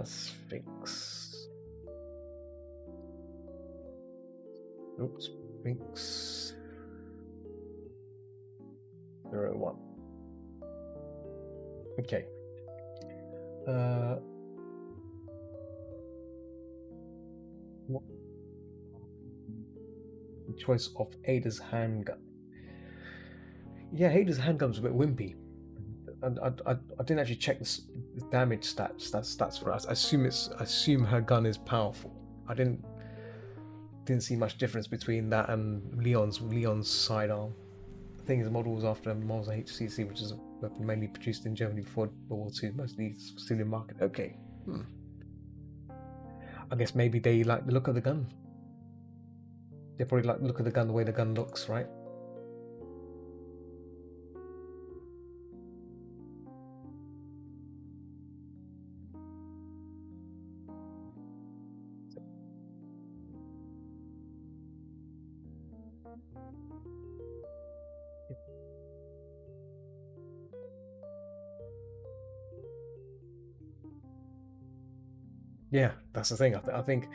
Sphinx. Oops, Sphinx. 01. Okay. Choice of Ada's handgun. Yeah, Ada's handgun's a bit wimpy. I didn't actually check the damage stats for us. I assume her gun is powerful. I didn't see much difference between that and Leon's sidearm. I think his model was after Mauser HCC, which is a weapon mainly produced in Germany before World War II, mostly civilian market. Okay. I guess maybe they like the look of the gun. They probably like the look of the gun, the way the gun looks, right? Yeah, that's the thing. I think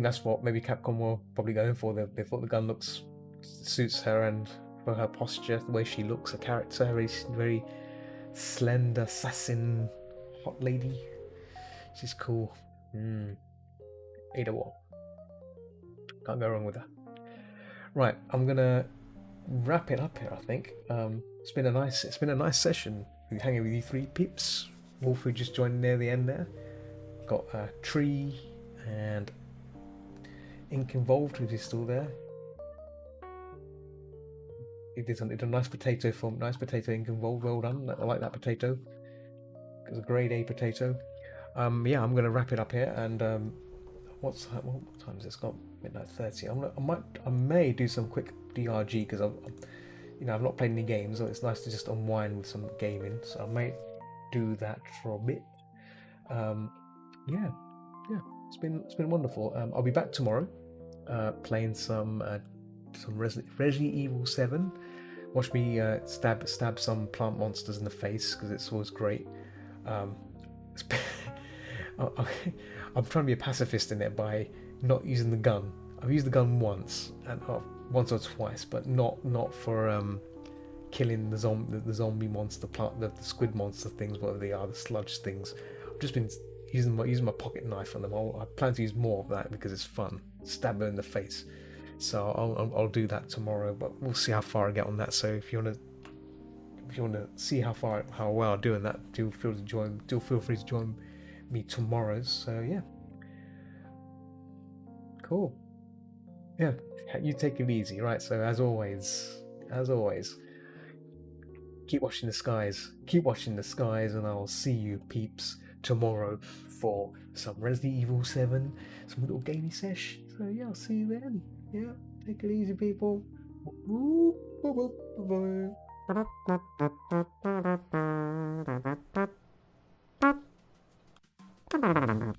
that's what maybe Capcom were probably going for. They thought the gun suits her, and for her posture, the way she looks, her character, very slender, assassin, hot lady. She's cool. Ada Wong. Can't go wrong with her. Right, I'm gonna wrap it up here. I think it's been a nice session. Hanging with you three peeps. Wolf, who just joined near the end there. Got a Tree and Ink involved, who's still there. He did a nice potato film, nice potato Ink involved. Well done. I like that potato. It's a grade A potato. Yeah, I'm gonna wrap it up here. And what time is it? It's got midnight 30. I may do some quick DRG because I've not played any games, so it's nice to just unwind with some gaming. So I may do that for a bit. Yeah, it's been wonderful. I'll be back tomorrow, playing some Resident Evil 7. Watch me stab some plant monsters in the face because it's always great. I'm trying to be a pacifist in it by not using the gun. I've used the gun once or twice, but not for killing the zombie monster, the squid monster things, whatever they are, the sludge things. I've just been using my pocket knife on them. I plan to use more of that because it's fun. Stab them in the face. So I'll do that tomorrow, but we'll see how far I get on that. So if you wanna see how well I'm doing that, do feel free to join me tomorrow. So yeah, cool. Yeah, you take it easy, right? So as always, keep watching the skies, and I'll see you peeps tomorrow for some Resident Evil 7, some little gamey sesh. So yeah, I'll see you then. Yeah, take it easy, people. Bye-bye.